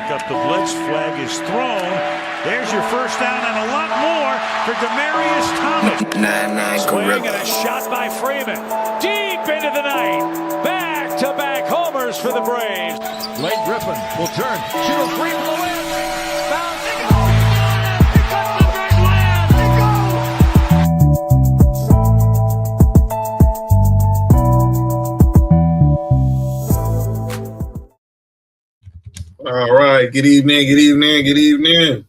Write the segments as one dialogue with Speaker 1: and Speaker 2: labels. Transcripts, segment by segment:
Speaker 1: pick up the blitz. Flag is thrown. There's your first down and a lot more for Demaryius Thomas. Swing and a shot by Freeman. Deep into the night. Back-to-back homers for the Braves. Blake Griffin will turn. Shoot a three from the win. Found. They go. Pick up the big land. They
Speaker 2: go. All right. Good evening.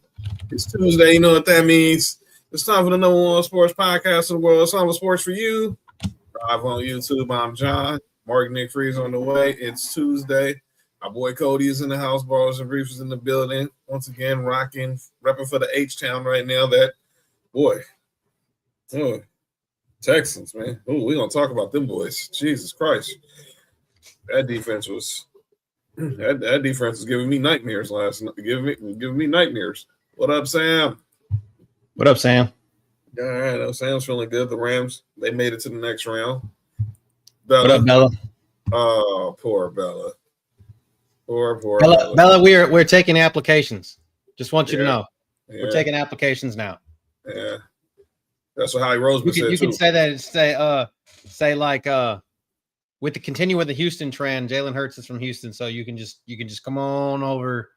Speaker 2: It's Tuesday. You know what that means. It's time for the number one sports podcast in the world. It's time for Sports4U. Live on YouTube. I'm John. Mark Nick Freeze on the way. It's Tuesday. Our boy Cody is in the house. Ballers and Briefs is in the building. Once again, repping for the H-Town right now. That boy. Texans, man. We're going to talk about them boys. Jesus Christ. That defense was giving me nightmares last night. Giving me nightmares. What up, Sam?
Speaker 3: What up, Sam?
Speaker 2: All right, Sam's feeling good. The Rams, they made it to the next round. Bella.
Speaker 3: What up, Bella?
Speaker 2: Oh, poor Bella. Poor
Speaker 3: Bella. Bella, we're taking applications. Just want you to know.
Speaker 2: Yeah.
Speaker 3: We're taking applications now.
Speaker 2: Yeah. That's what Howie Roseman said,
Speaker 3: you
Speaker 2: too.
Speaker 3: can say that. Say like continue with the Houston trend. Jalen Hurts is from Houston, so you can just come on over.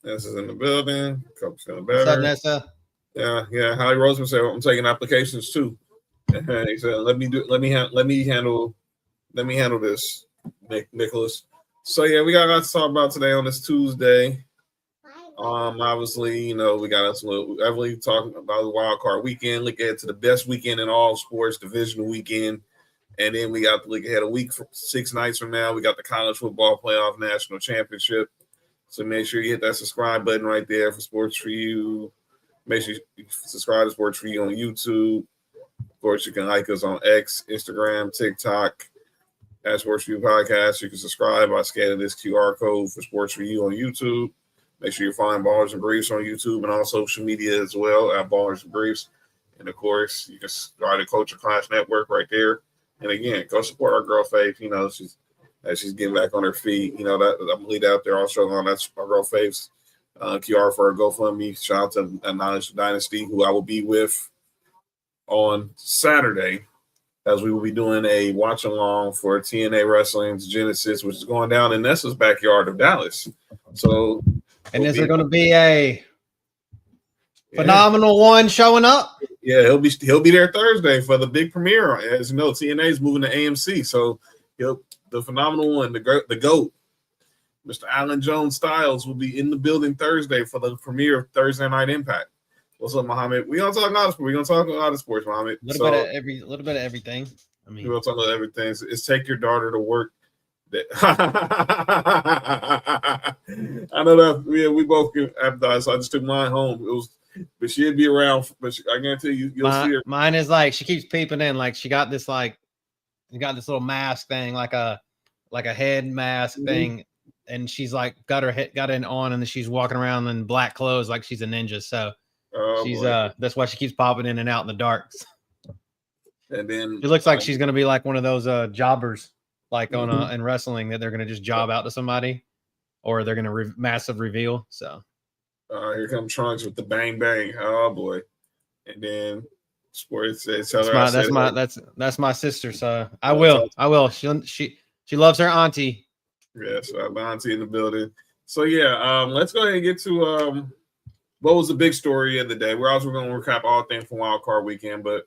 Speaker 2: Nessa's in the building. Coach's feeling better.
Speaker 3: What's up, Nessa?
Speaker 2: Yeah. Howie Roseman said, I'm taking applications too. He said, let me handle this, Nicholas. So yeah, we got a lot to talk about today on this Tuesday. Obviously, we got us heavily talking about the WildCard Weekend. Look ahead to the best weekend in all sports, Divisional Weekend, and then we got to look ahead a week, 6 nights from now. We got the College Football Playoff National Championship. So make sure you hit that subscribe button right there for Sports4U. Make sure you subscribe to Sports4U on YouTube. Of course, you can like us on X, Instagram, TikTok, at Sports4U Podcast. You can subscribe by scanning this QR code for Sports4U on YouTube. Make sure you find Ballers and Briefs on YouTube and on social media as well at Ballers and Briefs. And, of course, you can subscribe to Culture Clash Network right there. And, again, go support our girl, Faith. She's getting back on her feet. That I'm lead out there also on that's my girl Faith's QR for her GoFundMe. Shout out to Knowledge Dynasty, who I will be with on Saturday, as we will be doing a watch along for TNA Wrestling's Genesis, which is going down in Nessa's backyard of Dallas. So,
Speaker 3: and is there going to be a phenomenal one showing up?
Speaker 2: Yeah, he'll be there Thursday for the big premiere. As you know, TNA is moving to AMC, so the phenomenal one, the GOAT, Mr. Alan Jones Styles, will be in the building Thursday for the premiere of Thursday Night Impact. What's up, Muhammad? We're gonna talk a lot of sports. We're gonna talk a lot of sports, Muhammad.
Speaker 3: A little bit of everything.
Speaker 2: We're gonna talk about everything. It's take your daughter to work. I know that we both can empathize. So I just took mine home. But she'd be around. But I guarantee you'll see her.
Speaker 3: Mine is like she keeps peeping in. Like she got this little mask thing, like a head mask thing, and she's like got it on, and then she's walking around in black clothes like she's a ninja. So she's that's why she keeps popping in and out in the dark.
Speaker 2: And then
Speaker 3: it looks like she's gonna be like one of those jobbers, like on in wrestling, that they're gonna just job out to somebody, or they're gonna massive reveal. So
Speaker 2: here comes Trunks with the bang bang. Oh boy! And then Sports says,
Speaker 3: that's my sister. So I will. She loves her auntie.
Speaker 2: Yes, my auntie in the building. So yeah, let's go ahead and get to what was the big story of the day. We're also going to recap all things from WildCard Weekend, but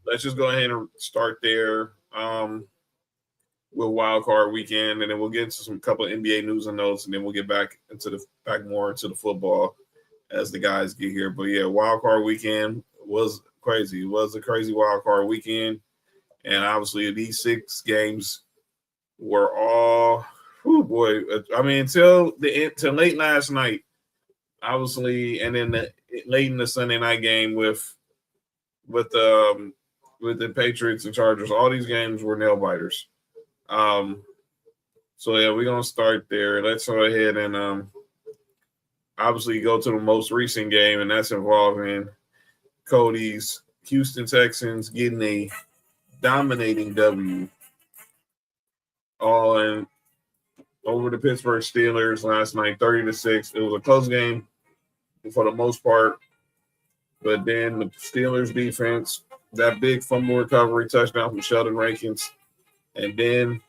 Speaker 2: let's just go ahead and start there with WildCard Weekend, and then we'll get into some couple of NBA news and notes, and then we'll get back more into the football as the guys get here. But yeah, WildCard Weekend was crazy. It was a crazy WildCard Weekend, and obviously these 6 games were all, until late last night, obviously, and then late in the Sunday night game with the Patriots and Chargers. All these games were nail biters. So yeah, we're gonna start there. Let's go ahead and obviously go to the most recent game, and that's involving Cody's Houston Texans getting a dominating W on over the Pittsburgh Steelers last night, 30-6. It was a close game for the most part. But then the Steelers defense, that big fumble recovery touchdown from Sheldon Rankins. And then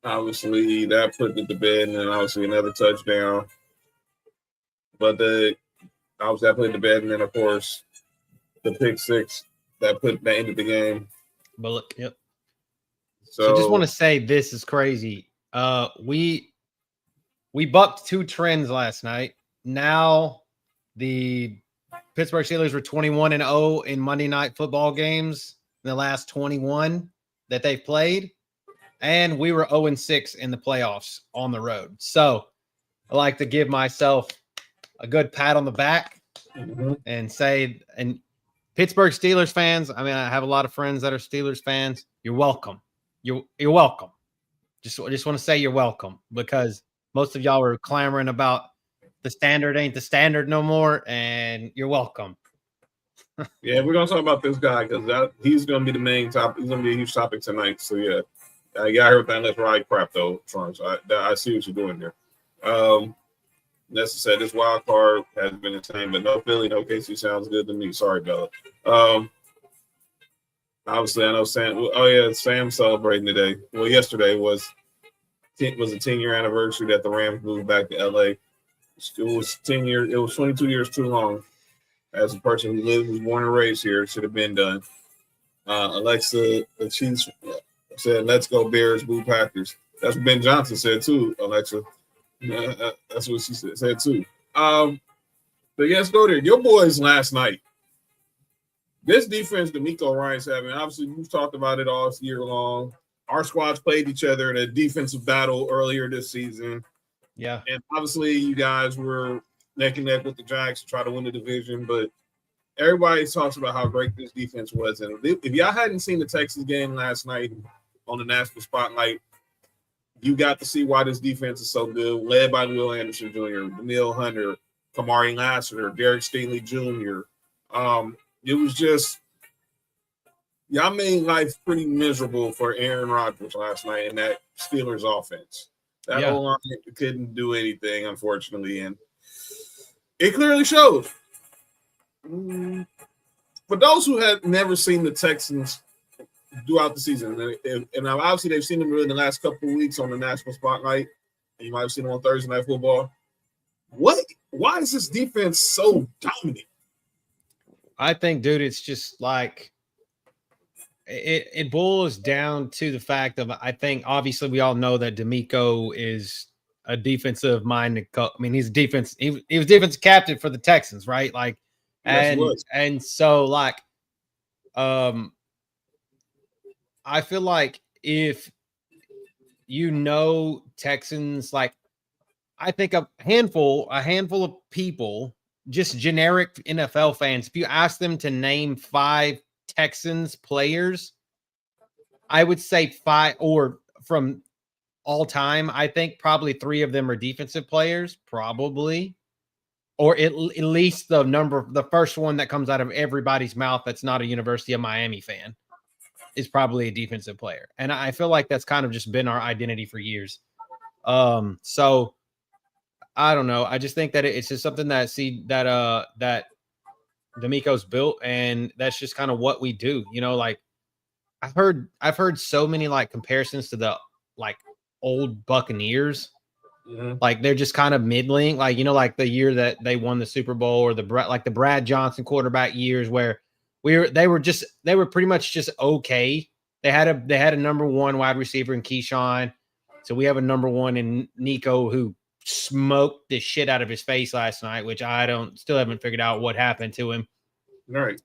Speaker 2: obviously that put it to bed, and then obviously another touchdown. But obviously that put it to bed, and then of course the pick six that ended the game.
Speaker 3: Bullet. Yep.
Speaker 2: So
Speaker 3: just want to say this is crazy. We bucked two trends last night. Now the Pittsburgh Steelers were 21-0 in Monday Night Football games in the last 21 that they've played, and we were 0-6 in the playoffs on the road. So I like to give myself a good pat on the back and say, and Pittsburgh Steelers fans, I mean, I have a lot of friends that are Steelers fans. You're welcome. You're welcome. Just want to say you're welcome, because most of y'all were clamoring about the standard ain't the standard no more, and you're welcome.
Speaker 2: Yeah, we're gonna talk about this guy because he's gonna be the main topic. He's gonna be a huge topic tonight. So yeah, I heard that. Let's ride crap though, Trunks. I see what you're doing there. As I said, this wild card has been insane, but no Philly, no KC sounds good to me. Sorry, Bella. Obviously, I know Sam. Oh yeah, Sam's celebrating today. Well, yesterday was a 10-year anniversary that the Rams moved back to LA. It was 10 years. It was 22 years too long. As a person who was born and raised here, it should have been done. Alexa, the Chiefs said, "Let's go Bears, boo Packers." That's what Ben Johnson said too. Alexa, that's what she said too. But yeah, let's go there. Your boys last night. This defense, D'Amico Ryan's having. Obviously, we've talked about it all year long. Our squads played each other in a defensive battle earlier this season.
Speaker 3: Yeah,
Speaker 2: and obviously, you guys were neck and neck with the Jags to try to win the division, but everybody talks about how great this defense was. And if y'all hadn't seen the Texas game last night on the national spotlight, you got to see why this defense is so good, led by Will Anderson Jr., Daniil Hunter, Kamari Lassiter, Derek Stingley Jr. It was just y'all made life pretty miserable for Aaron Rodgers last night in that Steelers offense. That whole line couldn't do anything, unfortunately, and it clearly shows. For those who have never seen the Texans throughout the season, and obviously they've seen them really in the last couple of weeks on the national spotlight, and you might have seen them on Thursday Night Football. Why is this defense so dominant?
Speaker 3: I think, dude, it's just like it boils down to the fact of, I think obviously we all know that D'Amico is a defensive minded coach. I mean, he's he was defensive captain for the Texans, right? Like, and so like, I feel like if Texans, like, I think a handful of people, just generic NFL fans, if you ask them to name 5 Texans players, I would say 5, or from all time, I think probably 3 of them are defensive players, probably, or at least the first one that comes out of everybody's mouth that's not a University of Miami fan is probably a defensive player. And I feel like that's kind of just been our identity for years. So I don't know. I just think that it's just something that that D'Amico's built, and that's just kind of what we do. You know, like I've heard so many like comparisons to the like old Buccaneers.
Speaker 2: Mm-hmm.
Speaker 3: Like they're just kind of middling, like, you know, like the year that they won the Super Bowl, or the Brad Johnson quarterback years where they were pretty much just okay. They had a number 1 wide receiver in Keyshawn. So we have a number 1 in Nico, who smoked the shit out of his face last night, which I still haven't figured out what happened to him.
Speaker 2: Right.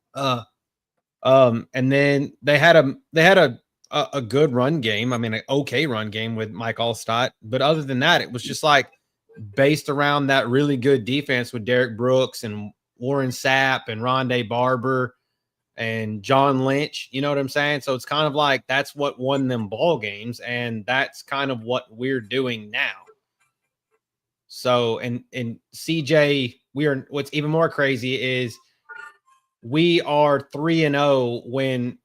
Speaker 3: And then they had a good run game. I mean, an okay run game with Mike Allstott. But other than that, it was just like based around that really good defense with Derek Brooks and Warren Sapp and Rondé Barber and John Lynch. You know what I'm saying? So it's kind of like that's what won them ball games, and that's kind of what we're doing now. So, and CJ, what's even more crazy is we are 3-0 when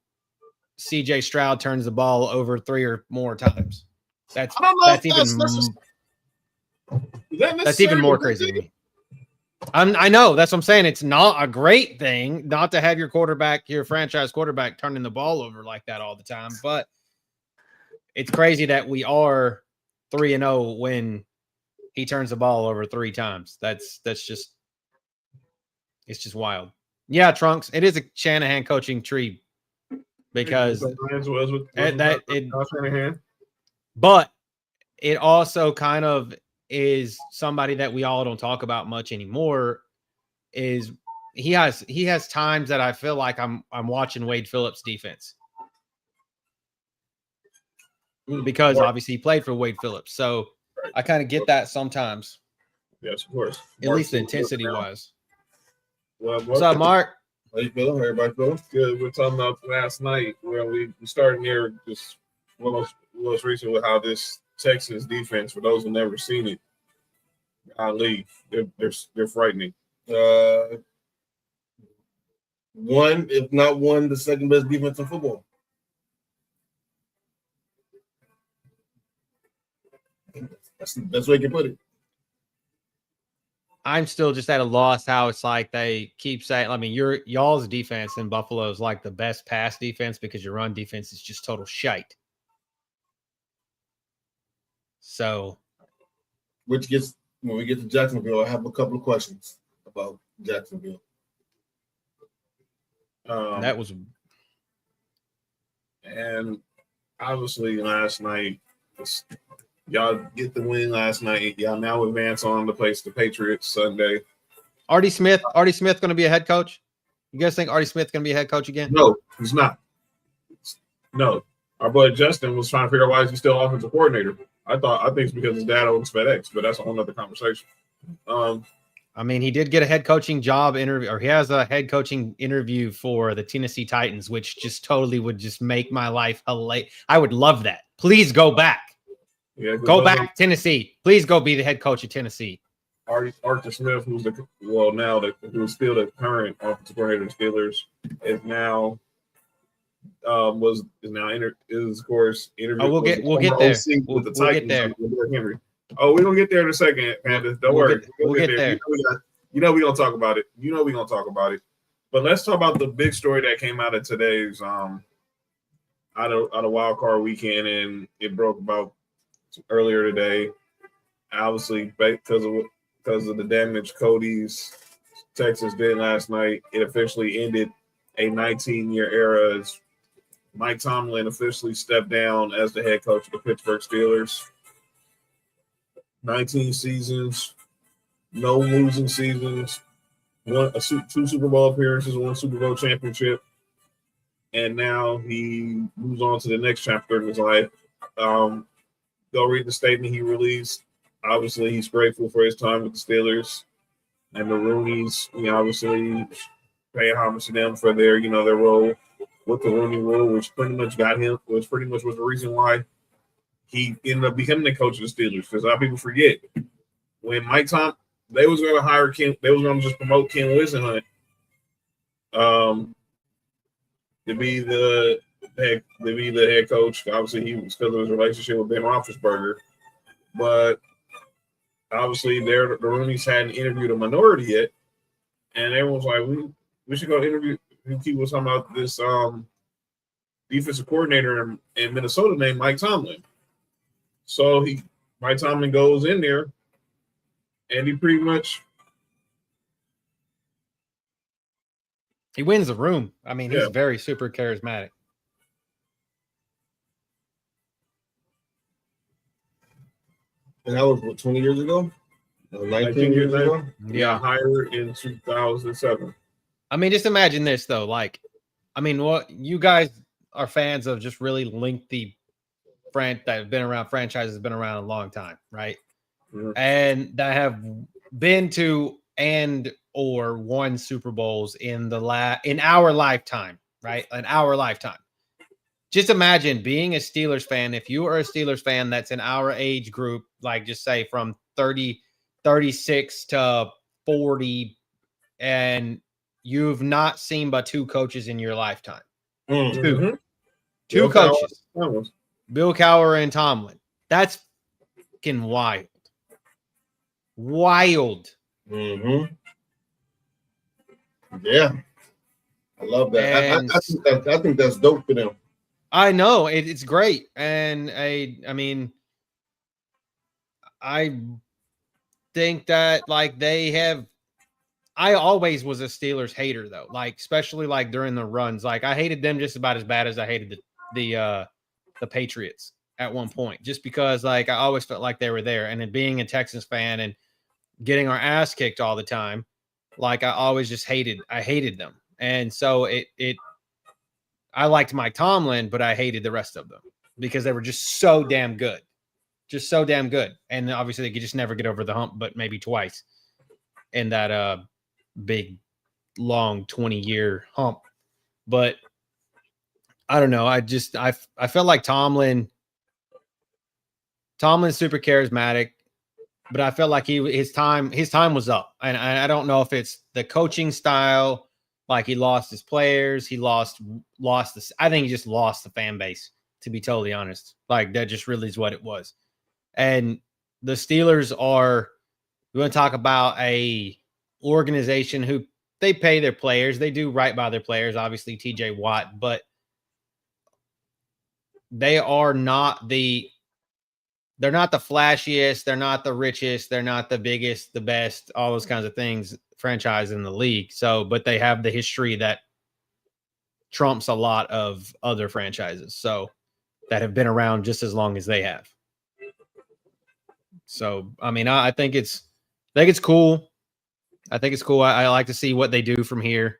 Speaker 3: CJ Stroud turns the ball over 3 or more times. That's
Speaker 2: I don't know.
Speaker 3: that's even that's even more crazy to me. I know, that's what I'm saying. It's not a great thing not to have your quarterback, your franchise quarterback, turning the ball over like that all the time, but it's crazy that we are 3-0 when he turns the ball over 3 times. That's just it's just wild. Yeah, Trunks. It is a Shanahan coaching tree because but it also kind of is somebody that we all don't talk about much anymore. Is he has times that I feel like I'm watching Wade Phillips defense because obviously he played for Wade Phillips, so I kind of get that sometimes.
Speaker 2: Yes, of course.
Speaker 3: At least the intensity wise.
Speaker 2: What's
Speaker 3: up, Mark?
Speaker 2: How you feeling? Everybody feeling good? We're talking about last night where we started near just most recent with how this Texas defense, for those who never seen it, golly, they're frightening.
Speaker 4: One, if not one, the second best defense in football. That's the best way you can put it.
Speaker 3: I'm still just at a loss how it's like they keep saying, I mean, y'all's defense in Buffalo is like the best pass defense because your run defense is just total shite. So,
Speaker 4: which gets, when we get to Jacksonville, I have a couple of questions about Jacksonville.
Speaker 3: That was,
Speaker 2: and obviously last night, y'all get the win last night. Y'all now advance on to place the Patriots Sunday.
Speaker 3: Artie Smith going to be a head coach? You guys think Artie Smith going to be a head coach again?
Speaker 2: No, he's not. No, our boy Justin was trying to figure out why he's still offensive coordinator. I think it's because his dad owns FedEx, but that's a whole nother conversation.
Speaker 3: I mean, he did get a head coaching job interview, or he has a head coaching interview for the Tennessee Titans, which just totally would just make my life hilarious. I would love that. Please go back.
Speaker 2: Yeah,
Speaker 3: go back, Tennessee. Please go be the head coach of Tennessee.
Speaker 2: Arthur Smith, who's who's still the current offensive coordinator of the Steelers, is now of course interviewed.
Speaker 3: Oh, we'll get there.
Speaker 2: We'll
Speaker 3: get there.
Speaker 2: Henry. Oh, we're gonna get there in a second, Panda. Don't worry.
Speaker 3: We'll get there.
Speaker 2: You know we're gonna talk about it. But let's talk about the big story that came out of today's out of WildCard Weekend, and it broke about earlier today. Obviously, because of the damage Cody's Texas did last night, it officially ended a 19-year era as Mike Tomlin officially stepped down as the head coach of the Pittsburgh Steelers. 19 seasons, no losing seasons, 2 Super Bowl appearances, 1 Super Bowl championship, and now he moves on to the next chapter in his life. Go read the statement he released. Obviously, he's grateful for his time with the Steelers and the Rooneys. Obviously paying homage to them for their role with the Rooney Rule, which pretty much was the reason why he ended up becoming the coach of the Steelers. Because a lot of people forget when they was going to hire Ken, they was going to just promote Ken Whisenhunt to be the head coach. Obviously, he was because of his relationship with Ben Roethlisberger, but obviously, the Rooneys hadn't interviewed a minority yet, and everyone's like, we should go interview. He was talking about this defensive coordinator in Minnesota named Mike Tomlin. So Mike Tomlin goes in there, and he pretty much
Speaker 3: wins the room. I mean, he's very super charismatic.
Speaker 4: And that was 20 years ago? 19 years ago?
Speaker 2: Yeah, hired in 2007.
Speaker 3: I mean, just imagine this, though. Like, I mean, what you guys are fans of just really lengthy that have been around, franchises been around a long time, right?
Speaker 2: Mm-hmm.
Speaker 3: And that have been to or won Super Bowls in our lifetime, right? In our lifetime. Just imagine being a Steelers fan. If you are a Steelers fan that's in our age group, like just say from 36 to 40, and you've not seen but 2 coaches in your lifetime.
Speaker 2: Mm-hmm.
Speaker 3: Two coaches. Bill Cowher and Tomlin. That's fucking wild. Wild.
Speaker 4: Mm-hmm. Yeah. I love that. I think that's dope for them.
Speaker 3: I know it's great, and I mean, I think that like they have. I always was a Steelers hater though, like especially like during the runs. Like I hated them just about as bad as I hated the Patriots at one point, just because like I always felt like they were there, and then being a Texans fan and getting our ass kicked all the time, like I always just hated them, and so I liked Mike Tomlin, but I hated the rest of them because they were just so damn good. Just so damn good. And obviously they could just never get over the hump, but maybe twice in that big, long 20-year hump. But I don't know. I felt like Tomlin's super charismatic, but I felt like his time was up. And I don't know if it's the coaching style. Like he lost his players, he lost the. I think he just lost the fan base. To be totally honest, like that just really is what it was. And the Steelers are. We want to talk about a organization who they pay their players. They do right by their players. Obviously, T.J. Watt, but they are not the. They're not the flashiest. They're not the richest. They're not the biggest, the best. All those kinds of things. Franchise in the league. So, but they have the history that trumps a lot of other franchises. So that have been around just as long as they have. So, I mean, I think it's cool. I think it's cool. I like to see what they do from here.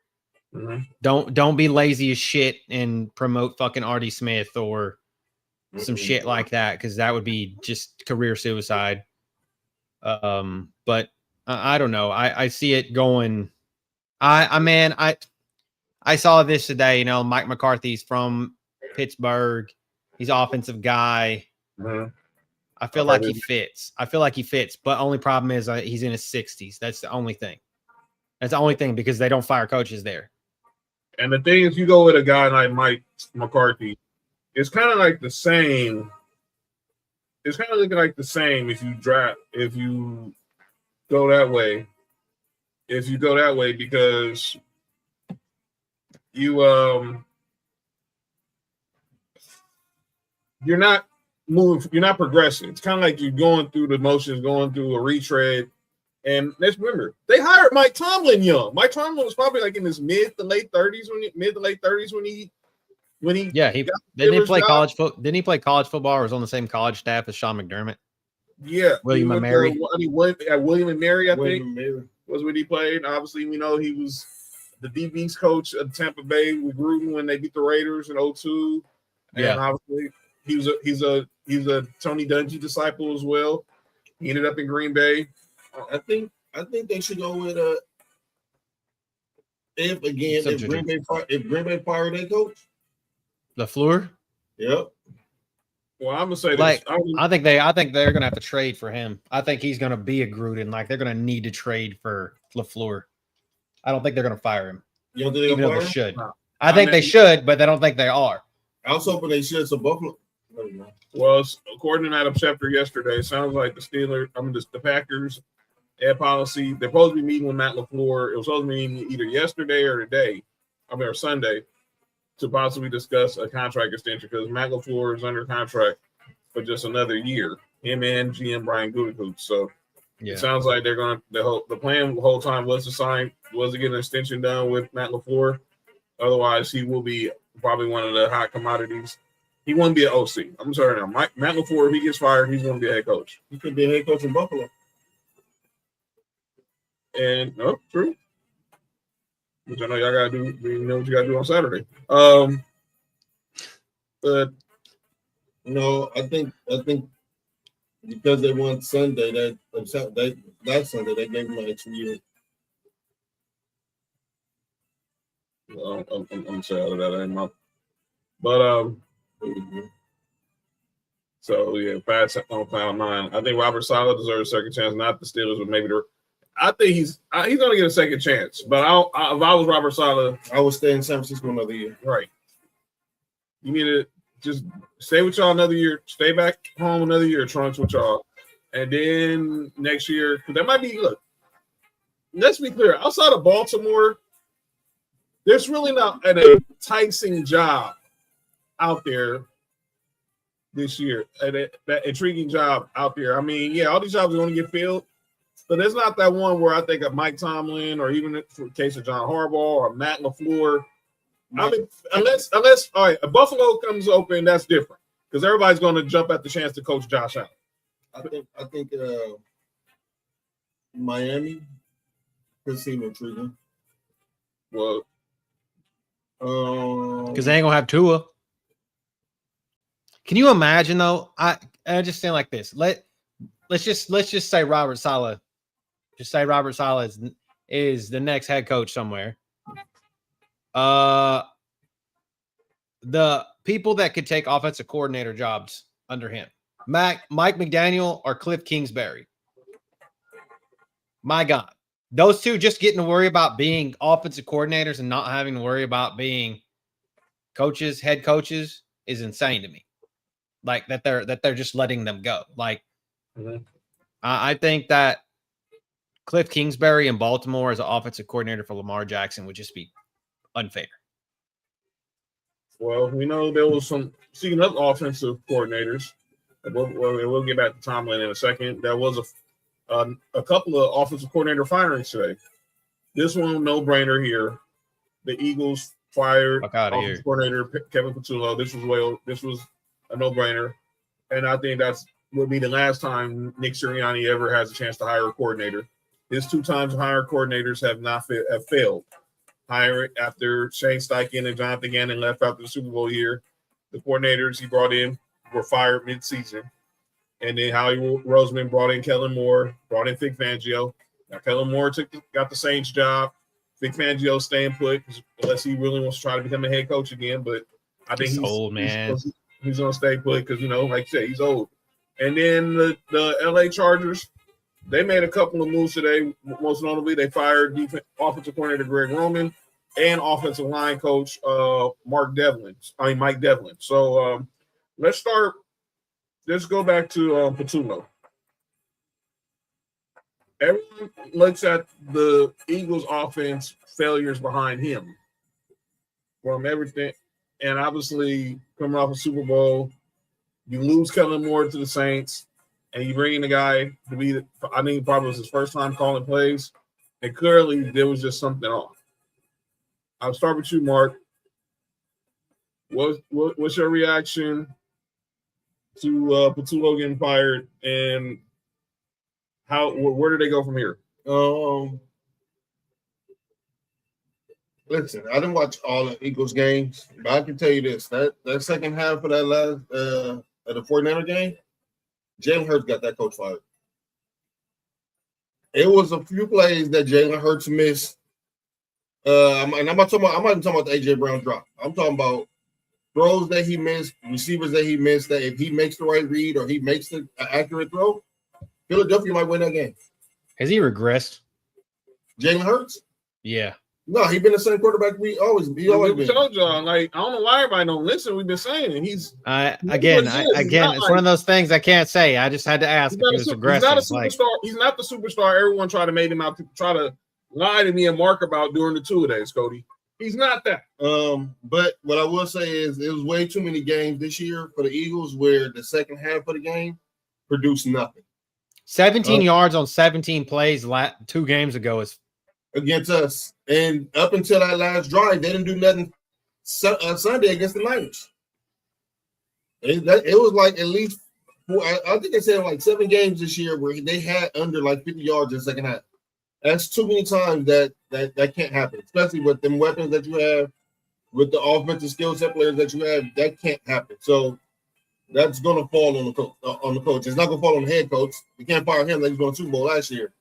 Speaker 2: Mm-hmm.
Speaker 3: Don't be lazy as shit and promote fucking Artie Smith or some shit like that, because that would be just career suicide. But I don't know. I see it going. I saw this today. You know, Mike McCarthy's from Pittsburgh. He's an offensive guy.
Speaker 2: Mm-hmm.
Speaker 3: I feel like he fits. But only problem is he's in his 60s. That's the only thing. Because they don't fire coaches there.
Speaker 2: And the thing is, you go with a guy like Mike McCarthy, it's kind of like the same. It's kind of looking like the same if you go that way. If you go that way, because you're not moving, you're not progressing. It's kind of like you're going through the motions, going through a retread. And let's remember, they hired Mike Tomlin young. Mike Tomlin was probably like in his mid to late 30s when he
Speaker 3: didn't he play college football? Didn't he play college football or was on the same college staff as Sean McDermott?
Speaker 2: Yeah,
Speaker 3: William and Mary.
Speaker 2: William and Mary, I think, was what he played. Obviously, we know he was the DB's coach of Tampa Bay with Gruden when they beat the Raiders in 2002. And obviously, he's a Tony Dungy disciple as well. He ended up in Green Bay.
Speaker 4: I think they should go with if Green Bay fired their coach,
Speaker 3: LaFleur.
Speaker 4: Yep.
Speaker 2: Well, I'm gonna say
Speaker 3: like
Speaker 2: this.
Speaker 3: I think they're gonna have to trade for him. I think he's gonna be a Gruden. Like they're gonna need to trade for LaFleur. I don't think they're gonna fire him.
Speaker 4: You don't think
Speaker 3: even though
Speaker 4: fire
Speaker 3: they
Speaker 4: him?
Speaker 3: should. No. I think they should, but I don't think they are.
Speaker 4: I was hoping they should. So Buffalo.
Speaker 2: Well, according to Adam Schefter yesterday, it sounds like the Packers ad policy. They're supposed to be meeting with Matt LaFleur. It was supposed to be meeting either yesterday or today, or Sunday, to possibly discuss a contract extension because Matt LaFleur is under contract for just another year. Him and GM Brian Gutekunst. So it sounds like they're going to. The plan the whole time was to get an extension done with Matt LaFleur. Otherwise, he will be probably one of the hot commodities. He won't be an OC. I'm sorry now. Matt LaFleur, if he gets fired, he's going to be a head coach.
Speaker 4: He could be a head coach in Buffalo.
Speaker 2: And true. Which I know y'all gotta do. You know what you gotta do on Saturday. But
Speaker 4: no, I think because they won Sunday, that Sunday they gave him an extra year.
Speaker 2: I'm sorry out of that. I ain't my. But So yeah, fast on cloud nine. I think Robert Saleh deserves a second chance, not the Steelers, but maybe I think he's going to get a second chance. But if I was Robert Saleh,
Speaker 4: I would stay in San Francisco another year.
Speaker 2: Right. You need to just stay with y'all another year. Stay back home another year, Trunks, with y'all. And then next year, because that might be, look, let's be clear. Outside of Baltimore, there's really not an enticing job out there this year. That intriguing job out there. I mean, yeah, all these jobs are going to get filled, but there's not that one where I think of Mike Tomlin or even in the case of John Harbaugh or Matt LaFleur. I mean, unless all right, if Buffalo comes open, that's different because everybody's going to jump at the chance to coach Josh Allen.
Speaker 4: I think Miami could seem intriguing.
Speaker 2: Well,
Speaker 3: because they ain't gonna have Tua. Can you imagine though? I just saying like this. Let's just say Robert Saleh. Just say Robert Saleh is the next head coach somewhere. The people that could take offensive coordinator jobs under him, Mike McDaniel or Cliff Kingsbury. My God, those two just getting to worry about being offensive coordinators and not having to worry about being coaches, head coaches, is insane to me. Like that they're just letting them go. Like, I think that Cliff Kingsbury in Baltimore as an offensive coordinator for Lamar Jackson would just be unfair.
Speaker 2: Well, we know there was some speaking of offensive coordinators. We'll get back to Tomlin in a second. There was a couple of offensive coordinator firings today. This one, no brainer here. The Eagles fired offensive coordinator Kevin Patullo. This was a no brainer, and I think that's will be the last time Nick Sirianni ever has a chance to hire a coordinator. His 2 times hired coordinators have failed. Hiring after Shane Steichen and Jonathan Gannon left after the Super Bowl year, the coordinators he brought in were fired mid-season. And then Howie Roseman brought in Kellen Moore, brought in Vic Fangio. Now Kellen Moore got the Saints job. Vic Fangio staying put unless he really wants to try to become a head coach again. But I think he's
Speaker 3: old, man.
Speaker 2: He's going to stay put because, like you said, he's old. And then the LA Chargers, they made a couple of moves today. Most notably, they fired offensive coordinator Greg Roman and offensive line coach Mike Devlin. So let's start. Let's go back to Patullo. Everyone looks at the Eagles' offense failures behind him from everything, and obviously coming off a Super Bowl, you lose Kellen Moore to the Saints. And you bring in a guy to be, I think probably was his first time calling plays. And clearly there was just something off. I'll start with you, Mark. What's your reaction to Patullo getting fired? And where do they go from here?
Speaker 4: Listen, I didn't watch all the Eagles games, but I can tell you this. That second half of that last of the 49er game, Jalen Hurts got that coach fired. It was a few plays that Jalen Hurts missed. I'm not even talking about the AJ Brown drop. I'm talking about throws that he missed, receivers that he missed. That if he makes the right read or he makes the accurate throw, Philadelphia might win that game.
Speaker 3: Has he regressed?
Speaker 4: Jalen Hurts?
Speaker 3: Yeah.
Speaker 4: No, he's been the same quarterback he always been.
Speaker 2: Told y'all, I don't know why everybody don't listen. We've been saying it. He's
Speaker 3: again, it's one of those things I can't say. I just had to ask if he was aggressive.
Speaker 2: He's not a superstar. He's not the superstar everyone tried to make him out to try to lie to me and Mark about during the 2 days, Cody. He's not that.
Speaker 4: But what I will say is it was way too many games this year for the Eagles where the second half of the game produced nothing.
Speaker 3: 17 yards on 17 plays 2 games ago is
Speaker 4: against us. And up until that last drive, they didn't do nothing Sunday against the Niners. It was like at least I think they said like 7 games this year where they had under like 50 yards in the second half. That's too many times that can't happen, especially with them weapons that you have, with the offensive skill set players that you have. That can't happen. So that's going to fall on the coach. It's not going to fall on the head coach. You can't fire him like he won a Super Bowl last year.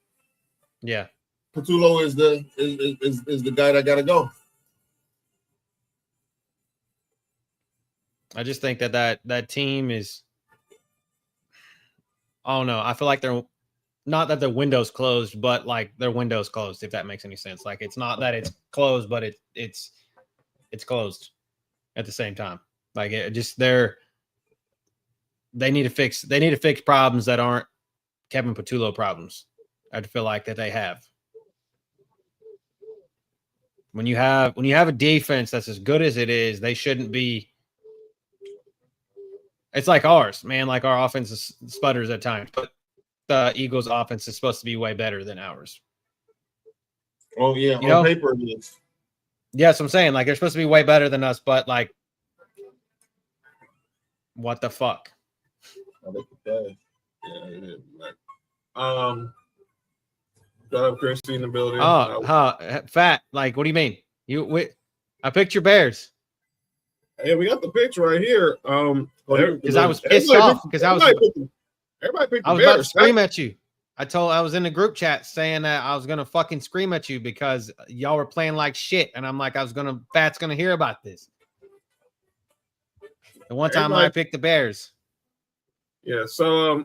Speaker 3: Yeah.
Speaker 4: Patullo is the guy that got to go.
Speaker 3: I just think that team is. I don't know. I feel like they're not that their window's closed, but like their window's closed. If that makes any sense. Like it's not that it's closed, but it's closed at the same time. Like it just they need to fix problems that aren't Kevin Patullo problems. I feel like that they have. When you have a defense that's as good as it is, they shouldn't be. It's like ours, man. Like our offense sputters at times, but the Eagles' offense is supposed to be way better than ours.
Speaker 4: Oh yeah, on paper it is.
Speaker 3: Yes, I'm saying like they're supposed to be way better than us, but like, what the fuck?
Speaker 2: Got up Christy in the building.
Speaker 3: Fat. Like, what do you mean? I picked your Bears.
Speaker 2: Hey, we got the picture right here.
Speaker 3: Because I was pissed off because everybody picked the Bears. I was about to scream at you. I was in the group chat saying that I was gonna fucking scream at you because y'all were playing like shit, and I'm like, Fat's gonna hear about this. The one time I picked the Bears.
Speaker 2: Yeah, so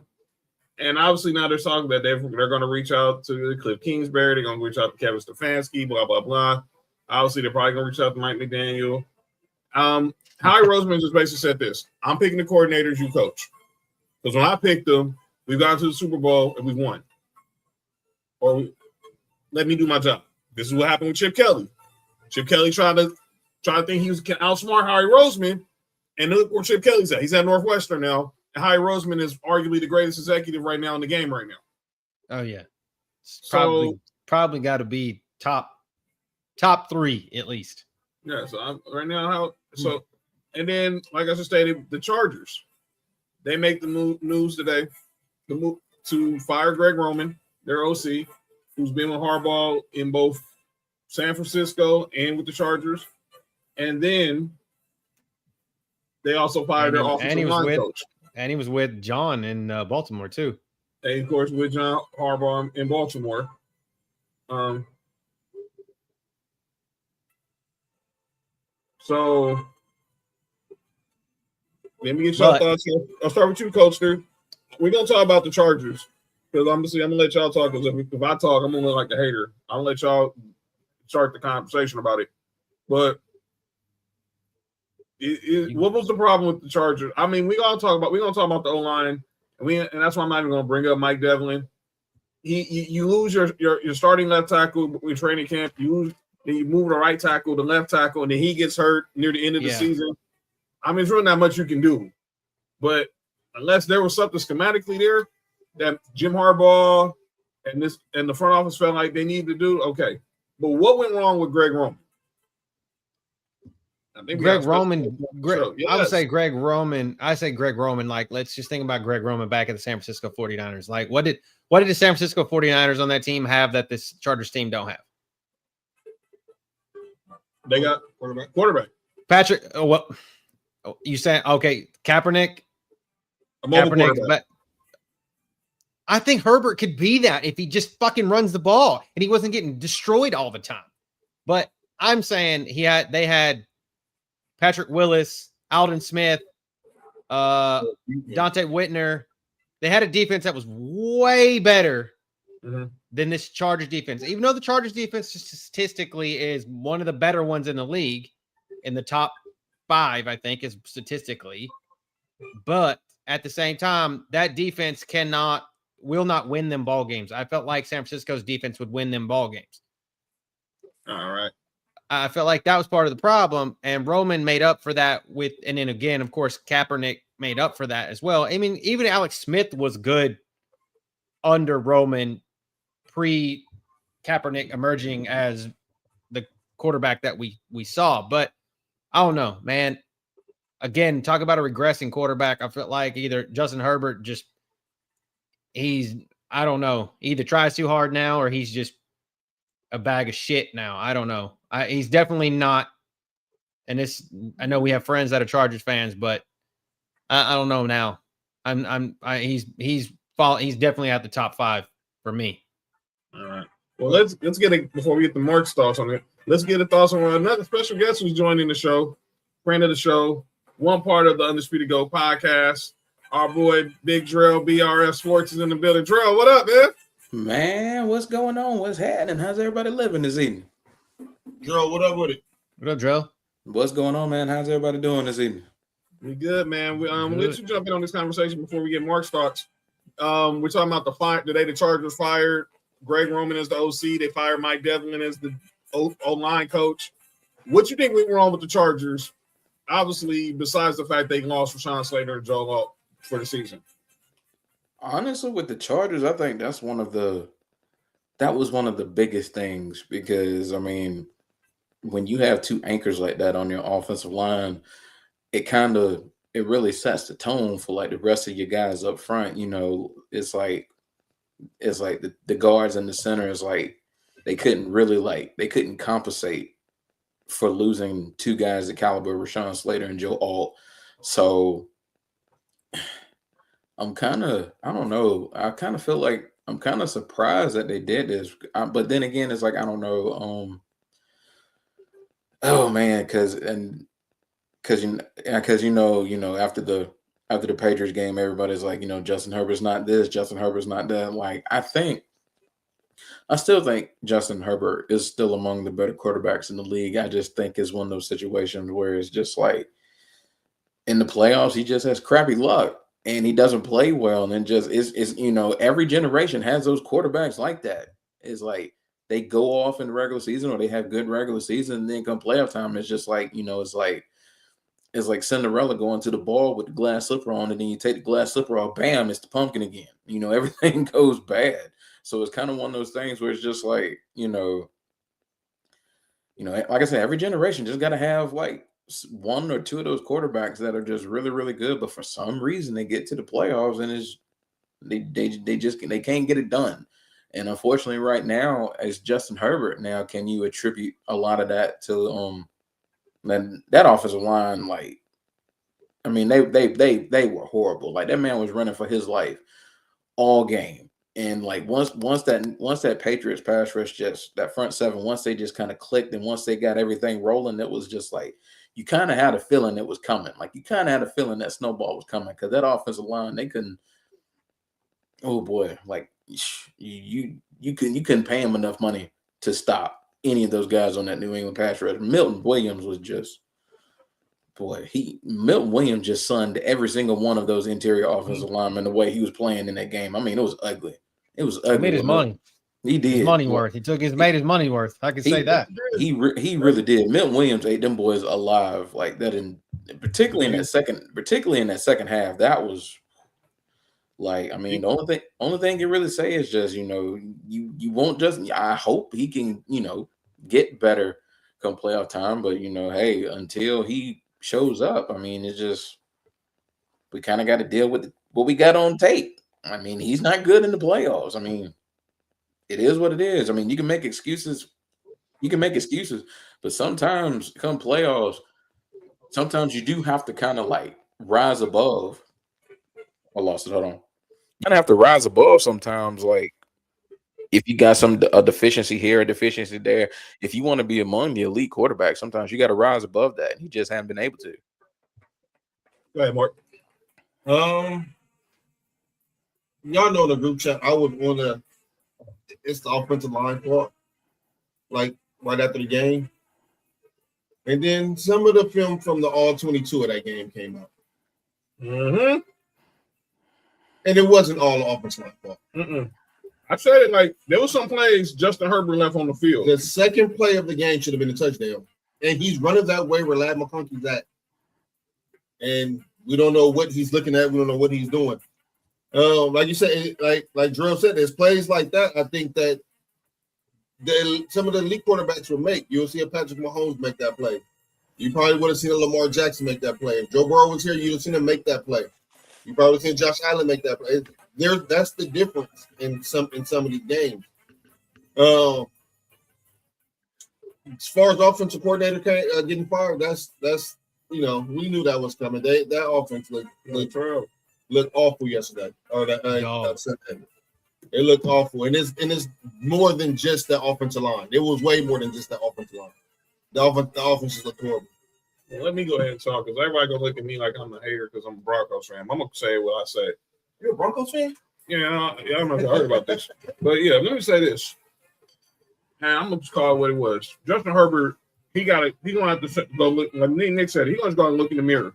Speaker 2: and obviously now they're talking that they're going to reach out to Cliff Kingsbury. They're going to reach out to Kevin Stefanski, blah, blah, blah. Obviously, they're probably going to reach out to Mike McDaniel. Howie Roseman just basically said this. I'm picking the coordinators you coach. Because when I picked them, we've gone to the Super Bowl and we won. Or let me do my job. This is what happened with Chip Kelly. Chip Kelly tried to think he was outsmart Howie Roseman. And look where Chip Kelly's at. He's at Northwestern now. And Howie Roseman is arguably the greatest executive right now in the game right now.
Speaker 3: Oh, yeah. Probably got to be top 3 at least.
Speaker 2: Yeah, so and then, like I just stated, the Chargers. They make the news today to fire Greg Roman, their OC, who's been with Harbaugh in both San Francisco and with the Chargers. And then they also fired their offensive line coach.
Speaker 3: And he was with John in Baltimore, too.
Speaker 2: And, of course, with John Harbaugh in Baltimore. So, let me get your thoughts. I'll start with you, Coach. We're going to talk about the Chargers. Because I'm going to let y'all talk. Because if I talk, I'm going to look like a hater. I'll let y'all start the conversation about it. But what was the problem with the Chargers? I mean, we're gonna talk about the O-line, and that's why I'm not even gonna bring up Mike Devlin. You lose your starting left tackle with training camp. You move the right tackle to left tackle, and then he gets hurt near the end of the season. I mean, there's really not much you can do. But unless there was something schematically there that Jim Harbaugh and the front office felt like they needed to do, okay. But what went wrong with Greg Roman?
Speaker 3: Greg Roman. I would say Greg Roman. I say Greg Roman. Like, let's just think about Greg Roman back at the San Francisco 49ers. Like, what did the San Francisco 49ers on that team have that this Chargers team don't have?
Speaker 2: They got quarterback.
Speaker 3: Patrick. You saying okay? Kaepernick. But I think Herbert could be that if he just fucking runs the ball and he wasn't getting destroyed all the time. But I'm saying they had Patrick Willis, Alden Smith, Dante Whitner. They had a defense that was way better than this Chargers defense. Even though the Chargers defense statistically is one of the better ones in the league, in the top 5, I think, is statistically. But at the same time, that defense will not win them ball games. I felt like San Francisco's defense would win them ball games.
Speaker 2: All right.
Speaker 3: I felt like that was part of the problem, and Roman made up for that and then again, of course, Kaepernick made up for that as well. I mean, even Alex Smith was good under Roman pre-Kaepernick emerging as the quarterback that we saw. But I don't know, man. Again, talk about a regressing quarterback. I felt like either Justin Herbert I don't know, either tries too hard now or he's just a bag of shit now. I don't know. He's definitely not. And I know we have friends that are Chargers fans, but I don't know now. He's definitely at the top 5 for me.
Speaker 2: All right. Well, let's get it before we get the Mark's thoughts on it. Let's get the thoughts on another special guest who's joining the show, friend of the show, one part of the Undisputed Go podcast. Our boy Big Drell, BRS Sports is in the building. Drell, what up, man?
Speaker 5: Man, what's going on? What's happening? How's everybody living this evening?
Speaker 4: Drell, what up with it?
Speaker 3: What up, Drell?
Speaker 5: What's going on, man? How's everybody doing this evening?
Speaker 2: We good, man. We'll
Speaker 3: Good.
Speaker 2: let you jump in on this conversation before we get Mark's thoughts. We're talking about the day the Chargers fired Greg Roman as the OC. They fired Mike Devlin as the O-line coach. What you think went wrong with the Chargers? Obviously, besides the fact they lost Rashawn Slater and Joe Alt for the season.
Speaker 5: Honestly, with the Chargers, I think that was one of the biggest things because, I mean, when you have two anchors like that on your offensive line, it really sets the tone for like the rest of your guys up front. You know, it's like the guards in the center is like they couldn't compensate for losing two guys the caliber of Rashawn Slater and Joe Alt. So I don't know. I kind of feel like I'm kind of surprised that they did this. But then again, it's like, I don't know. Oh man, because you know, after the Patriots game, everybody's like, you know, Justin Herbert's not this, Justin Herbert's not that. Like, I still think Justin Herbert is still among the better quarterbacks in the league. I just think it's one of those situations where it's just like in the playoffs, he just has crappy luck and he doesn't play well. And then just is you know, every generation has those quarterbacks like that. It's like they go off in the regular season or they have good regular season, and then come playoff time, it's just like, you know, it's like Cinderella going to the ball with the glass slipper on, and then you take the glass slipper off, bam, it's the pumpkin again. You know, everything goes bad. So it's kind of one of those things where it's just like, you know, like I said, every generation just got to have like one or two of those quarterbacks that are just really, really good. But for some reason, they get to the playoffs and they can't get it done. And unfortunately, right now, as Justin Herbert, now can you attribute a lot of that to that offensive line? Like, I mean, they were horrible. Like, that man was running for his life all game. And like once that Patriots pass rush, just that front seven, once they just kind of clicked and once they got everything rolling, it was just like you kind of had a feeling it was coming. Like you kind of had a feeling that snowball was coming because that offensive line, they couldn't. Oh boy, like you couldn't pay him enough money to stop any of those guys on that New England pass rush. Milton Williams was just. Boy, Milton Williams just sunned every single one of those interior offensive linemen the way he was playing in that game. I mean, it was ugly. It was ugly.
Speaker 3: He made his money.
Speaker 5: He did.
Speaker 3: His money worth. Made his money worth. I can say that.
Speaker 5: He really did. Milton Williams ate them boys alive like that, particularly in that second half. That was like, I mean, the only thing you really say is just, you know, you won't just. I hope he can, you know, get better come playoff time, but you know, hey, until he shows up, I mean, it's just we kind of got to deal with what we got on tape. I mean, he's not good in the playoffs. I mean, it is what it is. I mean, you can make excuses, but sometimes come playoffs, sometimes you do have to kind of like rise above. I lost it. Hold on. You kind of have to rise above sometimes, like if you got a deficiency here, a deficiency there, if you want to be among the elite quarterbacks, sometimes you got to rise above that. And he just haven't been able to.
Speaker 2: Go ahead, Mark.
Speaker 4: Y'all know the group chat. I would want to. It's the offensive line part, like right after the game, and then some of the film from the all 22 of that game came out.
Speaker 2: Mm-hmm.
Speaker 4: And it wasn't all the offensive line part.
Speaker 2: Mm-mm. I said it like there was some plays Justin Herbert left on the field.
Speaker 4: The second play of the game should have been a touchdown. And he's running that way where Lad McConkey's at. And we don't know what he's looking at. We don't know what he's doing. Like you said, like Drew said, there's plays like that. I think that some of the elite quarterbacks will make. You'll see a Patrick Mahomes make that play. You probably would have seen a Lamar Jackson make that play. If Joe Burrow was here, you'd have seen him make that play. You probably would have seen Josh Allen make that play. That's the difference in some of these games. As far as offensive coordinator getting fired, that's you know, we knew that was coming. That offense looked awful yesterday or that Sunday. It looked awful, and it's more than just that offensive line. It was way more than just that offensive line. The offense just looked horrible.
Speaker 2: Well, let me go ahead and talk because everybody gonna look at me like I'm a hater because I'm a Broncos fan. I'm gonna say what I say.
Speaker 4: You're a Broncos fan?
Speaker 2: Yeah, I don't know if you heard about this, but yeah, let me say this. And I'm gonna just call it what it was. Justin Herbert, he's gonna have to go look. Like Nick said, he's gonna go and look in the mirror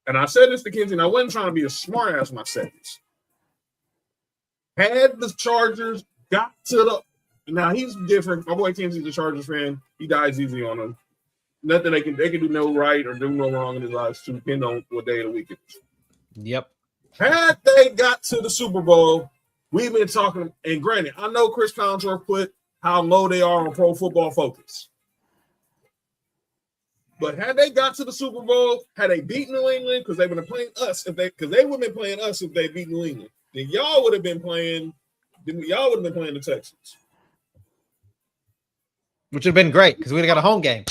Speaker 2: and I said this to Kenzie, and I wasn't trying to be a smart ass when I said this. Had the Chargers got to the now he's different. My boy Kenzie's a Chargers fan. He dies easy on him. Nothing they can do no right or do no wrong in his lives to depend on what day of the week it is.
Speaker 3: Yep.
Speaker 2: Had they got to the Super Bowl, we've been talking, and granted, I know Chris Collinsworth put how low they are on Pro Football Focus. But had they got to the Super Bowl, had they beat New England, because they would have been playing us because they would have been playing us if they beat New England, then y'all would have been playing the Texans.
Speaker 3: Which would have been great because we'd have got a home game.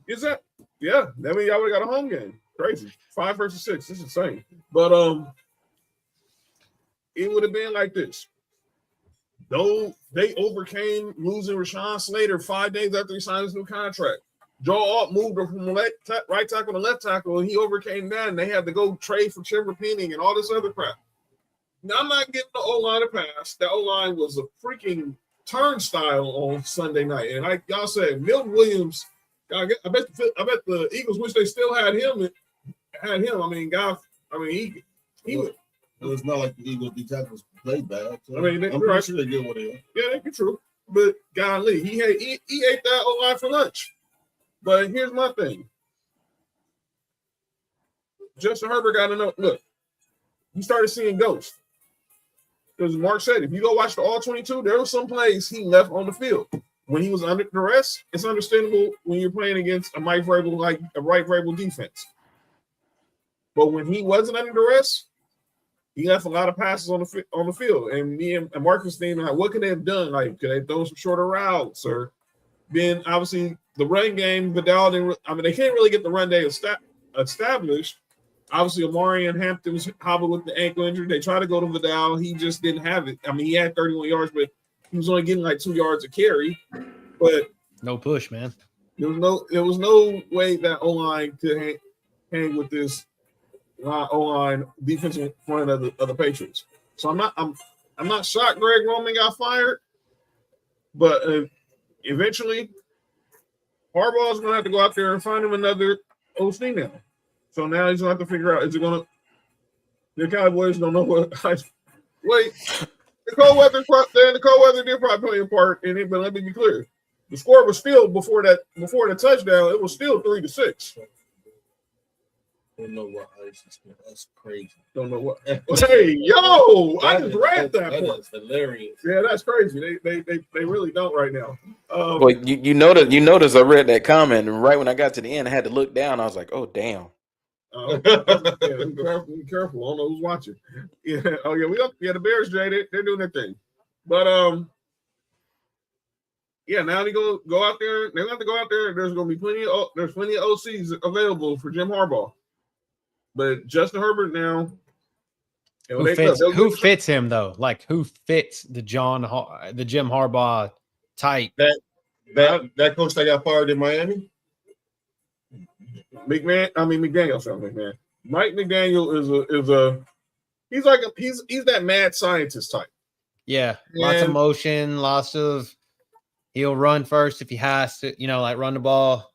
Speaker 2: Is that? Yeah, that means y'all would have got a home game. Crazy. 5 versus 6. This is insane. But it would have been like this. Though they overcame losing Rashawn Slater 5 days after he signed his new contract. Joe Alt moved from right tackle to left tackle, and he overcame that, and they had to go trade for Trevor Penning and all this other crap. Now, I'm not giving the O-line a pass. The O-line was a freaking turnstile on Sunday night. And like y'all said, Milton Williams, I bet the Eagles wish they still had him. I mean, he would.
Speaker 4: Well, it's not like the Eagles D tackles played bad. So
Speaker 2: I'm
Speaker 4: pretty sure they did what they are.
Speaker 2: Yeah, that could be true. But golly, he ate that O-line for lunch. But here's my thing. Justin Herbert got to know. Look, he started seeing ghosts. Because Mark said, if you go watch the All-22, there were some plays he left on the field. When he was under duress, it's understandable when you're playing against a Mike Vrabel defense. But when he wasn't under duress, he left a lot of passes on the field. And me and Marcus thinking, like, what could they have done? Like, could they throw some shorter routes? Or then, obviously, the run game, Vidal didn't – they can't really get the run day established. Obviously, Amari and Hampton was hobbled with the ankle injury. They tried to go to Vidal. He just didn't have it. I mean, he had 31 yards, but he was only getting like 2 yards a carry. But
Speaker 3: no push, man.
Speaker 2: There was no way that O-line could hang with this O-line defensive front of the Patriots. So I'm not shocked Greg Roman got fired, but eventually Harbaugh's going to have to go out there and find him another OC now. So now he's going to have to figure out, is it going to – the Cowboys don't know what – wait, the cold weather did probably play a part in it, but let me be clear. The score was still before the touchdown, it was still 3-6.
Speaker 4: Don't know what ice is. That's crazy.
Speaker 2: Don't know what. Hey, yo! I just read that.
Speaker 4: That is hilarious.
Speaker 2: Yeah, that's crazy. They really don't right now.
Speaker 5: Well, you notice I read that comment, and right when I got to the end, I had to look down. I was like, oh damn.
Speaker 2: Yeah, be careful. I don't know who's watching. Yeah. Oh yeah, the Bears, Jay, they're doing their thing. But yeah, now they go out there. They have to go out there. There's going to be plenty of OCs available for Jim Harbaugh. But Justin Herbert now,
Speaker 3: who fits him though? Like who fits the Jim Harbaugh type?
Speaker 4: That coach that got fired in Miami.
Speaker 2: McDaniel. Sorry, McMahon. Mike McDaniel he's that mad scientist type.
Speaker 3: Yeah, lots of motion, he'll run first if he has to, like run the ball.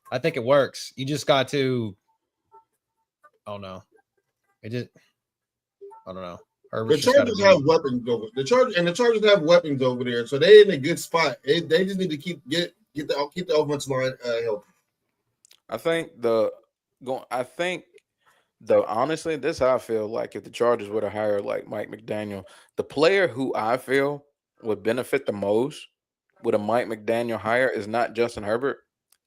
Speaker 3: I think it works. You just got to. I don't know. I don't know.
Speaker 4: The Chargers have weapons over. The Chargers have weapons over there, so they're in a good spot. They just need to keep the offensive line healthy.
Speaker 5: Honestly, this is how I feel. Like if the Chargers would have hired like Mike McDaniel, the player who I feel would benefit the most with a Mike McDaniel hire is not Justin Herbert.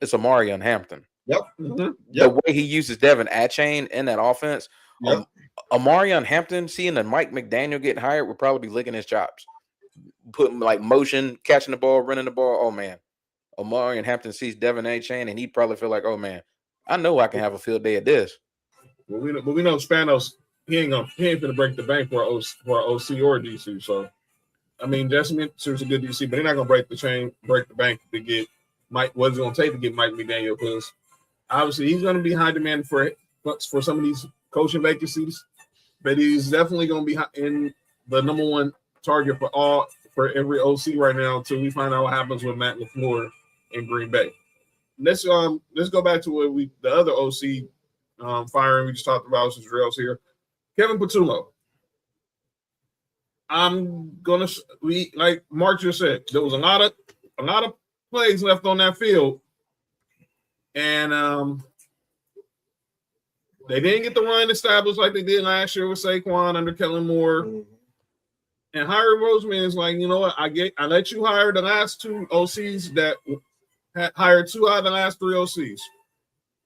Speaker 5: It's Amari Hampton.
Speaker 4: Yep.
Speaker 5: Mm-hmm. The way he uses Devin Achane in that offense,
Speaker 4: yep.
Speaker 5: Amari Hampton seeing the Mike McDaniel get hired would probably be licking his chops, putting like motion, catching the ball, running the ball. Oh man, Amari Hampton sees Devin Achane and he'd probably feel like, oh man, I know I can have a field day at this.
Speaker 2: Well, we know Spanos. He ain't gonna break the bank for OC or DC. So, I mean, Justin Minter's a good DC, but they're not gonna break the bank to get Mike. What's it gonna take to get Mike McDaniel? Because obviously, he's going to be high demand for some of these coaching vacancies, but he's definitely going to be in the number one target for every OC right now until we find out what happens with Matt LaFleur in Green Bay. Let's go back to the other OC firing. We just talked about some drills here. Kevin Patullo. Like Mark just said, there was a lot of plays left on that field, and they didn't get the run established like they did last year with Saquon under Kellen Moore. And Hiram Roseman is like, you know what? I let you hire the last two OCs that had hired 2 out of the last 3 OCs.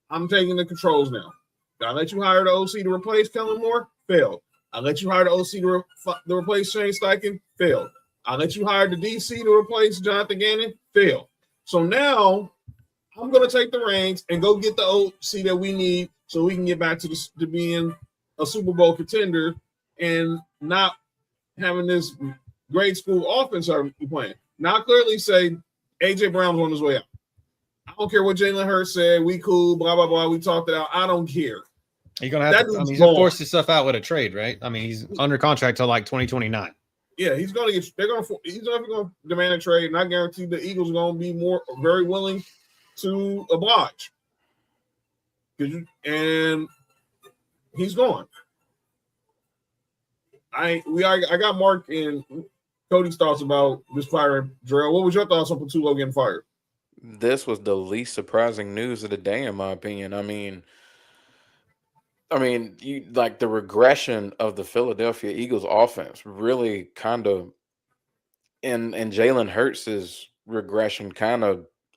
Speaker 2: I'm taking the controls now. I let you hire the OC to replace Kellen Moore. Failed. I let you hire the OC to replace Shane Steichen. Failed. I let you hire the DC to replace Jonathan Gannon. Failed. So now I'm going to take the reins and go get the OC that we need so we can get back to being a Super Bowl contender and not having this grade school offense are playing. Now clearly say AJ Brown's on his way out. I don't care what Jalen Hurts said. We cool, blah, blah, blah. We talked it out. I don't care.
Speaker 3: You're going to have to, he's going to force himself out with a trade, right? I mean, he's under contract till like 2029.
Speaker 2: Yeah, he's going to demand a trade, and I guarantee the Eagles are going to be very willing to oblige. And he's gone. I got Mark and Cody's thoughts about this firing. Jarrell, what was your thoughts on Patullo getting fired?
Speaker 5: This was the least surprising news of the day, in my opinion. I mean, you like the regression of the Philadelphia Eagles offense really kind of, and Jalen Hurts' regression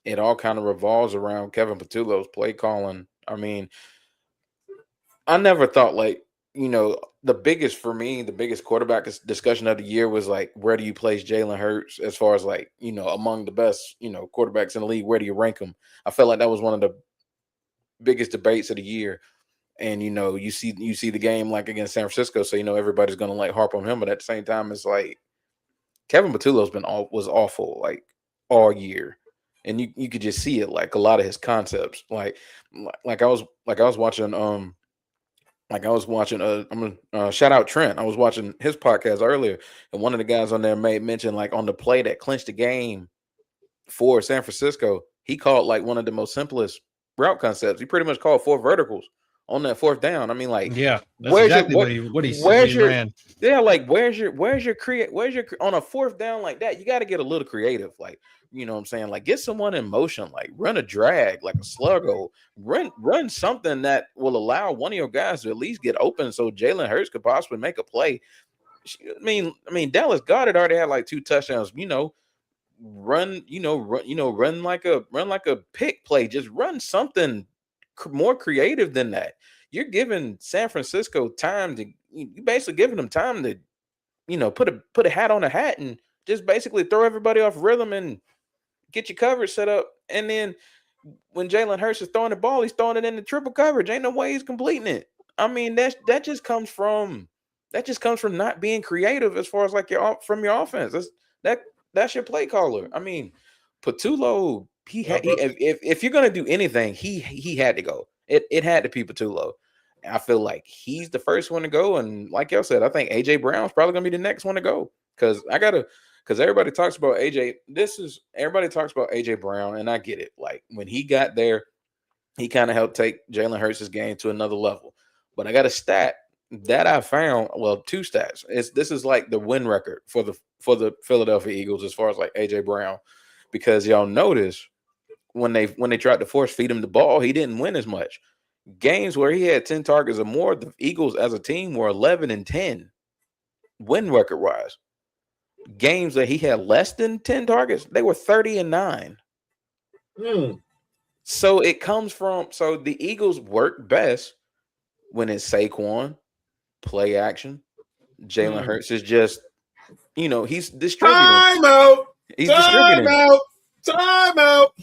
Speaker 5: it all kind of revolves around Kevin Patullo's play calling. I mean, I never thought the biggest quarterback discussion of the year was like, where do you place Jalen Hurts as far as among the best, quarterbacks in the league? Where do you rank him? I felt like that was one of the biggest debates of the year. And, you see the game like against San Francisco. So, everybody's going to harp on him. But at the same time, it's like Kevin Patullo's was awful all year. And you could just see it, like a lot of his concepts. I was watching I'm gonna shout out Trent. I was watching his podcast earlier, and one of the guys on there made mention on the play that clinched the game for San Francisco, he called one of the most simplest route concepts. He pretty much called 4 verticals on that 4th down. I mean,
Speaker 3: yeah, that's exactly what he ran.
Speaker 5: Yeah, where's your on a 4th down like that? You got to get a little creative, you know what I'm saying? Get someone in motion, run a drag, a sluggo, run something that will allow one of your guys to at least get open so Jalen Hurts could possibly make a play. I mean, Dallas Goedert already had 2 touchdowns. Run like a pick play. Just run something more creative than that. You're giving San Francisco time to. You basically giving them time to, put a hat on a hat and just basically throw everybody off rhythm and get your coverage set up. And then when Jalen Hurts is throwing the ball, he's throwing it into triple coverage. Ain't no way he's completing it. I mean, that just comes from not being creative as far as from your offense. That's your play caller. I mean, Patullo, if you're gonna do anything, he had to go. It had to be Patullo. I feel like he's the first one to go, and like y'all said, I think AJ Brown's probably gonna be the next one to go because everybody talks about AJ. Everybody talks about AJ Brown, and I get it. When he got there, he kind of helped take Jalen Hurts' game to another level. But I got a stat that I found. Well, 2 stats. This is the win record for the Philadelphia Eagles as far as AJ Brown, because y'all notice when they tried to force feed him the ball, he didn't win as much. Games where he had 10 targets or more, the Eagles as a team were 11-10 win record wise. Games that he had less than 10 targets, they were 30-9. So it comes from the Eagles work best when it's Saquon, play action. Jalen Hurts is just, he's distributing.
Speaker 2: Time out.
Speaker 5: Distributing.
Speaker 2: Time out.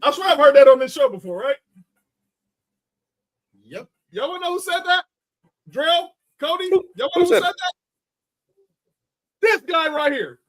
Speaker 2: I swear I've heard that on this show before, right?
Speaker 4: Yep.
Speaker 2: Y'all want to know who said that? Drill? Cody? Y'all want to know who said that? This guy right here.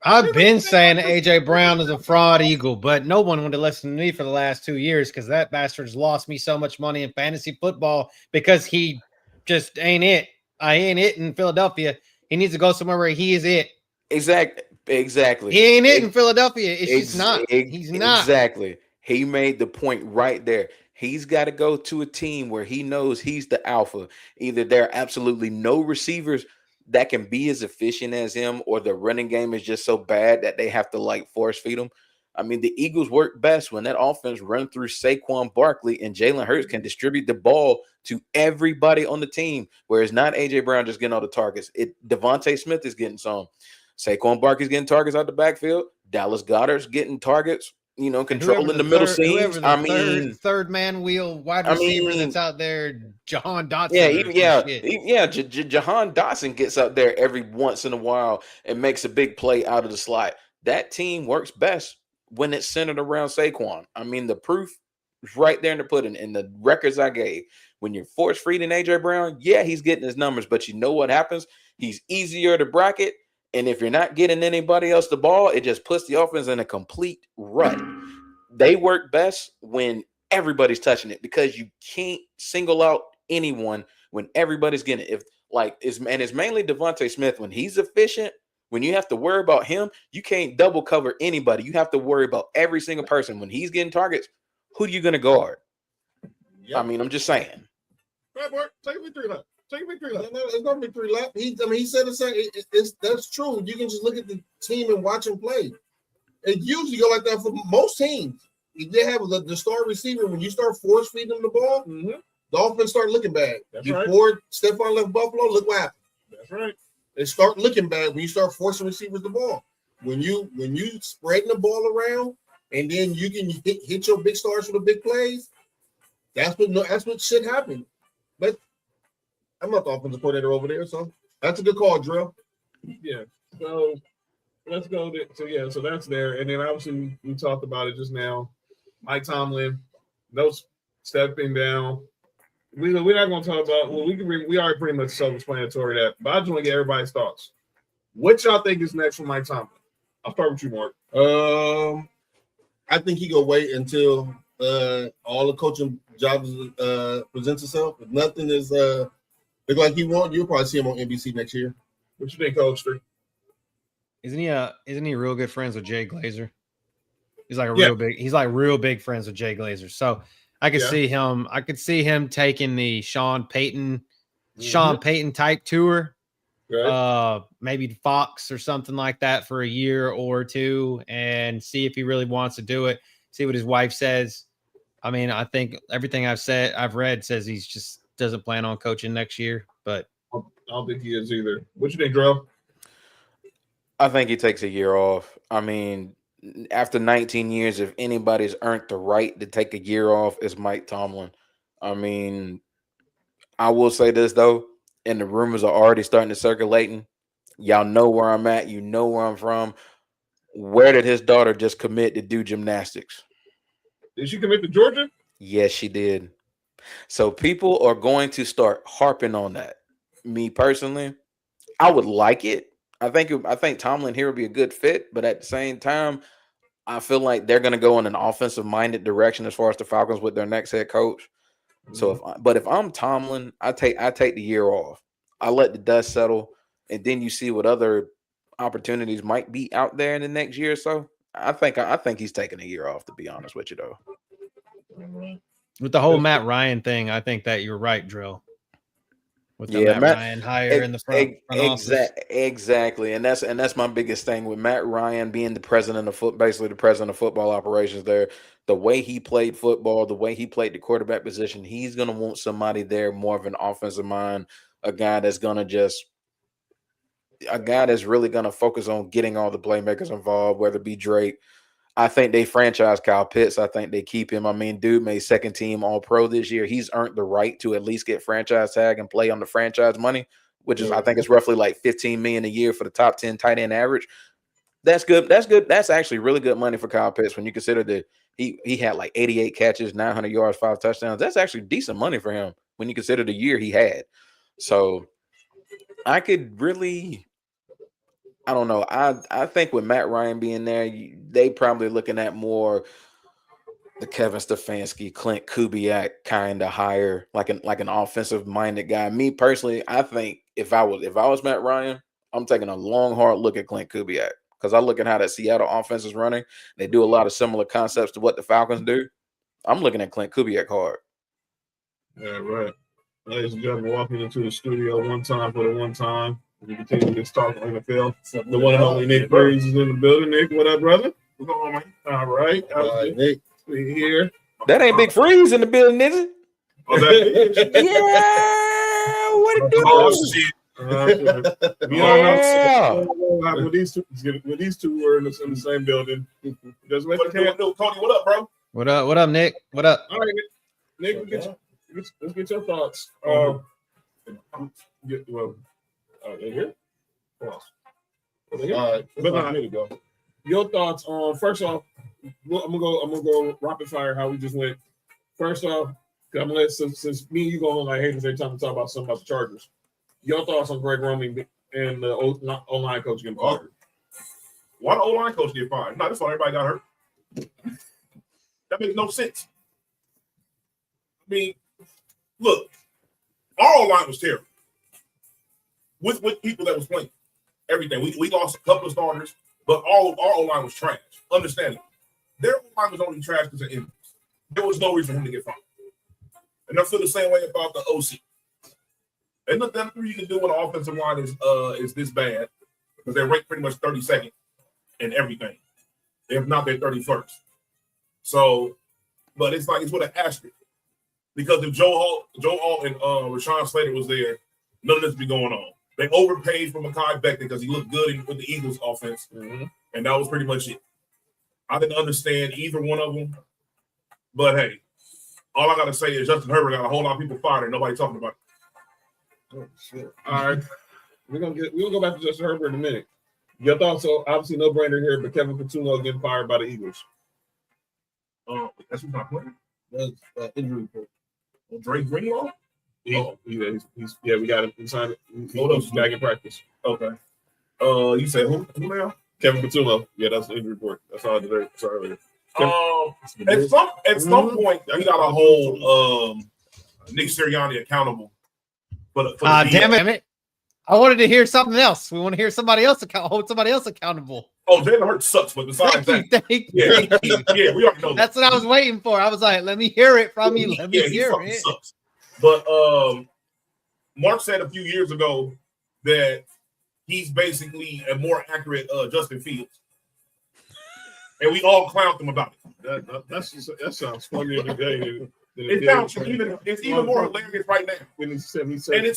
Speaker 3: I've been saying AJ Brown is a fraud Eagle, but no one would have listened to me for the last 2 years because that bastard's lost me so much money in fantasy football because he just ain't it. I ain't it in Philadelphia. He needs to go somewhere where he is it.
Speaker 5: Exactly.
Speaker 3: He ain't it in Philadelphia. It's just not. He's not.
Speaker 5: Exactly. He made the point right there. He's got to go to a team where he knows he's the alpha. Either there are absolutely no receivers that can be as efficient as him, or the running game is just so bad that they have to like force feed him. I mean, the Eagles work best when that offense run through Saquon Barkley and Jalen Hurts can distribute the ball to everybody on the team, where it's not A.J. Brown just getting all the targets. Devontae Smith is getting some. Saquon Barkley's getting targets out the backfield. Dallas Goedert's getting targets, controlling the middle seams.
Speaker 3: Third man wheel wide receiver that's out there, Jahan Dotson.
Speaker 5: Jahan Dotson gets out there every once in a while and makes a big play out of the slot. That team works best when it's centered around Saquon. I mean, the proof is right there in the pudding. And the records I gave, when you're force feeding A.J. Brown, yeah, he's getting his numbers, but you know what happens? He's easier to bracket. And if you're not getting anybody else the ball, it just puts the offense in a complete rut. They work best when everybody's touching it, because you can't single out anyone when everybody's getting it. It's mainly Devontae Smith. When he's efficient, when you have to worry about him, you can't double cover anybody. You have to worry about every single person. When he's getting targets, who are you going to guard? Yep. I mean, I'm just saying.
Speaker 4: Right, Mark. Take a victory lap. Take a victory lap. No, it's not a victory lap. He said the same. That's true. You can just look at the team and watch him play. It usually go like that for most teams. If they have the star receiver, when you start force feeding them the ball, the offense start looking bad. Before Stephon left Buffalo, look what happened.
Speaker 2: That's right.
Speaker 4: They start looking bad when you start forcing receivers the ball. When you spreading the ball around, and then you can hit your big stars for the big plays. That's what should happen. But I'm not the offensive coordinator over there, so that's a good call, Drill.
Speaker 2: Yeah. So let's go so that's there. And then obviously we talked about it just now. Mike Tomlin, those stepping down. We're not going to talk about. Well, we are pretty much self-explanatory that, but I just want to get everybody's thoughts. What y'all think is next for Mike Tomlin? I'll start with you, Mark.
Speaker 4: I think he go wait until all the coaching jobs presents itself. If nothing is look like he won't, you'll probably see him on NBC next year.
Speaker 2: What you think, Coach?
Speaker 3: Isn't he real good friends with Jay Glazer? He's like real big friends with Jay Glazer. So I could see him taking the Sean Payton type tour. Right. Maybe Fox or something like that for a year or two, and see if he really wants to do it. See what his wife says. I mean, I think everything I've read says he's just doesn't plan on coaching next year. But
Speaker 2: I don't think he is either. What you think, Drew?
Speaker 5: I think he takes a year off. I mean, after 19 years, if anybody's earned the right to take a year off, it's Mike Tomlin. I mean, I will say this, though, and the rumors are already starting to circulating. Y'all know where I'm at. You know where I'm from. Where did his daughter just commit to do gymnastics?
Speaker 2: Did she commit to Georgia?
Speaker 5: Yes, she did. So people are going to start harping on that. Me personally, I would like it. I think Tomlin here would be a good fit, but at the same time, I feel like they're going to go in an offensive-minded direction as far as the Falcons with their next head coach. Mm-hmm. So, if I'm Tomlin, I take the year off. I let the dust settle, and then you see what other opportunities might be out there in the next year or so. I think he's taking a year off, to be honest with you, though.
Speaker 3: With the whole Matt Ryan thing, I think that you're right, Drill. With the Matt Ryan hire in the front office.
Speaker 5: Exactly. And that's my biggest thing with Matt Ryan being basically the president of football operations there. The way he played football, the way he played the quarterback position, he's going to want somebody there more of an offensive mind, a guy that's really going to focus on getting all the playmakers involved, whether it be Drake. I think they franchise Kyle Pitts. I think they keep him. I mean, dude made second team All-Pro this year. He's earned the right to at least get franchise tag and play on the franchise money, which is, I think it's roughly like $15 million a year for the top 10 tight end average. That's good. That's good. That's actually really good money for Kyle Pitts when you consider that he had like 88 catches, 900 yards, 5 touchdowns. That's actually decent money for him when you consider the year he had. So I could really – I don't know. I think with Matt Ryan being there, they probably looking at more the Kevin Stefanski, Clint Kubiak kind of hire, like an offensive minded guy. Me personally, I think if I was Matt Ryan, I'm taking a long, hard look at Clint Kubiak because I look at how that Seattle offense is running. They do a lot of similar concepts to what the Falcons do. I'm looking at Clint Kubiak hard.
Speaker 2: Yeah, right. Ladies and gentlemen, walking into the studio one time for the one time. We continue this talk on NFL. The one and only Nick Breeze is in the building. Nick, what up, brother? What's going on, man? All right. Nick, we here.
Speaker 5: That ain't Big Freeze in the building, is it?
Speaker 2: Oh, that is.
Speaker 5: Yeah. What it do?
Speaker 2: Oh, shit. We don't know when these two were in the same building. Just wait. Tony, what up, bro?
Speaker 3: What up? What up, Nick? What up?
Speaker 2: All right, Nick, let's get your thoughts. They here? All right, but your thoughts on first off. I'm gonna go rapid fire. How we just went. First off, I'm gonna let since me and you going like hey, every time to talk about something about the Chargers. Your thoughts on Greg Roman and the O-line coach getting fired?
Speaker 6: Why the O-line coach get fired? No, that's why everybody got hurt. That makes no sense. I mean, look, our O-line was terrible. With people that was playing. Everything. We lost a couple of starters, but all of our O-line was trash. Understand it. Their O-line was only trash because of injuries. There was no reason for him to get fired. And I feel the same way about the OC. And look, nothing you can do when the offensive line is this bad because they're ranked pretty much 32nd in everything. If not, they're 31st. So, but it's with an asterisk. Because if Joe Alt and Rashawn Slater was there, none of this would be going on. They overpaid for Mekhi Becton because he looked good with the Eagles offense. Mm-hmm. And that was pretty much it. I didn't understand either one of them. But hey, all I got to say is Justin Herbert got a whole lot of people fired and nobody talking about it.
Speaker 2: Oh, shit. All right. We're gonna go back to Justin Herbert in a minute. Your thoughts? So obviously no brainer here, but Kevin Patullo getting fired by the Eagles.
Speaker 6: That's who's not playing.
Speaker 4: That's injury report.
Speaker 6: Drake Greenlaw?
Speaker 2: We got him. He signed it. He's back in practice.
Speaker 6: Okay. You said who now?
Speaker 2: Kevin Patullo. Yeah, that's the injury report. That's all I did earlier.
Speaker 6: At some point, we got to hold Nick Sirianni accountable. But
Speaker 3: damn it! I wanted to hear something else. We want to hear somebody else hold somebody else accountable.
Speaker 6: Oh, Jalen Hurts sucks, but besides
Speaker 3: thank you.
Speaker 6: Yeah, we already know
Speaker 3: that's what I was waiting for. I was like, let me hear it from you. Let me hear it.
Speaker 6: Sucks. But Mark said a few years ago that he's basically a more accurate Justin Fields. And we all clowned him about it.
Speaker 2: That sounds funnier today.
Speaker 6: It's even more hilarious right now.
Speaker 2: And it's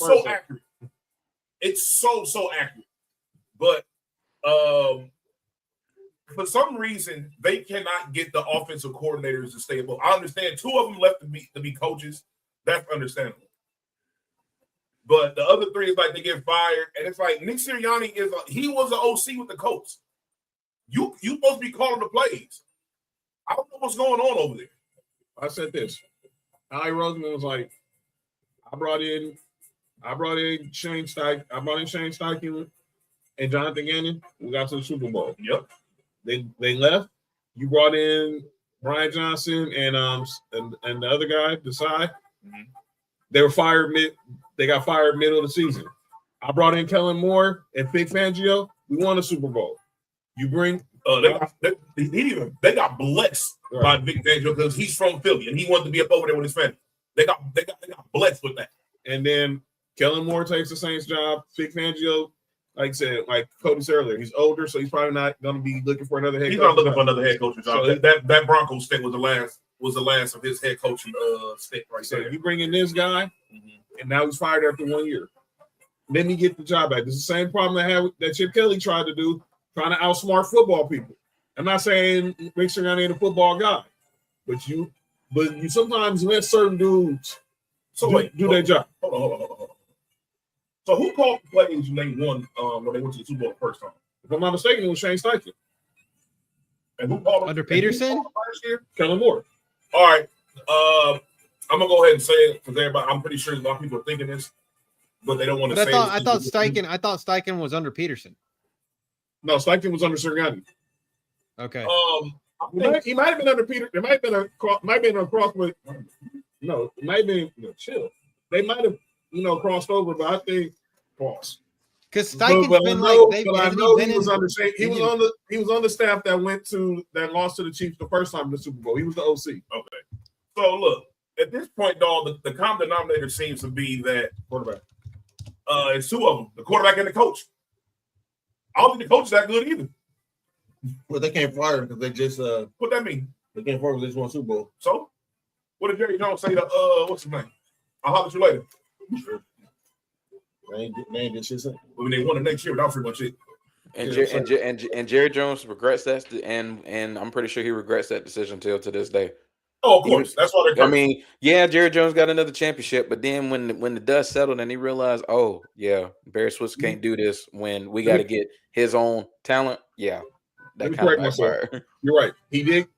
Speaker 6: so accurate. It's so accurate. But for some reason, they cannot get the offensive coordinators to stay above. I understand two of them left to be coaches. That's understandable. But the other three is like they get fired. And it's like Nick Sirianni he was an OC with the Colts. You supposed to be calling the plays. I don't know what's going on over there.
Speaker 2: I said this. Howie Roseman was like, I brought in Shane Steichen and Jonathan Gannon. We got to the Super Bowl.
Speaker 6: Yep.
Speaker 2: They left. You brought in Brian Johnson and the other guy, Desai. Mm-hmm. They were fired They got fired middle of the season. I brought in Kellen Moore and Vic Fangio. We won a Super Bowl. You bring
Speaker 6: they got blessed by Vic Fangio because he's from Philly and he wanted to be up over there with his family. They got blessed with that.
Speaker 2: And then Kellen Moore takes the Saints job. Vic Fangio, like I said, like Cody said earlier, he's older, so he's probably not going to be looking for another head coach.
Speaker 6: He's not looking for another head coaching job. So that Broncos stint was the last of his head coaching stint right
Speaker 2: so
Speaker 6: there.
Speaker 2: You bring in this guy, and now he's fired after 1 year. Let me get the job back. This is the same problem that Chip Kelly tried to do, trying to outsmart football people. I'm not saying Rick Sirianni ain't a football guy, but you sometimes let certain dudes do their job.
Speaker 6: Hold on. So who called the plays when they won when they went to the Super Bowl the first time?
Speaker 2: If I'm not mistaken, it was Shane Steichen.
Speaker 6: And who called
Speaker 3: under Peterson?
Speaker 6: Last year?
Speaker 2: Kellen Moore.
Speaker 6: All right. I'm gonna go ahead and say it because everybody. I'm pretty sure a lot of people are thinking this, but they don't want to say it.
Speaker 3: I thought Steichen was under Peterson.
Speaker 2: No, Steichen was under Sirianni.
Speaker 3: Okay.
Speaker 2: He might have been under Peter. There might have been a cross with. No, it might have been chill. They might have crossed over, but I think pause.
Speaker 3: Because Steichen's
Speaker 2: But
Speaker 3: been
Speaker 2: I
Speaker 3: like
Speaker 2: know he was under he was on the staff that lost to the Chiefs the first time in the Super Bowl. He was the OC.
Speaker 6: Okay. So look, at this point, dog, the common denominator seems to be that
Speaker 2: Quarterback.
Speaker 6: It's two of them, the quarterback and the coach. I don't think the coach is that good either.
Speaker 4: Well, they can't fire him because they just
Speaker 6: What that mean?
Speaker 4: they can't fire him because they just won Super Bowl.
Speaker 6: So, what did Jerry Jones say to what's his name? I'll holler at you later.
Speaker 4: They ain't get shit.
Speaker 6: When they won the next year, that was pretty much it.
Speaker 5: And Jerry Jones regrets that, and I'm pretty sure he regrets that decision till to this day.
Speaker 6: Oh, of course. That's why they're.
Speaker 5: I mean, yeah, Jerry Jones got another championship, but then when the dust settled and he realized, oh yeah, Barry Switzer can't do this when we got to get his own talent. Yeah, that kind of backfired.
Speaker 2: You're right. He did.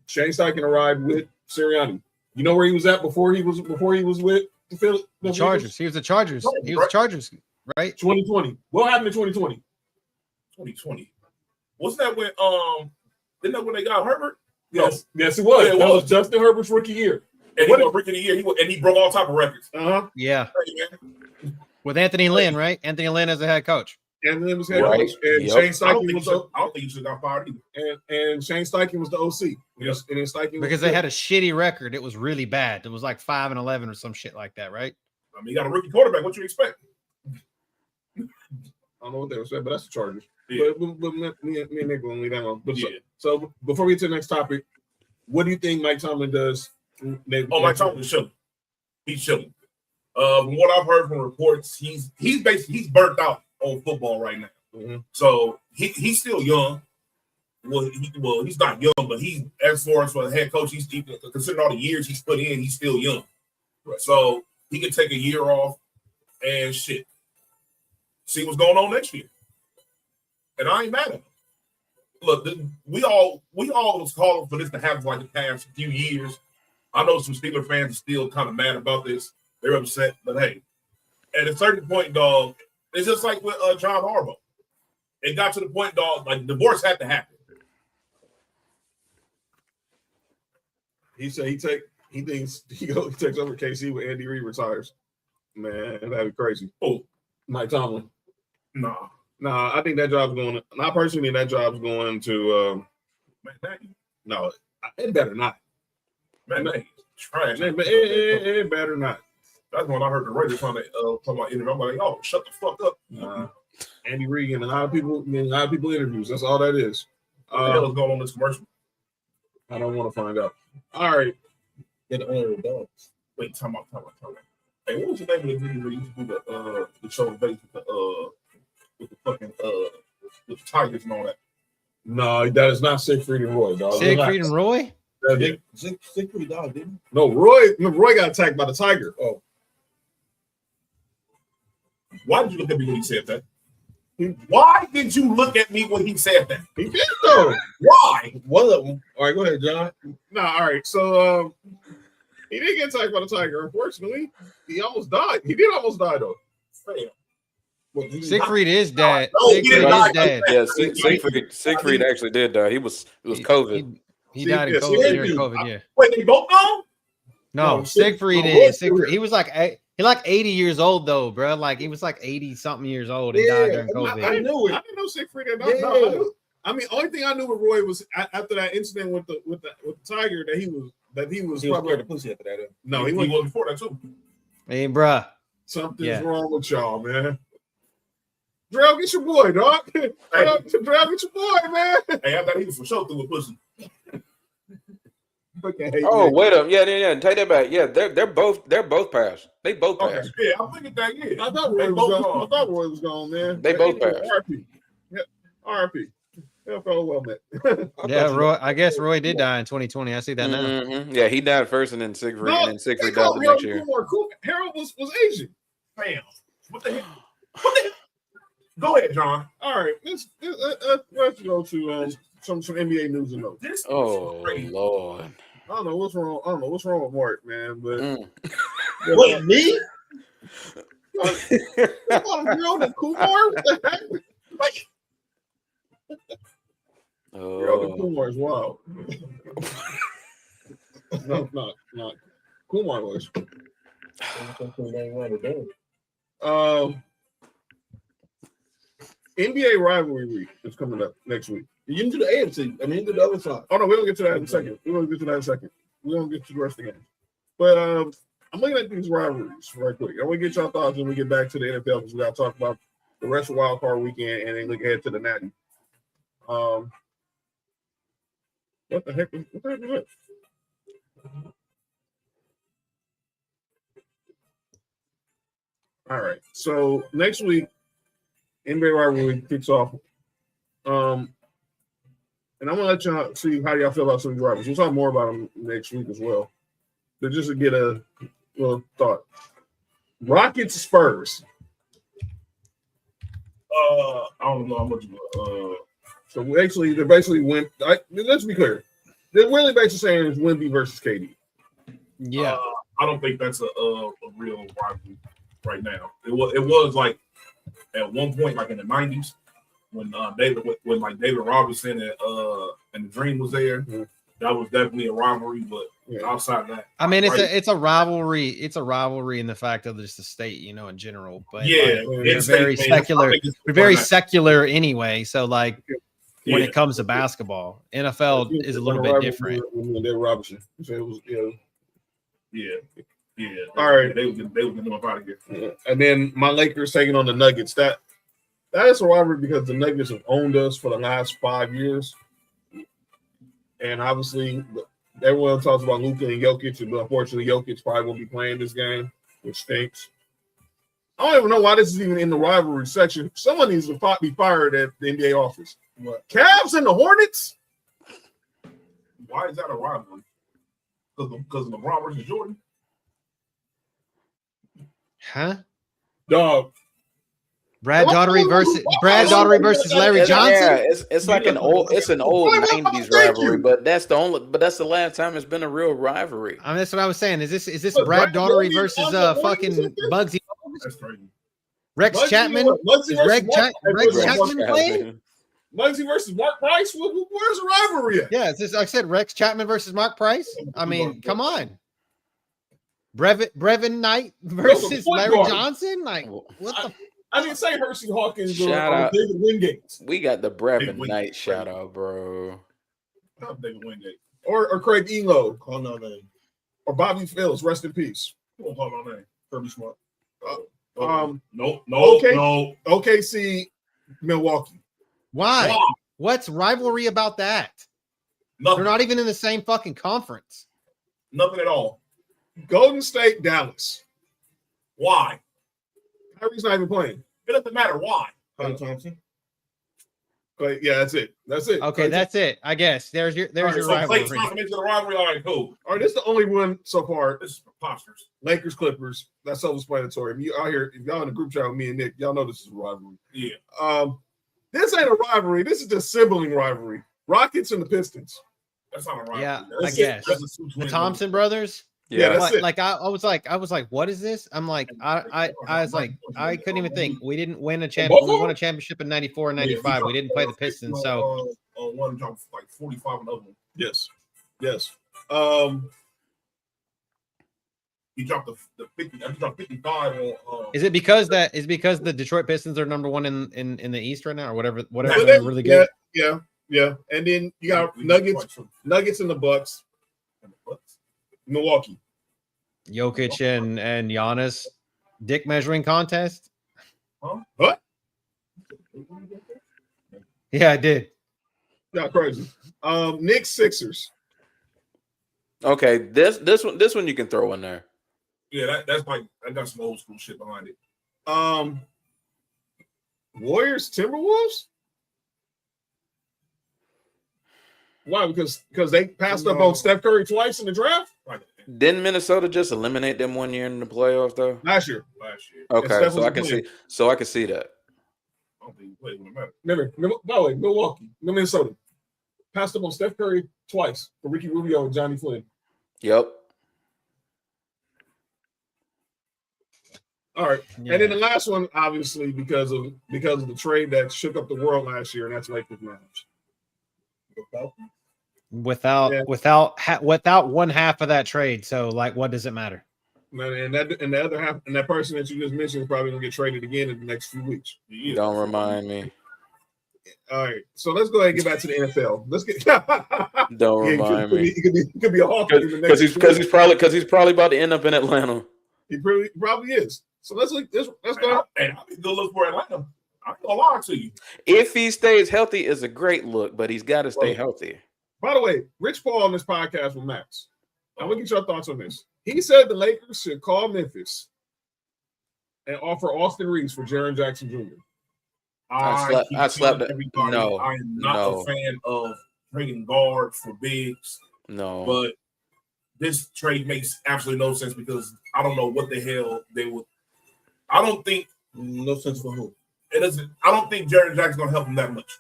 Speaker 2: Shane Steichen arrived with Sirianni. You know where he was at before he was with the
Speaker 3: Chargers. He was the Chargers. He was the Chargers, right?
Speaker 2: 2020. What happened in 2020?
Speaker 6: 2020. Wasn't that when didn't that when they got Herbert?
Speaker 2: Yes, it was.
Speaker 6: Yeah, it
Speaker 2: that
Speaker 6: was.
Speaker 2: was Justin Herbert's rookie year.
Speaker 6: And he was rookie of the year. He broke all type of records.
Speaker 3: Yeah.
Speaker 6: Hey, man.
Speaker 3: With Anthony Lynn, right? Anthony Lynn as the head coach.
Speaker 2: And then was head coach. And Shane Steichen was
Speaker 6: I don't think he should have got fired either.
Speaker 2: and Shane Steichen was the OC.
Speaker 6: Yes.
Speaker 2: And then Steichen
Speaker 3: Because they had a shitty record. It was really bad. It was like 5-11 or some shit like that, right?
Speaker 6: I mean, you got a rookie quarterback. What you expect?
Speaker 2: I don't know what they were saying, but that's the Chargers.
Speaker 6: Yeah.
Speaker 2: But me and Nick will leave that alone. But
Speaker 6: Yeah.
Speaker 2: so before we get to the next topic, what do you think Mike Tomlin does?
Speaker 6: Mike Tomlin's chilling. He's chilling. From what I've heard from reports, he's burnt out on football right now.
Speaker 2: Mm-hmm.
Speaker 6: So he's still young. Well, he's not young, but he's as far as for the head coach, he's considering all the years he's put in, he's still young.
Speaker 2: Right.
Speaker 6: So he can take a year off and shit. See what's going on next year. And I ain't mad at him. Look, we all was calling for this to happen for like the past few years. I know some Steelers fans are still kind of mad about this. They're upset, but hey, at a certain point, dog, it's just like with John Harbaugh. It got to the point, dog, like divorce had to happen.
Speaker 2: He said he thinks he takes over KC when Andy Reid retires. Man, that'd be crazy.
Speaker 6: Oh,
Speaker 2: Mike Tomlin.
Speaker 6: nah.
Speaker 2: Nah, I think that job's going. I personally think that job's going to. No, it better not.
Speaker 6: Man, that is trash.
Speaker 2: It better not.
Speaker 6: That's when I heard the radio talking about interview. I'm like, oh, shut the fuck up.
Speaker 2: Andy Reid and a lot of people interviews. That's all that is.
Speaker 6: What the hell is going on in this commercial?
Speaker 2: I don't want to find out. All right.
Speaker 4: Get the owner of the dogs.
Speaker 6: Wait, time out. Hey, what was the name of the video where you used to do the show based with the fucking with the Tigers and all that?
Speaker 2: No, that is not Siegfried and Roy, dog.
Speaker 3: Siegfried and Roy?
Speaker 4: Siegfried dog, didn't he?
Speaker 2: No, Roy got attacked by the tiger. Oh.
Speaker 6: Why did you look at me when he said that? Why did you look at me when he said that?
Speaker 2: He did though.
Speaker 6: Why?
Speaker 4: One of them. All right, go ahead, John.
Speaker 2: All right. So he didn't get attacked by the tiger. Unfortunately, he almost died. He did almost die though.
Speaker 3: Siegfried is dead.
Speaker 6: No,
Speaker 3: Siegfried is dead.
Speaker 5: Yeah, Siegfried actually did die. It was COVID.
Speaker 3: He died in COVID during COVID. Yeah.
Speaker 6: Wait, they both gone?
Speaker 3: No, Siegfried is. He was like 80 years old though, bro. Like he was like 80 something years old and died during COVID.
Speaker 2: I knew it. I didn't know Siegfried had died. No, I mean, only thing I knew with Roy was after that incident with the tiger that he was probably
Speaker 4: the pussy after that.
Speaker 2: No,
Speaker 6: he was before that too.
Speaker 3: Hey, bro.
Speaker 2: Something's wrong with y'all, man. Drell, get your boy, dog. Drell, get your boy, man.
Speaker 6: Hey, I thought he was for sure through with pussy.
Speaker 5: Oh, wait up. Yeah. Take that back. Yeah, they're both passed. They both passed.
Speaker 6: Okay. Yeah, I'm thinking that. Yeah,
Speaker 2: I thought Roy was gone, man.
Speaker 5: They both passed.
Speaker 2: RP. Yeah, RP. That felt well met.
Speaker 3: Yeah, Roy. I guess Roy did die in 2020. I see that now.
Speaker 5: Mm-hmm. Yeah, he died first, and then Siegfried died the next year.
Speaker 2: Harold was Asian.
Speaker 6: Damn. What the hell? Go ahead, John.
Speaker 2: All right, let's go to some NBA news and notes.
Speaker 5: Oh Lord.
Speaker 2: I don't know what's wrong with Mark, man. But
Speaker 4: What, me?
Speaker 2: Kumar? What the heck? Like, Kumar is wild. No, not Kumar was. NBA rivalry week is coming up next week.
Speaker 4: You didn't do the AFC. I mean, you did the other side.
Speaker 2: Oh no, we don't get to that in a second. We don't get to the rest of the games. But I'm looking at these rivalries right quick. I want to get y'all thoughts when we get back to the NFL because we got to talk about the rest of WildCard Weekend and then look ahead to the Natty. What the heck is that? All right. So next week, NBA rivalry kicks off. And I'm gonna let y'all see how y'all feel about some of these rivals. We'll talk more about them next week as well. But just to get a little thought. Rockets Spurs.
Speaker 6: I don't know how much.
Speaker 2: So they basically went. Let's be clear. They're really basically saying it's Wemby versus KD.
Speaker 3: Yeah.
Speaker 6: I don't think that's a real rivalry right now. It was like at one point, like in the 90s, when David Robinson and the Dream was there.
Speaker 2: Mm-hmm.
Speaker 6: That was definitely a rivalry, but outside that,
Speaker 3: I mean, it's a rivalry. It's a rivalry in the fact of just the state, in general. But
Speaker 6: it's
Speaker 3: very secular. We're very secular anyway. So when it comes to basketball, NFL is a little bit different.
Speaker 2: David Robinson. So it was,
Speaker 6: All right, they was getting up out of here.
Speaker 2: And then my Lakers taking on the Nuggets. That is a rivalry because the Nuggets have owned us for the last 5 years. And obviously, everyone talks about Luka and Jokic, but unfortunately, Jokic probably won't be playing this game, which stinks. I don't even know why this is even in the rivalry section. Someone needs to be fired at the NBA office. What? Cavs and the Hornets?
Speaker 6: Why is that a rivalry? Because of LeBron versus Jordan?
Speaker 3: Huh?
Speaker 2: Dog.
Speaker 3: Brad Daugherty versus Larry Johnson.
Speaker 5: Yeah, it's like an old 90s rivalry, but that's the last time it's been a real rivalry.
Speaker 3: I mean, that's what I was saying. Is this Brad Daugherty versus fucking Bugsy?
Speaker 6: That's crazy.
Speaker 3: Rex Chapman? Is Rex Chapman playing?
Speaker 2: Muggsy versus Mark Price? Where's the rivalry at?
Speaker 3: Yeah, like I said, Rex Chapman versus Mark Price. I mean, come on. Brevin Knight versus Larry Johnson? Like, what the?
Speaker 2: I didn't say Hershey Hawkins
Speaker 5: or
Speaker 2: David Wingate.
Speaker 5: We got the Brevin Knight shout out, bro.
Speaker 6: Not David Wingate.
Speaker 2: Or Craig Elo.
Speaker 4: Call no name.
Speaker 2: Or Bobby Phillips. Rest in peace.
Speaker 6: Who call no name? Kirby Smart.
Speaker 2: No. OKC, Milwaukee.
Speaker 3: Why? What's rivalry about that?
Speaker 6: Nothing.
Speaker 3: They're not even in the same fucking conference.
Speaker 6: Nothing at all.
Speaker 2: Golden State, Dallas.
Speaker 6: Why?
Speaker 2: Kyrie's not even playing.
Speaker 6: It doesn't matter why.
Speaker 4: Clay Thompson.
Speaker 2: But yeah, that's it.
Speaker 3: Okay, that's it. I guess there's your rivalry.
Speaker 6: Clay Thompson into the rivalry. All right, cool.
Speaker 2: All right, this is the only one so far.
Speaker 6: This is preposterous.
Speaker 2: Lakers, Clippers. That's self-explanatory. If you out here, if y'all in the group chat with me and Nick, y'all know this is a rivalry.
Speaker 6: Yeah.
Speaker 2: This ain't a rivalry. This is just sibling rivalry. Rockets and the Pistons.
Speaker 6: That's not a rivalry.
Speaker 3: Yeah, I guess. The Thompson brothers.
Speaker 2: Yeah, that's it.
Speaker 3: Like I was like, what is this? I'm like, I was like, I couldn't even think. We didn't win a championship. We won a championship in 94 and 95. We didn't play the Pistons. So
Speaker 6: one dropped like 45 and other one.
Speaker 2: Yes.
Speaker 6: He dropped the 50. I dropped 55 on.
Speaker 3: Is it because the Detroit Pistons are number one in the East right now, or whatever?
Speaker 2: Yeah,
Speaker 3: they're really good.
Speaker 2: Yeah. And then you got Nuggets and the Bucks. Milwaukee.
Speaker 3: Jokic and Giannis dick measuring contest.
Speaker 6: Huh?
Speaker 2: What?
Speaker 3: Yeah, I did.
Speaker 2: Not crazy. Knicks, Sixers.
Speaker 5: Okay, this one you can throw in there.
Speaker 6: Yeah, that's like I got some old school shit behind it.
Speaker 2: Warriors, Timberwolves. Why? Because they passed up on Steph Curry twice in the draft.
Speaker 5: Didn't Minnesota just eliminate them 1 year in the playoffs though?
Speaker 2: Last year.
Speaker 5: Okay, so I can see that.
Speaker 6: I don't think he played when it mattered.
Speaker 2: By the way, Milwaukee, Minnesota passed up on Steph Curry twice for Ricky Rubio and Johnny Flynn.
Speaker 5: Yep.
Speaker 2: All right, yeah. And then the last one, obviously, because of the trade that shook up the world last year, and that's Lakers Mavs.
Speaker 3: Without one half of that trade, so like, what does it matter?
Speaker 2: And the other half, and that person that you just mentioned is probably gonna get traded again in the next few weeks.
Speaker 5: Don't remind me.
Speaker 2: All right, so let's go ahead and get back to the NFL. Let's get.
Speaker 5: Don't remind me.
Speaker 2: He could be a Hawk in the next.
Speaker 5: Because he's probably about to end up in Atlanta.
Speaker 2: He probably is. So let's go.
Speaker 6: And I'll be good look for Atlanta. I ain't gonna lie to you.
Speaker 5: If he stays healthy, is a great look, but he's got to stay healthy.
Speaker 2: By the way, Rich Paul on this podcast with Max. I want to get your thoughts on this. He said the Lakers should call Memphis and offer Austin Reeves for Jaren Jackson Jr.
Speaker 5: I slept it. No,
Speaker 6: I am not a fan of trading guards for bigs.
Speaker 5: No,
Speaker 6: but this trade makes absolutely no sense because I don't know what the hell they would. I don't think
Speaker 4: no sense for who.
Speaker 6: It doesn't. I don't think Jaren Jackson's gonna help him that much.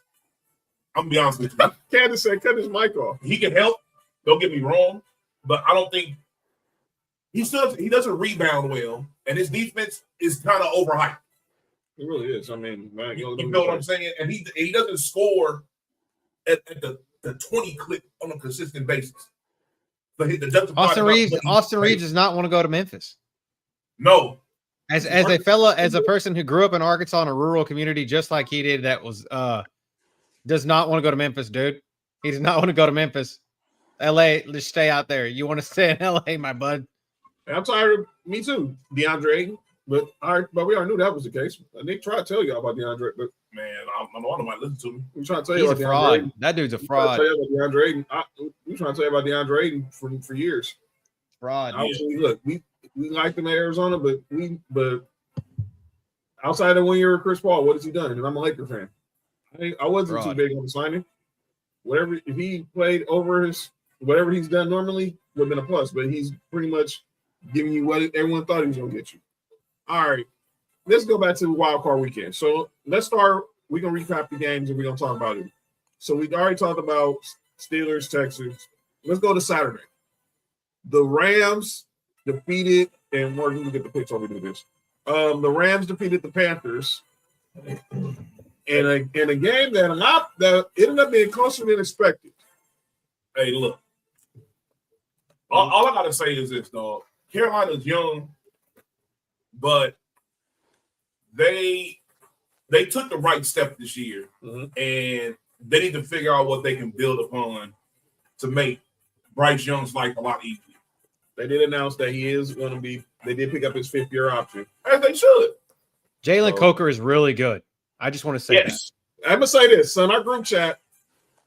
Speaker 6: I'm gonna be honest with you.
Speaker 2: Candace said, "Cut his mic off."
Speaker 6: He can help. Don't get me wrong, but I don't think he doesn't rebound well, and his defense is kind of overhyped.
Speaker 2: It really is. I mean, man,
Speaker 6: you know what I'm saying? And he doesn't score at the 20 clip on a consistent basis. But
Speaker 3: Austin Reeves does not want to go to Memphis.
Speaker 6: No.
Speaker 3: As a person who grew up in Arkansas in a rural community, just like he did, that was does not want to go to Memphis, dude. He does not want to go to Memphis. LA, just stay out there. You want to stay in LA, my bud.
Speaker 2: I'm tired of me too, DeAndre Ayton. But we already knew that was the case. Nick tried to tell y'all about DeAndre, but
Speaker 6: man, I don't know why listen to me.
Speaker 2: We trying to tell you
Speaker 3: about
Speaker 2: DeAndre Ayton.
Speaker 3: That dude's a fraud.
Speaker 2: DeAndre Ayton. We trying to tell you about DeAndre Ayton for years.
Speaker 3: Fraud.
Speaker 2: Look, we liked him at Arizona, but outside of 1 year with Chris Paul, what has he done? And I'm a Laker fan. I wasn't too big on the signing. Whatever, if he played over whatever he's done normally, would have been a plus. But he's pretty much giving you what everyone thought he was going to get you. All right, let's go back to the WildCard Weekend. So let's start. We're going to recap the games and we're going to talk about it. So we already talked about Steelers, Texans. Let's go to Saturday. The Rams defeated, and we're going to get the picks while we do this. The Rams defeated the Panthers in a game that ended up being closer than expected.
Speaker 6: Hey, look. All I got to say is this, dog. Carolina's young. But they took the right step this year, and they need to figure out what they can build upon to make Bryce Young's life a lot easier.
Speaker 2: They did announce that he is going to be. They did pick up his 5th-year option,
Speaker 6: as they should.
Speaker 3: Jalen Coker is really good. I just want to say that.
Speaker 2: I'm gonna say this, son. Our group chat,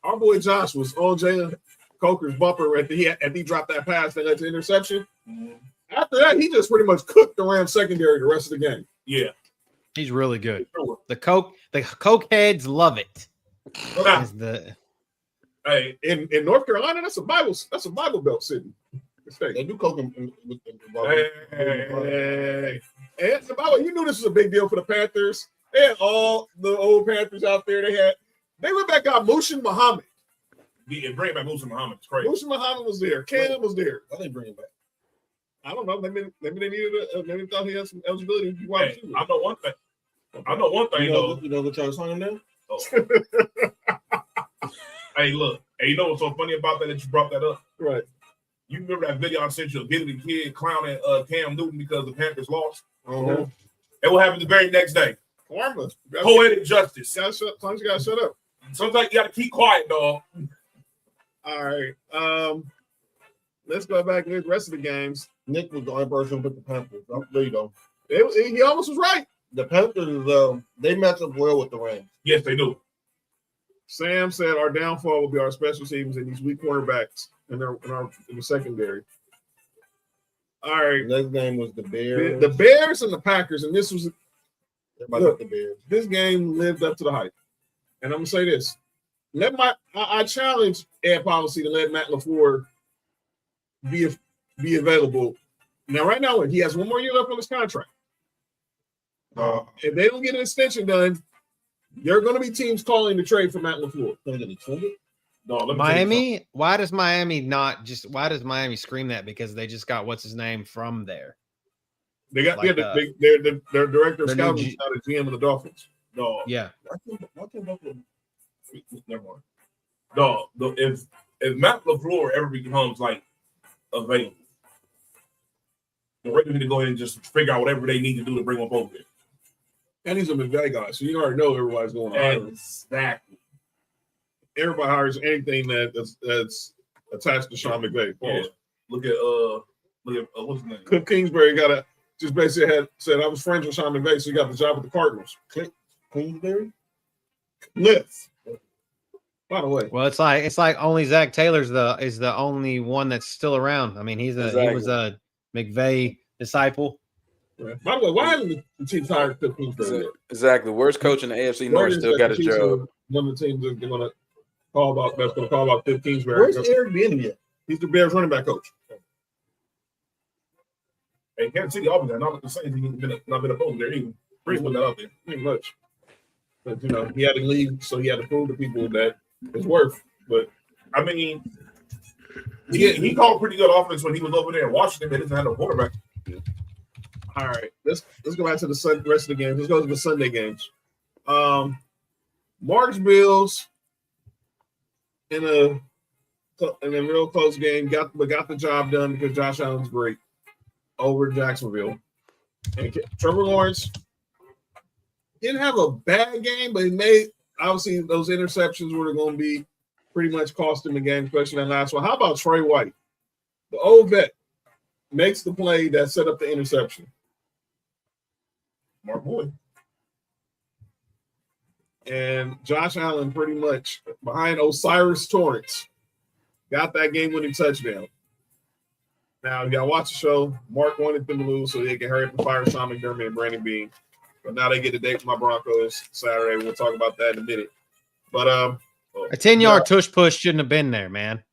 Speaker 2: our boy Josh was on Jalen Coker's bumper at he dropped that pass that led to interception. Mm-hmm. After that, he just pretty much cooked the Rams secondary the rest of the game.
Speaker 6: Yeah.
Speaker 3: He's really good. The Coke heads love it.
Speaker 2: Hey, in North Carolina, that's a Bible Belt city.
Speaker 4: They do Coke
Speaker 2: Hey. And the Bible, you knew this was a big deal for the Panthers. They had all the old Panthers out there. They went back got Mushin Muhammad.
Speaker 6: Yeah, bring back Mushin Muhammad. It's crazy.
Speaker 2: Mushin Muhammad was there. Cam was there.
Speaker 4: Why they bring him back?
Speaker 2: I don't know. Maybe they needed maybe thought he had some eligibility.
Speaker 6: Hey, I know one thing.
Speaker 4: You know what y'all was talking now?
Speaker 6: Oh. Hey, look. Hey, you know what's so funny about that you brought that up?
Speaker 2: Right.
Speaker 6: You remember that video I sent you of getting the kid clowning Cam Newton because the Panthers lost?
Speaker 2: Uh-huh.
Speaker 6: And what happened the very next day?
Speaker 2: Karma.
Speaker 6: Poetic justice.
Speaker 2: Sometimes you gotta shut up.
Speaker 6: Sometimes you gotta keep quiet, dog.
Speaker 2: All right. Let's go back to the rest of the games.
Speaker 4: Nick was the only person who picked the Panthers. There you go.
Speaker 2: He almost was right.
Speaker 4: The Panthers, they match up well with the Rams.
Speaker 6: Yes, they do.
Speaker 2: Sam said our downfall will be our special teams and these weak cornerbacks in the secondary. All right.
Speaker 4: Next game was the Bears.
Speaker 2: The Bears and the Packers, and this was
Speaker 4: the Bears.
Speaker 2: This game lived up to the hype. And I'm gonna say this: I challenge Ed Policy to let Matt LaFleur be available. Now, right now, he has 1 more year left on his contract. If they don't get an extension done, there are going to be teams calling to trade for Matt LaFleur.
Speaker 3: Miami? Why does Miami scream that? Because they just got what's his name from there.
Speaker 2: They got their director of scouting is out of GM of the Dolphins.
Speaker 6: No,
Speaker 3: yeah.
Speaker 6: Never mind. No, if Matt LaFleur ever becomes like available, the Raiders need to go ahead and just figure out whatever they need to do to bring him over there.
Speaker 2: And he's a McVay guy, so you already know everybody's going to hire him.
Speaker 6: Exactly.
Speaker 2: Everybody hires anything that's attached to Sean McVay.
Speaker 6: Yeah. Look at what's his name?
Speaker 2: Cliff Kingsbury just basically said I was friends with Sean McVay, so he got the job with the Cardinals.
Speaker 4: Kingsbury?
Speaker 2: Cliff. By the way.
Speaker 3: Well, it's like only Zach Taylor's is the only one that's still around. I mean, he was a McVay disciple.
Speaker 2: Yeah. By the way, why haven't the Chiefs hired Cliff Kingsbury?
Speaker 5: Exactly. Worst coach in the AFC North still got his job.
Speaker 2: One of the teams that's going to call about Cliff Kingsbury.
Speaker 4: Where's Eric Bieniemy?
Speaker 2: He's the Bears running back coach.
Speaker 6: Hey, Kansas City always not the same. He's not been opposed there either. Pretty put that out there.
Speaker 2: Pretty much. But he had to leave, so he had to prove to people that it's worth. But
Speaker 6: I mean, he called a pretty good offense when he was over there in Washington. They didn't have no quarterback.
Speaker 2: Yeah. All right, let's go back to the rest of the games. Let's go to the Sunday games. Mark's Bills in a real close game got the job done because Josh Allen's great over Jacksonville. And Trevor Lawrence didn't have a bad game, but he made obviously those interceptions were going to be pretty much cost him the game, especially that last one. How about Trey White, the old vet, makes the play that set up the interception?
Speaker 6: Mark boy.
Speaker 2: And Josh Allen pretty much behind Osiris Torrance got that game-winning touchdown. Now, you got to watch the show. Mark wanted them to lose so they can hurry up and fire Sean McDermott and Brandon Beane. But now they get a date with my Broncos Saturday. We'll talk about that in a minute. But
Speaker 3: a 10-yard tush push shouldn't have been there, man.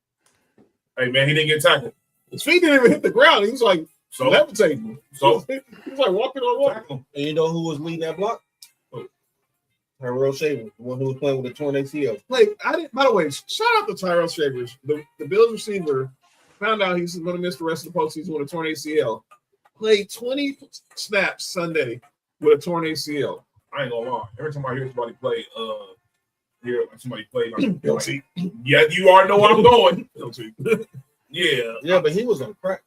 Speaker 6: Hey, man, he didn't get tackled.
Speaker 2: His feet didn't even hit the ground. He was like levitating.
Speaker 6: So
Speaker 2: he was like walking on water.
Speaker 4: And you know who was leading that block? Tyrell Shavers, the one who was playing with the torn ACL.
Speaker 2: By the way, shout out to Tyrell Shavers. The Bills receiver found out he's going to miss the rest of the postseason with a torn ACL. Played 20 snaps Sunday with a torn ACL.
Speaker 6: I ain't gonna lie. Every time I hear somebody play,
Speaker 2: Guilty.
Speaker 6: Yeah, you already know where I'm going.
Speaker 2: Guilty.
Speaker 6: Yeah,
Speaker 4: but he was on crack.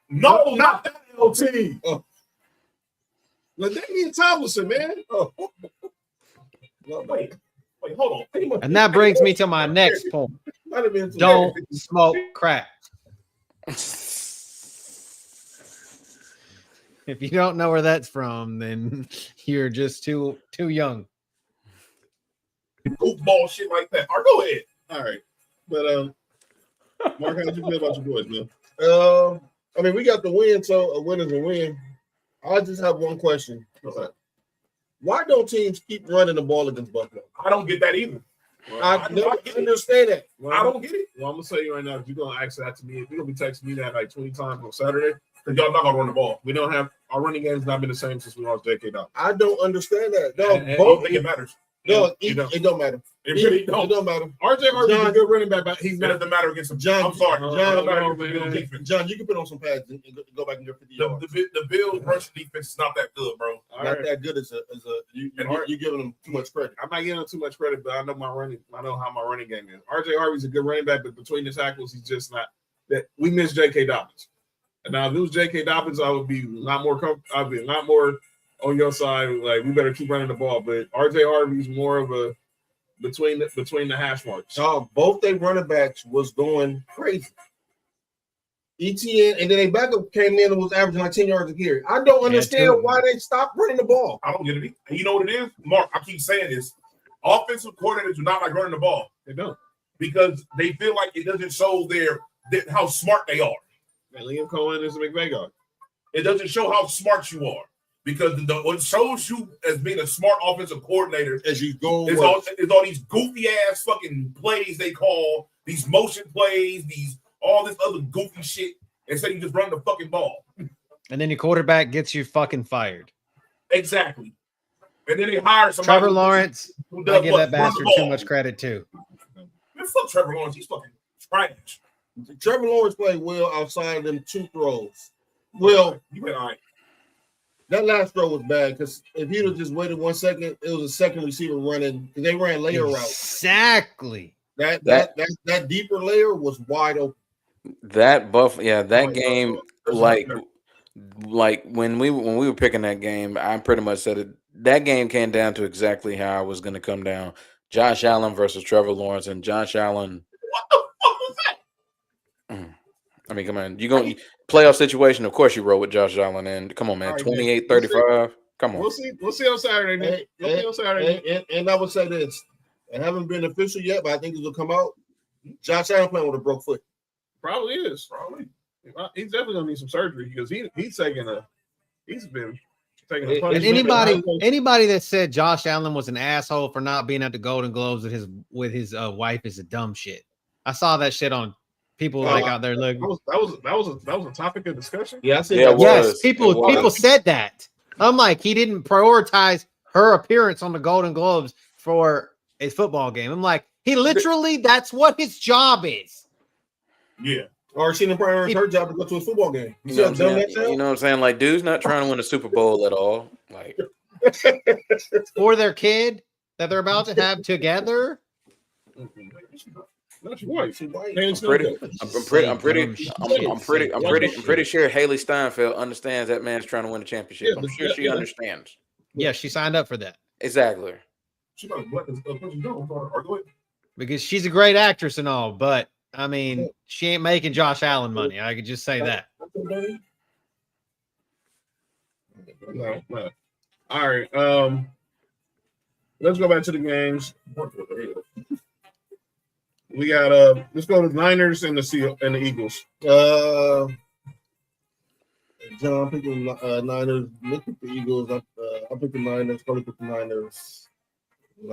Speaker 6: No, not that LT.
Speaker 2: LaDainian Tomlinson, man.
Speaker 6: Wait, hold on.
Speaker 3: And that brings me to my next point. Don't smoke crack. If you don't know where that's from, then you're just too young.
Speaker 6: Goofball shit like that. All right, go ahead.
Speaker 2: All right. But Mark, how did you feel about your boys, man?
Speaker 4: I mean, we got the win, so a win is a win. I just have one question. Why don't teams keep running the ball against Buffalo?
Speaker 6: I don't get that either.
Speaker 4: I never understand that.
Speaker 6: I don't get it.
Speaker 2: Well, I'm gonna tell you right now, if you're gonna ask that to me, if you're gonna be texting me that like 20 times on Saturday,
Speaker 6: because y'all not gonna run the ball.
Speaker 2: We don't have our running game's not been the same since we lost J.K. Dobbins.
Speaker 4: I don't understand that. No,
Speaker 6: I don't think it matters.
Speaker 4: No, it don't matter.
Speaker 6: It really don't.
Speaker 4: It don't matter.
Speaker 2: RJ Harvey's a good running back, but he's
Speaker 6: It
Speaker 2: not.
Speaker 6: doesn't matter against some.
Speaker 4: John,
Speaker 6: I'm sorry,
Speaker 4: John, you can put on some pads and go back in your 50 yards.
Speaker 6: The Bills' rush defense is not that good, bro.
Speaker 4: Not that good as you giving them too much credit.
Speaker 2: I'm not giving him too much credit, but I know how my running game is. RJ Harvey's a good running back, but between the tackles, he's just not. That we miss J.K. Dobbins. And now if it was J.K. Dobbins, I would be a lot more on your side. Like we better keep running the ball. But RJ Harvey's more of a between the hash marks.
Speaker 4: Both their running backs was going crazy. ETN and then their backup came in and was averaging like 10 yards a carry. I don't understand why they stopped running the ball.
Speaker 6: I don't get it. And you know what it is, Mark? I keep saying this: offensive coordinators do not like running the ball.
Speaker 2: They don't, because
Speaker 6: they feel like it doesn't show how smart they are.
Speaker 2: And Liam Cohen is a McVay guy.
Speaker 6: It doesn't show how smart you are. Because what shows you as being a smart offensive coordinator
Speaker 4: as you go
Speaker 6: is all these goofy ass fucking plays they call, these motion plays, all this other goofy shit, instead you just run the fucking ball.
Speaker 3: And then your quarterback gets you fucking fired.
Speaker 6: Exactly. And then they hire somebody.
Speaker 3: Trevor Lawrence, I give that bastard too much credit too.
Speaker 6: Man, fuck Trevor Lawrence. He's fucking trash.
Speaker 4: Trevor Lawrence played well outside of them two throws. Well,
Speaker 6: you went all right.
Speaker 4: That last throw was bad because if he'd have just waited 1 second, it was a second receiver running because they ran layer routes.
Speaker 3: Exactly.
Speaker 4: That deeper layer was wide open.
Speaker 5: That game, like when we were picking that game, I pretty much said it that game came down to exactly how it was going to come down. Josh Allen versus Trevor Lawrence, and Josh Allen.
Speaker 6: What the fuck was that?
Speaker 5: I mean, come on. You going playoff situation, of course you roll with Josh Allen. And come on, man.
Speaker 2: All right,
Speaker 5: 28-35. Come on.
Speaker 2: We'll see on Saturday, Nick. We'll see on Saturday.
Speaker 4: And I would say this. It haven't been official yet, but I think it will come out. Josh Allen playing with a broke foot.
Speaker 2: Probably is. Probably. He's definitely gonna need some surgery because he's been taking a punch.
Speaker 3: And anybody that said Josh Allen was an asshole for not being at the Golden Globes with his wife is a dumb shit. I saw that shit on people out there. Look,
Speaker 2: that was a topic of discussion.
Speaker 4: Yeah, I said
Speaker 5: Yeah,
Speaker 4: that.
Speaker 3: yes, people said that. I'm like, he didn't prioritize her appearance on the Golden Globes for a football game. I'm like, he literally, that's what his job is.
Speaker 6: Yeah.
Speaker 4: Or she didn't prioritize her job to go to a football game.
Speaker 5: You know what I'm saying? Like, dude's not trying to win a Super Bowl at all. Like,
Speaker 3: For their kid that they're about to have together.
Speaker 2: Not your wife.
Speaker 5: I'm pretty sure Haley Steinfeld understands that man's trying to win a championship. I'm sure she understands.
Speaker 3: Yeah, she signed up for that.
Speaker 5: Exactly.
Speaker 6: She got a black Jones.
Speaker 3: Because she's a great actress and all, but I mean, she ain't making Josh Allen money. I could just say that.
Speaker 2: No. All right. Let's go back to the games. We got let's go to the Niners and the Eagles.
Speaker 4: John picking Niners. Nick picked the Eagles. I picked the Niners. Probably picked the Niners. We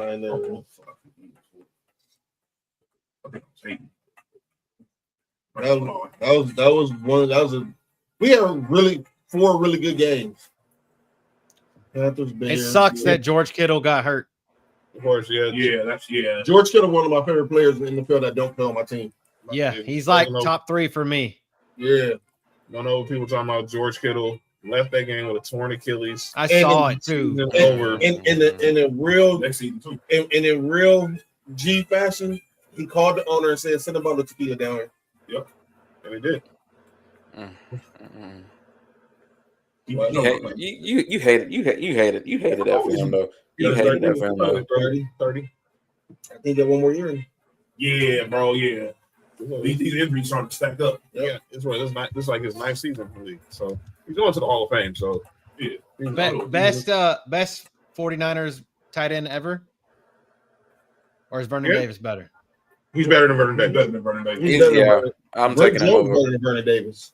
Speaker 4: have four really good games. Panthers, Bears.
Speaker 3: It sucks that George Kittle got hurt.
Speaker 2: Of course, yeah.
Speaker 4: George Kittle, one of my favorite players in the field that don't play on my team.
Speaker 3: Yeah, he's like top 3 for me.
Speaker 4: Yeah.
Speaker 2: I know people talking about George Kittle left that game with a torn Achilles.
Speaker 3: I saw it too.
Speaker 4: In a real
Speaker 6: next season too.
Speaker 4: In a real G fashion, he called the owner and said, "Send him on the tequila down here."
Speaker 2: Yep, and he did.
Speaker 5: You hated that for him though. You hated that for him though.
Speaker 2: 30.
Speaker 4: I think that one more year.
Speaker 6: Yeah, bro. Yeah. These injuries starting to stack up.
Speaker 2: Yeah, it's like his 9th season in the league. So he's going to the Hall of Fame. So
Speaker 6: yeah,
Speaker 3: best 49ers tight end ever, or is Vernon Davis better?
Speaker 2: He's better than Vernon Davis.
Speaker 5: I'm taking him over.
Speaker 4: Better than Vernon Davis.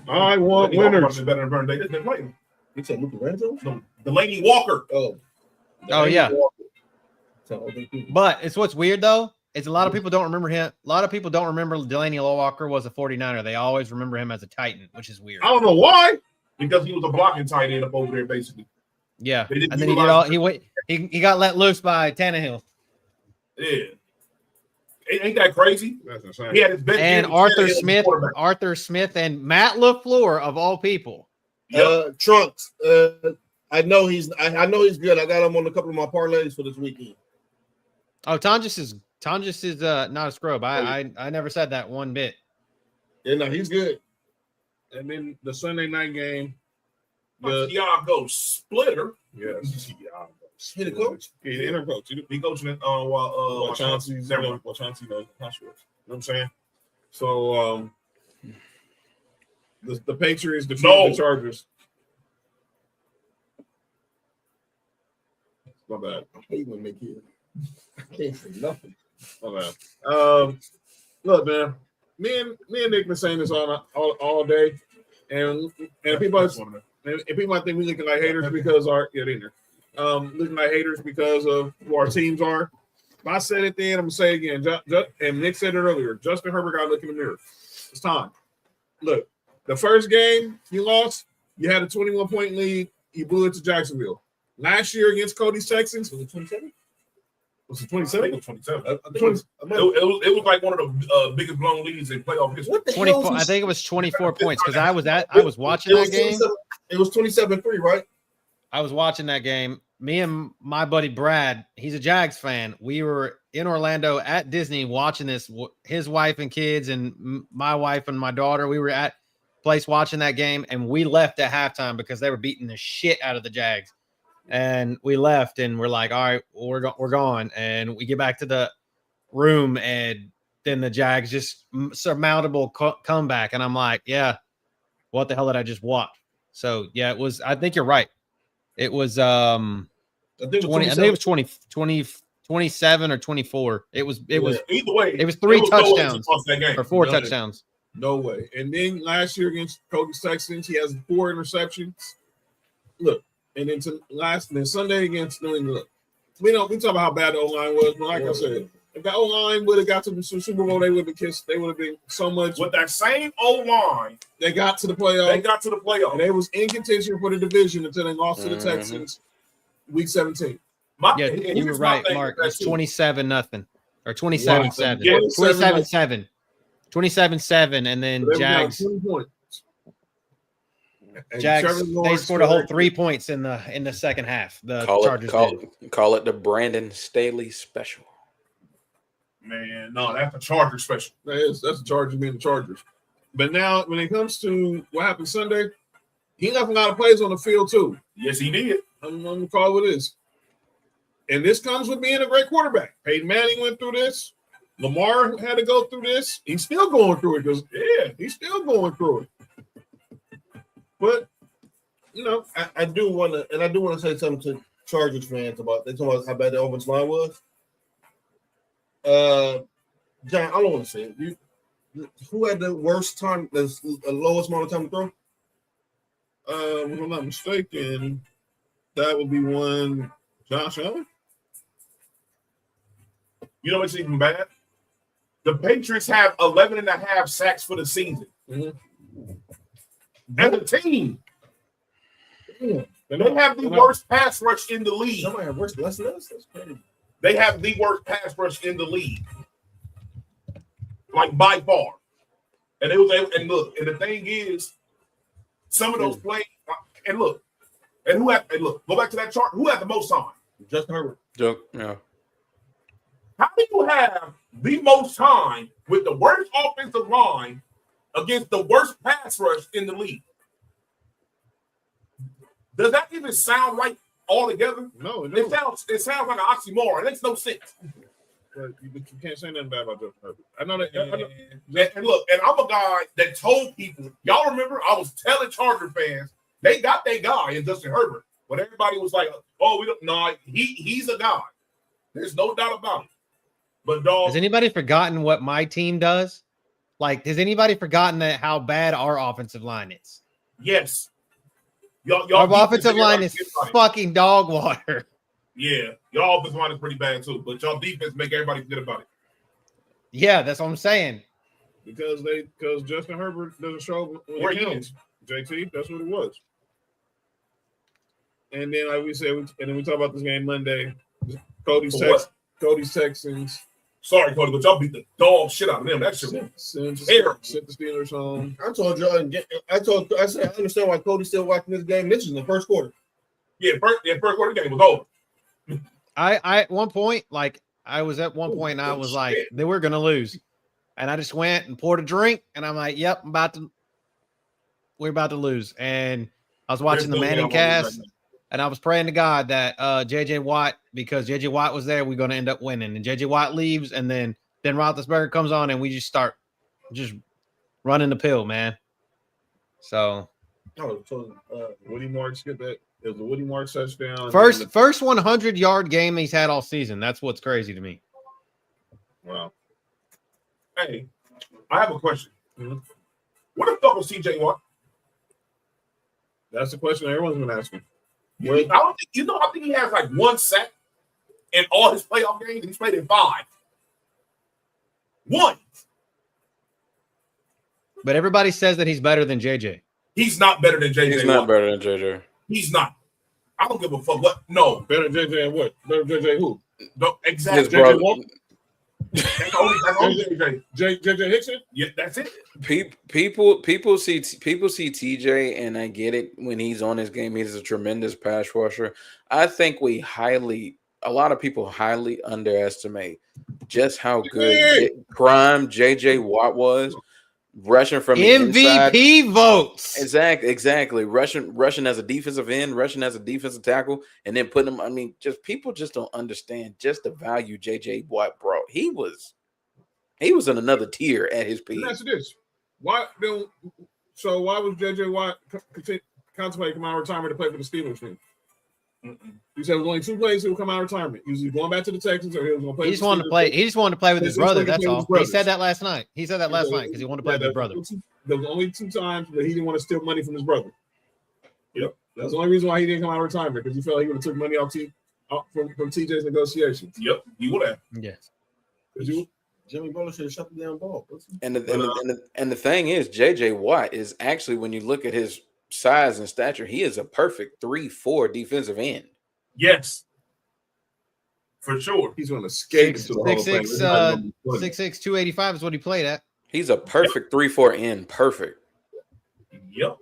Speaker 2: I want winners.
Speaker 6: Better than Vernon Davis. They're playing.
Speaker 4: You said Luka Renzo?
Speaker 6: No, Delaney Walker.
Speaker 3: Oh yeah. But it's what's weird though. It's a lot of people don't remember him. A lot of people don't remember Delaney Walker was a 49er. They always remember him as a Titan, which is weird.
Speaker 2: I don't know why.
Speaker 6: Because he was a blocking tight end up over there, basically.
Speaker 3: Yeah, and then he got let loose by Tannehill.
Speaker 6: Yeah, ain't that crazy?
Speaker 2: That's insane.
Speaker 6: He had his best
Speaker 3: and Arthur Smith, and Matt LaFleur of all people.
Speaker 4: Trunks. I know he's good. I got him on a couple of my parlays for this weekend.
Speaker 3: Oh, Tonjes is not a scrub. I never said that one bit.
Speaker 4: Yeah, no, he's good.
Speaker 2: And then the Sunday night game,
Speaker 6: Thiago Splitter.
Speaker 2: Yes,
Speaker 4: He the coach.
Speaker 2: He's the interim coach.
Speaker 6: He coaching it while
Speaker 2: Chauncey's there. While Chauncey knows hospital. You know what I'm saying? So the Patriots defeated the Chargers. My bad.
Speaker 4: I hate when they kill. I can't say nothing.
Speaker 2: My bad. Look, man. Me and Nick been saying this all day, and people might think we looking like haters because looking like haters because of who our teams are. If I said it then, I'm gonna say it again. And Nick said it earlier. Justin Herbert got to look in the mirror. It's time. Look, the first game you lost, you had a 21-point lead. You blew it to Jacksonville. Last year against Cody's Texans, was it 27? Was it 27?
Speaker 6: It was 27. It was like one of the biggest blown leads in playoff history.
Speaker 3: 24. I think it was 24 points because I was watching that game.
Speaker 4: It was 27-3, right?
Speaker 3: I was watching that game. Me and my buddy Brad, he's a Jags fan. We were in Orlando at Disney watching this. His wife and kids and my wife and my daughter. We were place watching that game, and we left at halftime because they were beating the shit out of the Jags. And we left, and we're like, all right, we're gone. And we get back to the room, and then the Jags just surmountable comeback. And I'm like, yeah, what the hell did I just watch? So, yeah, it was – I think you're right. It was I think it was 27 or 24. It was
Speaker 6: either way.
Speaker 3: It was 3 touchdowns or 4
Speaker 2: No,
Speaker 3: touchdowns.
Speaker 2: No way. And then last year against Cody's Texans, he has 4 interceptions. Look, and then Sunday against New England. We talk about how bad the O-line was, but like I said, if the O-line would have got to the Super Bowl, they would have kissed. They would have been so much.
Speaker 6: With that same O-line,
Speaker 2: they got to the playoff. And they was in contention for the division until they lost to the Texans week 17.
Speaker 3: You were right, Mark. It's 27-0 or 27-7. 27-7. 27-7, and then Jags.
Speaker 2: 20 points.
Speaker 3: Jags, they scored a whole 3 points in the second half. The Chargers
Speaker 5: call it the Brandon Staley special.
Speaker 6: Man, no, that's a Chargers special.
Speaker 2: That's the Chargers being the Chargers. But now, when it comes to what happened Sunday, he left a lot of plays on the field too.
Speaker 6: Yes, he did.
Speaker 2: I'm gonna call it this. And this comes with being a great quarterback. Peyton Manning went through this. Lamar had to go through this. He's still going through it because, he's still going through it. But,
Speaker 4: I do want to say something to Chargers fans about. They talk about how bad the offensive line was. John, I don't want to say it. Who had the worst time, the lowest amount of time to throw?
Speaker 2: If I'm not mistaken, that would be one Josh Allen.
Speaker 6: You know what's even bad? The Patriots have 11.5 sacks for the season.
Speaker 2: Mm-hmm.
Speaker 6: As a team. Yeah. They have the worst pass rush in the league.
Speaker 4: Somebody have worse less than us? That's crazy.
Speaker 6: They have the worst pass rush in the league. Like by far. And the thing is, some of those plays, go back to that chart. Who had the most time?
Speaker 4: Justin Herbert.
Speaker 5: Yeah.
Speaker 6: How do you have the most time with the worst offensive line against the worst pass rush in the league? Does that even sound right altogether?
Speaker 2: No,
Speaker 6: it sounds like an oxymoron. It makes no sense.
Speaker 2: But you can't say nothing bad about Justin Herbert. I know that.
Speaker 6: And look, and I'm a guy that told people, y'all remember, I was telling Charger fans, they got that guy in Justin Herbert. But everybody was like, oh, we don't know. He's a guy. There's no doubt about it. But dog,
Speaker 3: has anybody forgotten what my team does? Like, has anybody forgotten how bad our offensive line is?
Speaker 6: Yes.
Speaker 3: Our offensive line is fucking dog water.
Speaker 6: Yeah, your offensive line is pretty bad too, but y'all defense make everybody forget about it.
Speaker 3: Yeah, that's what I'm saying.
Speaker 2: Because Justin Herbert doesn't show
Speaker 6: where he is.
Speaker 2: JT, that's what it was. And then, like we said, and then we talk about this game Monday. Cody's Texans.
Speaker 6: Sorry, Cody, but y'all beat the dog shit out of them. That shit
Speaker 2: was terrible. Sent the Steelers home.
Speaker 4: I told y'all. I said I understand why Cody's still watching this game. This is the first quarter.
Speaker 6: Yeah, first quarter game was over.
Speaker 3: I at one point, I was at one point, and I was like, they were gonna lose, and I just went and poured a drink, and I'm like, yep, we're about to lose, and I was watching the Manning cast. And I was praying to God that J.J. Watt, because J.J. Watt was there, we're going to end up winning. And J.J. Watt leaves, and then Roethlisberger comes on, and we just start running the pill, man. So.
Speaker 2: Woody Marks get that. It was a Woody Marks touchdown.
Speaker 3: First 100-yard game he's had all season. That's what's crazy to me.
Speaker 2: Wow.
Speaker 6: Hey, I have a question.
Speaker 2: Mm-hmm.
Speaker 6: What the fuck was T.J. Watt?
Speaker 2: That's the question everyone's been asking.
Speaker 6: I think he has like 1 sack in all his playoff games. He's played in 5. 1.
Speaker 3: But everybody says that he's better than JJ.
Speaker 6: He's not better than JJ.
Speaker 5: He's not better than JJ.
Speaker 6: He's not. I don't give a fuck what. No.
Speaker 2: Better than JJ and what? Better than JJ who?
Speaker 6: No, exactly.
Speaker 5: His brother.
Speaker 6: That's only JJ.
Speaker 2: JJ Hickson?
Speaker 6: Yeah, that's it.
Speaker 5: People see TJ, and I get it. When he's on his game, he's a tremendous pass rusher. I think a lot of people highly underestimate just how good prime JJ Watt was, rushing from the
Speaker 3: MVP
Speaker 5: inside.
Speaker 3: votes.
Speaker 5: Exactly. Rushing as a defensive end, rushing as a defensive tackle, and then putting him. I mean, just people just don't understand just the value JJ Watt brought. He was in another tier at his peak.
Speaker 2: Answer this: why was JJ Watt contemplating coming out of retirement to play for the Steelers team? He said it was only 2 plays he would come out of retirement. He was going back to the Texans, or he was going to play.
Speaker 3: He just wanted to play. He just wanted to play with his brother. That's all. He said that last night. He said that last night because he wanted to play with his brother.
Speaker 2: There was only 2 times that he didn't want to steal money from his brother. Yep, that's the only reason why he didn't come out of retirement, because he felt he would have took money off from TJ's negotiations.
Speaker 6: Yep, you would have.
Speaker 3: Yes.
Speaker 4: Jimmy Butler should have shut the damn ball.
Speaker 5: And the thing is, JJ Watt is actually, when you look at his size and stature, he is a perfect 3-4 defensive end.
Speaker 6: Yes, for sure.
Speaker 2: He's going to skate into the Hall of Fame.
Speaker 3: 6'6", 285 is what he played at.
Speaker 5: He's a perfect 3-4 end. Perfect.
Speaker 6: Yep.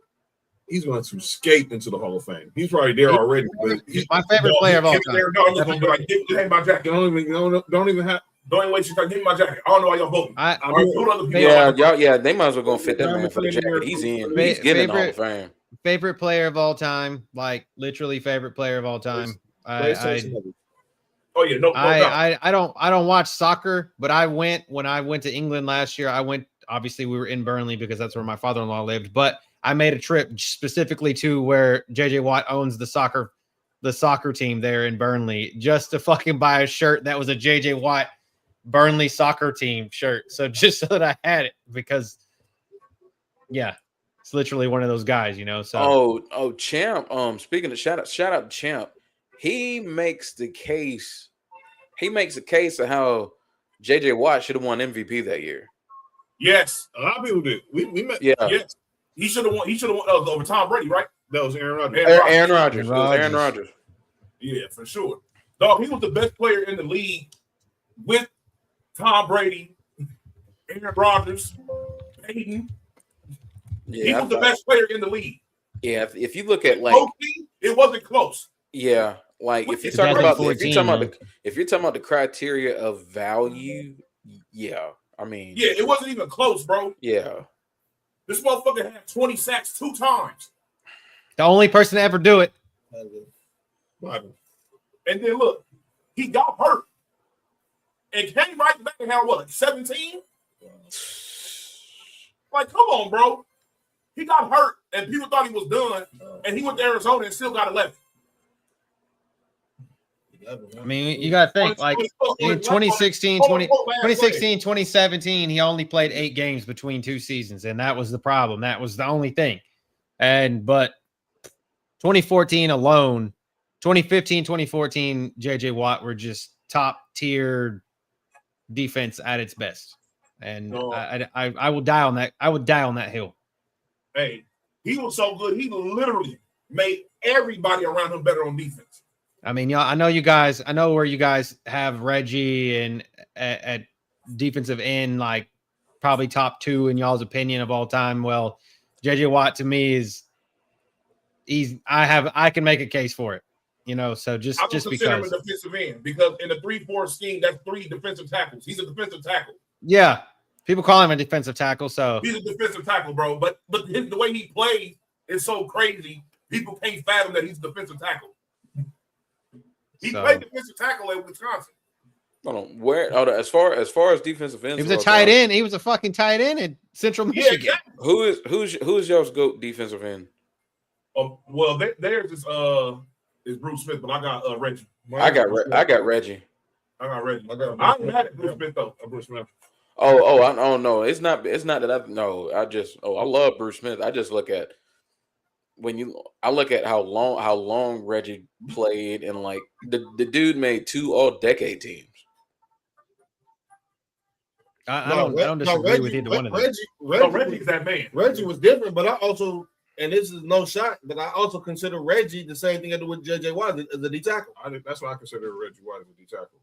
Speaker 2: He's going to skate into the Hall of Fame. He's probably there already. But
Speaker 3: He's my favorite player of all time.
Speaker 6: Give me my jacket.
Speaker 2: Don't even have.
Speaker 6: Don't even wait. Give me my jacket. I don't know why y'all voting.
Speaker 5: They might as well go fit that man for the jacket. He's in. He's getting in the Hall of Fame.
Speaker 3: Favorite player of all time, like literally favorite player of all time. I don't watch soccer, but when I went to England last year. Obviously we were in Burnley because that's where my father-in-law lived, but I made a trip specifically to where JJ Watt owns the soccer team there in Burnley, just to fucking buy a shirt that was a JJ Watt Burnley soccer team shirt. So just so that I had it, because it's literally one of those guys, So
Speaker 5: Champ. Speaking of shout out to Champ. He makes the case of how JJ Watt should have won MVP that year.
Speaker 6: Yes,
Speaker 2: a lot of people did. We met.
Speaker 5: Yeah.
Speaker 6: Yes, he should have won. He should have won over Tom Brady, right?
Speaker 2: That was Aaron Rodgers.
Speaker 5: Aaron Rodgers. It was Aaron Rodgers.
Speaker 6: Yeah, for sure. Dog, he was the best player in the league with Tom Brady, Aaron Rodgers, Peyton. He was the best player in the league.
Speaker 5: Yeah, if you look at
Speaker 6: it wasn't close.
Speaker 5: Yeah, like if you're talking about the criteria of value, I mean,
Speaker 6: it wasn't even close, bro.
Speaker 5: Yeah,
Speaker 6: this motherfucker had 20 sacks 2 times.
Speaker 3: The only person to ever do it.
Speaker 6: And then look, he got hurt and came right back and had 17? Like, come on, bro. He got hurt and people thought he was done, and he went to Arizona and still got 11.
Speaker 3: I mean, you got to think, like, in 2016, 2017, he only played 8 games between 2 seasons, and that was the problem. That was the only thing. But 2014 alone, 2015, 2014, JJ Watt were just top tier defense at its best. And I will die on that. I would die on that hill.
Speaker 6: Hey, he was so good. He literally made everybody around him better on defense.
Speaker 3: I mean, I know where you guys have Reggie and at defensive end, like probably top 2 in y'all's opinion of all time. Well, JJ Watt to me I can make a case for it, so just because
Speaker 6: him a defensive end, because in the 3-4 scheme, that's 3 defensive tackles. He's a defensive tackle.
Speaker 3: Yeah. People call him a defensive tackle, so
Speaker 6: he's a defensive tackle, bro. But the way he plays is so crazy. People can't fathom that he's a defensive tackle. He played defensive tackle at Wisconsin.
Speaker 5: Hold on, where? As far as defensive ends,
Speaker 3: he was a tight end. He was a fucking tight end in Central Michigan.
Speaker 6: Yeah.
Speaker 5: Who's y'all's GOAT defensive end?
Speaker 6: Well, theirs is Bruce Smith, but I got Reggie.
Speaker 5: I got Reggie.
Speaker 6: I haven't had Bruce Smith though. Bruce Smith.
Speaker 5: I don't know. It's not that I love Bruce Smith. I just look at how long Reggie played, and like the dude made 2 all-decade teams.
Speaker 3: I don't disagree with either one of them.
Speaker 6: Reggie's that man.
Speaker 4: Reggie was different, but I also, and this is no shot, but I also consider Reggie the same thing I do with JJ Watt as a D tackle.
Speaker 2: That's why I consider Reggie Watt as a D tackle.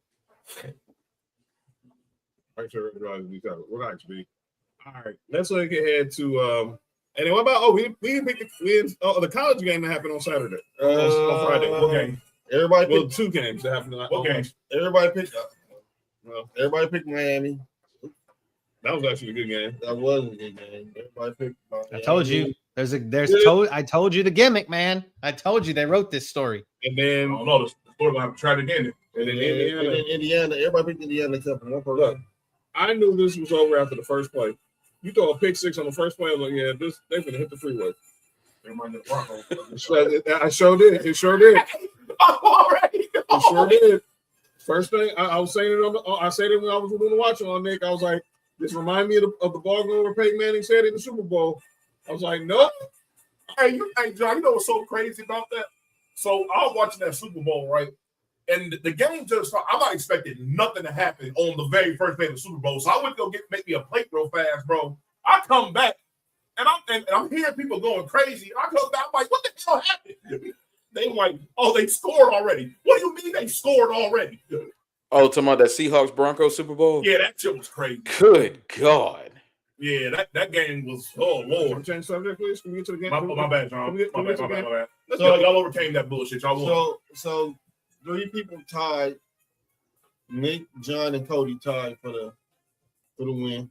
Speaker 2: I consider Reggie Watt as a D tackle. We're not be. All right, let's look ahead to and then what about we didn't pick the college game that happened on Saturday. On Friday. What game?
Speaker 4: Everybody
Speaker 2: 2 games that happened.
Speaker 6: What games?
Speaker 4: Everybody picked Miami.
Speaker 2: That was actually a good game.
Speaker 4: That was a good game. Everybody picked
Speaker 3: I told you. I told you the gimmick, man. I told you they wrote this story.
Speaker 2: And
Speaker 6: I
Speaker 2: then
Speaker 6: don't know. The story gonna have to try it again.
Speaker 2: and then
Speaker 4: Indiana. Everybody picked Indiana except for one person.
Speaker 2: Look, I knew this was over after the first play. You throw a pick six on the first play, I'm like, yeah, they're gonna hit the freeway. I sure did. It sure did.
Speaker 6: I'm already.
Speaker 2: It sure did. First thing I was saying it I said it when I was doing the watch on Nick. I was like, this remind me of the ball game where Peyton Manning said in the Super Bowl. I was like, nope.
Speaker 6: Hey, John, you know what's so crazy about that? So I was watching that Super Bowl, right? And the game just started. I'm not expecting nothing to happen on the very first play of the Super Bowl. So I went to go make me a plate real fast, bro. I come back and I'm hearing people going crazy. I come back, I'm like, what the hell happened? They like, oh, they scored already. What do you mean they scored already?
Speaker 5: Oh, talking about that Seahawks Broncos Super Bowl?
Speaker 6: Yeah, that shit was crazy.
Speaker 5: Good God.
Speaker 6: Yeah, that game was, oh, Lord.
Speaker 2: Change subject, please. Can we get to the game?
Speaker 6: My bad, John. My bad.
Speaker 4: So,
Speaker 6: y'all overcame that bullshit. Y'all won.
Speaker 4: So 3 people tied. Nick, John, and Cody tied for the win.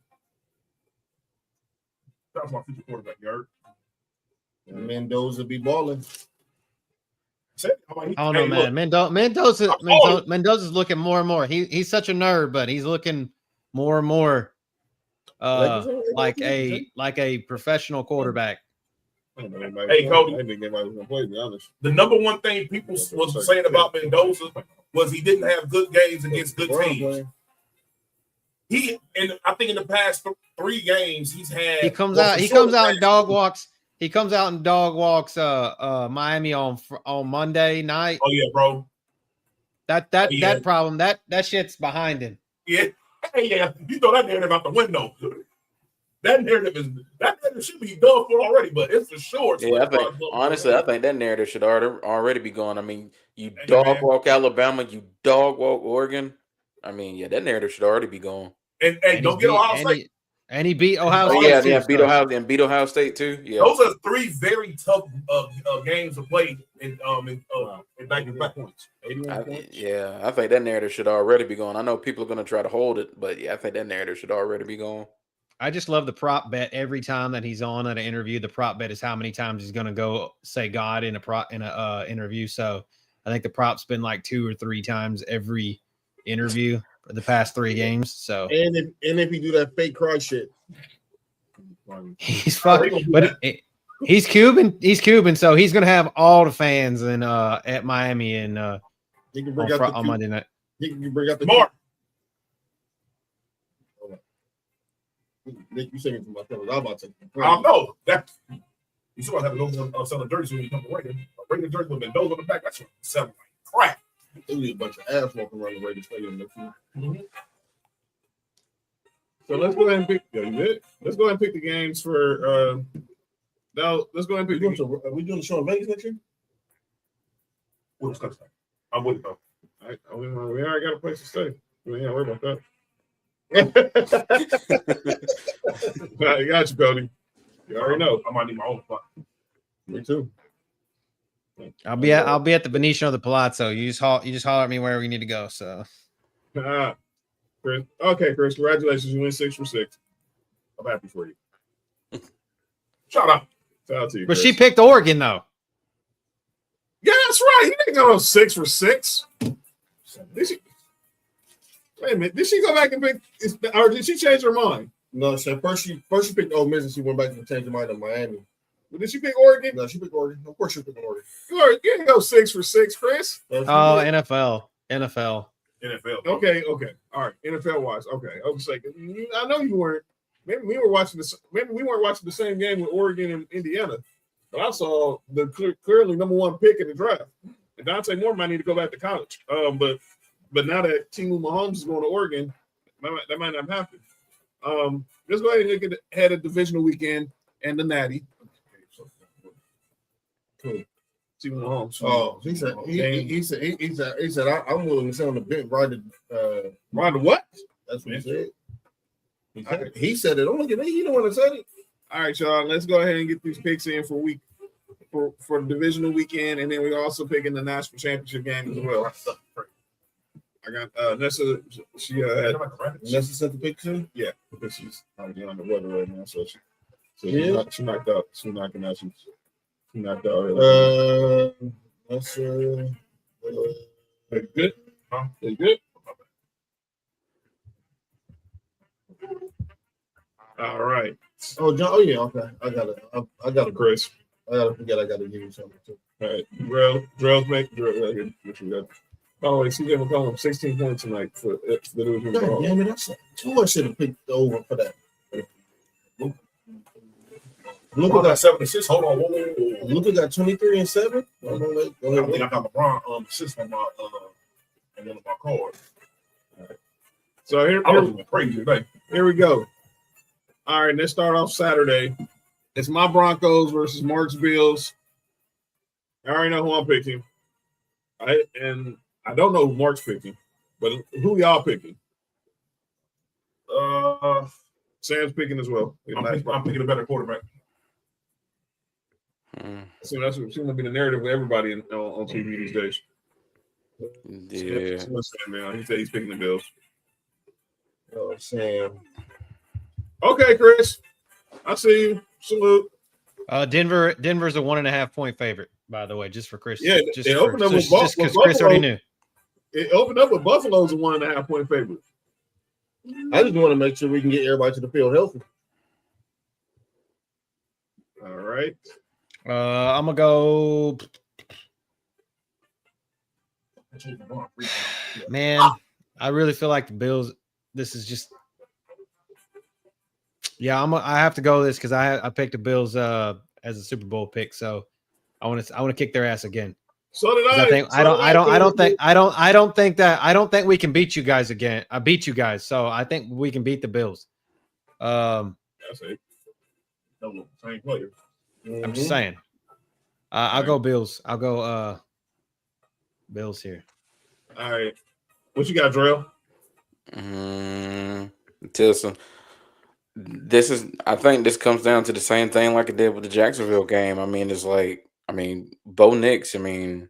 Speaker 6: That was my future quarterback, you heard?
Speaker 4: And Mendoza be balling.
Speaker 3: I don't know, man. Mendoza's looking more and more. He's such a nerd, but he's looking more and more like a professional quarterback.
Speaker 6: Hey, Cody. The number one thing people was saying about Mendoza was he didn't have good games against good teams. I think in the past 3 games he's had.
Speaker 3: He comes out and dog walks. He comes out and dog walks Miami on Monday night.
Speaker 6: Oh yeah, bro.
Speaker 3: That problem that shit's behind him.
Speaker 6: Yeah, yeah. You throw that narrative out the window. That narrative should be done for already, but it's for sure.
Speaker 5: Yeah, I think that narrative should already be gone. I mean, you dog walk Alabama, you dog walk Oregon. I mean, yeah, that narrative should already be gone.
Speaker 6: And don't get Ohio State.
Speaker 3: And he beat Ohio State.
Speaker 5: Beat Ohio State too. Yeah,
Speaker 6: those are 3 very tough games to play in back-to-back points. 81 points.
Speaker 5: Yeah, I think that narrative should already be gone. I know people are going to try to hold it, but yeah, I think that narrative should already be gone.
Speaker 3: I just love the prop bet every time that he's on at an interview. The prop bet is how many times he's going to go say God in a interview. So I think the prop's been like 2 or 3 times every interview for the past 3 games. So
Speaker 4: and if he do that fake cry shit,
Speaker 3: he's fucking. But he's Cuban. He's Cuban, so he's going to have all the fans in at Miami and
Speaker 4: he can bring out
Speaker 3: on Monday night.
Speaker 4: He can bring out the
Speaker 6: Mark.
Speaker 4: Nick, you singing for my fellas. I'm about to.
Speaker 6: I know that. You still have to go sell a jersey when you come to Reagan. Bring the jersey with Mendoza on the back. That's selling like crap.
Speaker 4: There'll be a bunch of ass walking around the Raiders stadium next week.
Speaker 2: So let's go ahead and pick. Let's go ahead and pick the games for. Now let's go ahead and pick.
Speaker 4: Are we doing the show in Vegas next year?
Speaker 6: I'm with you, though.
Speaker 2: We already got a place to stay. We ain't worry about that. I got you, Cody. You already know.
Speaker 6: I might need my own spot.
Speaker 2: Me too.
Speaker 3: I'll be at the Venetian or the Palazzo. You just holler at me wherever you need to go. So,
Speaker 2: Chris. Okay, Chris. Congratulations. You win 6 for 6. I'm happy for you.
Speaker 6: Shout out.
Speaker 2: Shout out to you.
Speaker 3: But
Speaker 2: Chris.
Speaker 3: she picked Oregon though.
Speaker 2: Yeah, that's right. He didn't go 6 for 6. Did she? Wait a minute. Did she go back and pick? Or did she change her mind?
Speaker 4: No, so first she picked Ole Miss and she went back and changed her mind to Miami.
Speaker 2: But did she pick Oregon?
Speaker 4: No, she picked Oregon. Of course she picked Oregon.
Speaker 2: You didn't go 6 for 6, Chris.
Speaker 3: NFL.
Speaker 2: Okay. All right. NFL wise. Okay. I was like, I know you weren't. Maybe we weren't watching the same game with Oregon and Indiana. But I saw the clearly number 1 pick in the draft. And Dante Moore might need to go back to college. But now that Timu Mahomes is going to Oregon, that might not happen. Let's go ahead and look ahead at Divisional Weekend and the Natty. Cool. Timu Mahomes.
Speaker 4: Oh, he said I'm willing to sit on the bench ride the
Speaker 2: what?
Speaker 4: That's what he said. He said it. Don't look at me. You know what I said it.
Speaker 2: All right, y'all. Let's go ahead and get these picks in for the Divisional Weekend, and then we're also picking the National Championship game as well. I got Nessa. She had
Speaker 4: Nessa sent the pick too.
Speaker 2: yeah, because she's on the weather right now, so she
Speaker 4: Yeah.
Speaker 2: she knocked out. She knocked out. She knocked out.
Speaker 4: Nessa.
Speaker 2: They good? Huh? They good? All right.
Speaker 4: Oh, John. Oh yeah. Okay. I got it. I got it.
Speaker 2: Chris.
Speaker 4: I gotta forget. I gotta give you something too.
Speaker 2: All right. Drell's make Drell. What you got? Oh, CJ McCollum, 16 points tonight for the Division
Speaker 4: God
Speaker 2: ball.
Speaker 4: damn it! That's two. I should have picked over for that.
Speaker 6: Luka got 7 assists. Hold on. Whoa.
Speaker 4: Luka got 23 and 7.
Speaker 6: I think I got LeBron assist on my on one of my cards.
Speaker 2: So
Speaker 6: I was going crazy today.
Speaker 2: here we go. All right, let's start off Saturday. It's my Broncos versus Mark's Bills. I already know who I'm picking. And I don't know who Mark's picking, but who y'all picking? Sam's picking as well.
Speaker 6: I'm picking a better quarterback.
Speaker 2: So that's going to be the narrative with everybody on TV these days.
Speaker 5: Yeah.
Speaker 2: Sam, he said he's picking the Bills.
Speaker 4: Oh, Sam.
Speaker 2: Okay, Chris. I see you. Salute.
Speaker 3: Denver's a 1.5 point favorite, by the way, just for Chris.
Speaker 2: Yeah,
Speaker 3: just
Speaker 2: it opened up with
Speaker 3: just because Chris already knew.
Speaker 2: It opened up with Buffalo's a 1.5 point favorite.
Speaker 4: I just want to make sure we can get everybody to the field healthy.
Speaker 2: All right.
Speaker 3: I'm gonna go. Man, I really feel like the Bills. This is just. Yeah, I have to go this because I picked the Bills as a Super Bowl pick, so I want to kick their ass again.
Speaker 2: So did I.
Speaker 3: I don't think we can beat you guys again. I beat you guys, so I think we can beat the Bills.
Speaker 2: That's it.
Speaker 6: Same player.
Speaker 3: I'm just saying. I'll go Bills. I'll go Bills here.
Speaker 2: All right. What you got, Drell?
Speaker 5: Tilson. I think this comes down to the same thing like it did with the Jacksonville game. I mean, it's like, Bo Nix, he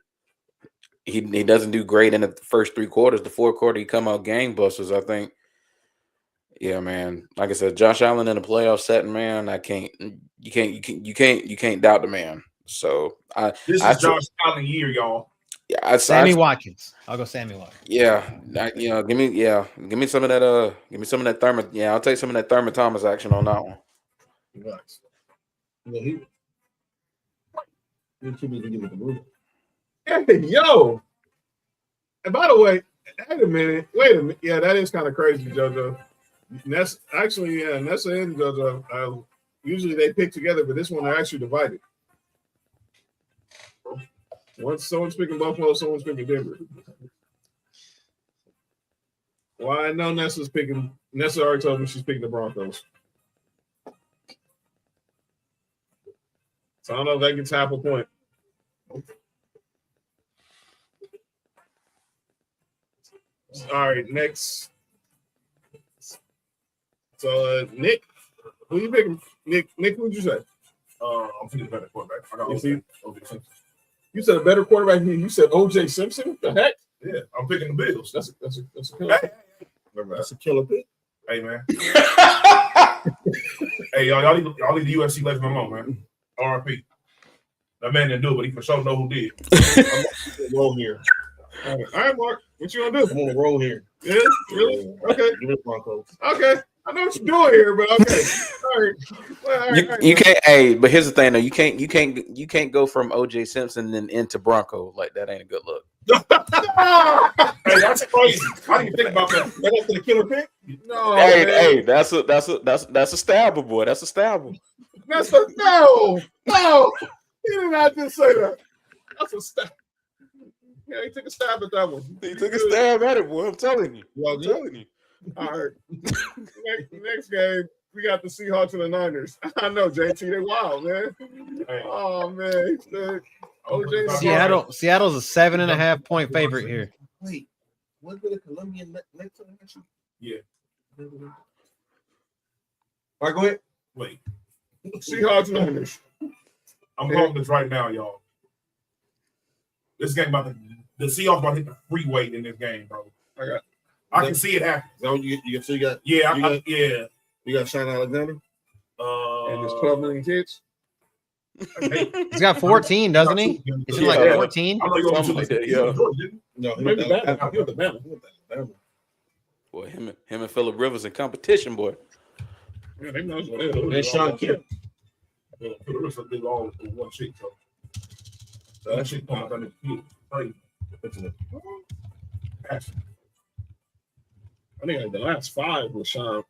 Speaker 5: doesn't do great in the first 3 quarters. The fourth quarter, he come out gangbusters. I think, yeah, man. Like I said, Josh Allen in the playoff setting, man. You can't doubt the man. So
Speaker 6: this is Josh Allen year, y'all.
Speaker 5: Yeah,
Speaker 3: Sammy Watkins. I'll go Sammy Watkins.
Speaker 5: Yeah, give me some of that. Give me some of that Thurman. Yeah, I'll take some of that Thurman Thomas action on that one.
Speaker 4: Nice. Yeah, he too busy giving the move.
Speaker 2: Hey, yo. And by the way, wait a minute. Yeah, that is kind of crazy, JoJo. Nessa and JoJo. Usually they pick together, but this one they're actually divided. Someone's picking Buffalo, someone's picking Denver. Well, I know Nessa already told me she's picking the Broncos. So I don't know if that gets half a point. All right, next. So Nick, who you picking? Nick, who'd you say?
Speaker 6: I'm picking a better quarterback. I got OJ Simpson.
Speaker 2: You said a better quarterback here. You said OJ Simpson? The heck?
Speaker 6: Yeah, I'm picking the Bills.
Speaker 2: That's a killer.
Speaker 4: That's a killer pick.
Speaker 6: Hey, man. Hey, y'all leave the UFC legend alone, man. RIP. That man didn't do it, but he for sure know who did.
Speaker 4: I'm roll here.
Speaker 2: All right, Mark. What you gonna do?
Speaker 4: I'm gonna roll here.
Speaker 2: Yeah, really? Okay.
Speaker 4: Give me the Broncos.
Speaker 2: Okay. I know what you're doing here, but okay. All right. Well, all right.
Speaker 5: You can't. Hey, but here's the thing, though. You can't go from OJ Simpson and into Bronco. Like that ain't a good look.
Speaker 6: Hey, that's crazy. I didn't even think about that.
Speaker 4: That's the killer pick.
Speaker 2: No.
Speaker 5: Hey, that's a stabber, boy. That's a stabber.
Speaker 2: No. He did not just say that. That's a stab. Yeah, he took a stab at that one.
Speaker 5: He took a stab at it, boy. I'm telling you.
Speaker 2: I'm telling you. All right. Next game, we got the Seahawks and the Niners. I know, JT, they wild, man. Oh, man.
Speaker 3: Seattle's a 7.5 point favorite here.
Speaker 4: Wait, was it a Colombian next to the
Speaker 6: Yeah.
Speaker 4: All right, go ahead.
Speaker 6: Wait.
Speaker 2: Seahawks and Niners.
Speaker 6: I'm calling this right now, y'all. This game the Seahawks about to hit the free weight in this game, bro. I can see it happen.
Speaker 4: So you got
Speaker 6: Yeah,
Speaker 4: you got Sean Alexander.
Speaker 2: And there's 12 million kids.
Speaker 3: He's got 14, doesn't he? Is he like 14?
Speaker 6: I know you
Speaker 5: Something like that, yeah.
Speaker 4: No, he
Speaker 6: Maybe
Speaker 4: was
Speaker 6: Bama. He was the Bama.
Speaker 5: Boy, him and Phillip Rivers in competition, boy.
Speaker 6: Yeah, they know.
Speaker 4: And Sean Kemp.
Speaker 6: The rest of them all in one sheet. So that shit comes out of the field.
Speaker 2: I think like the last 5 was Sean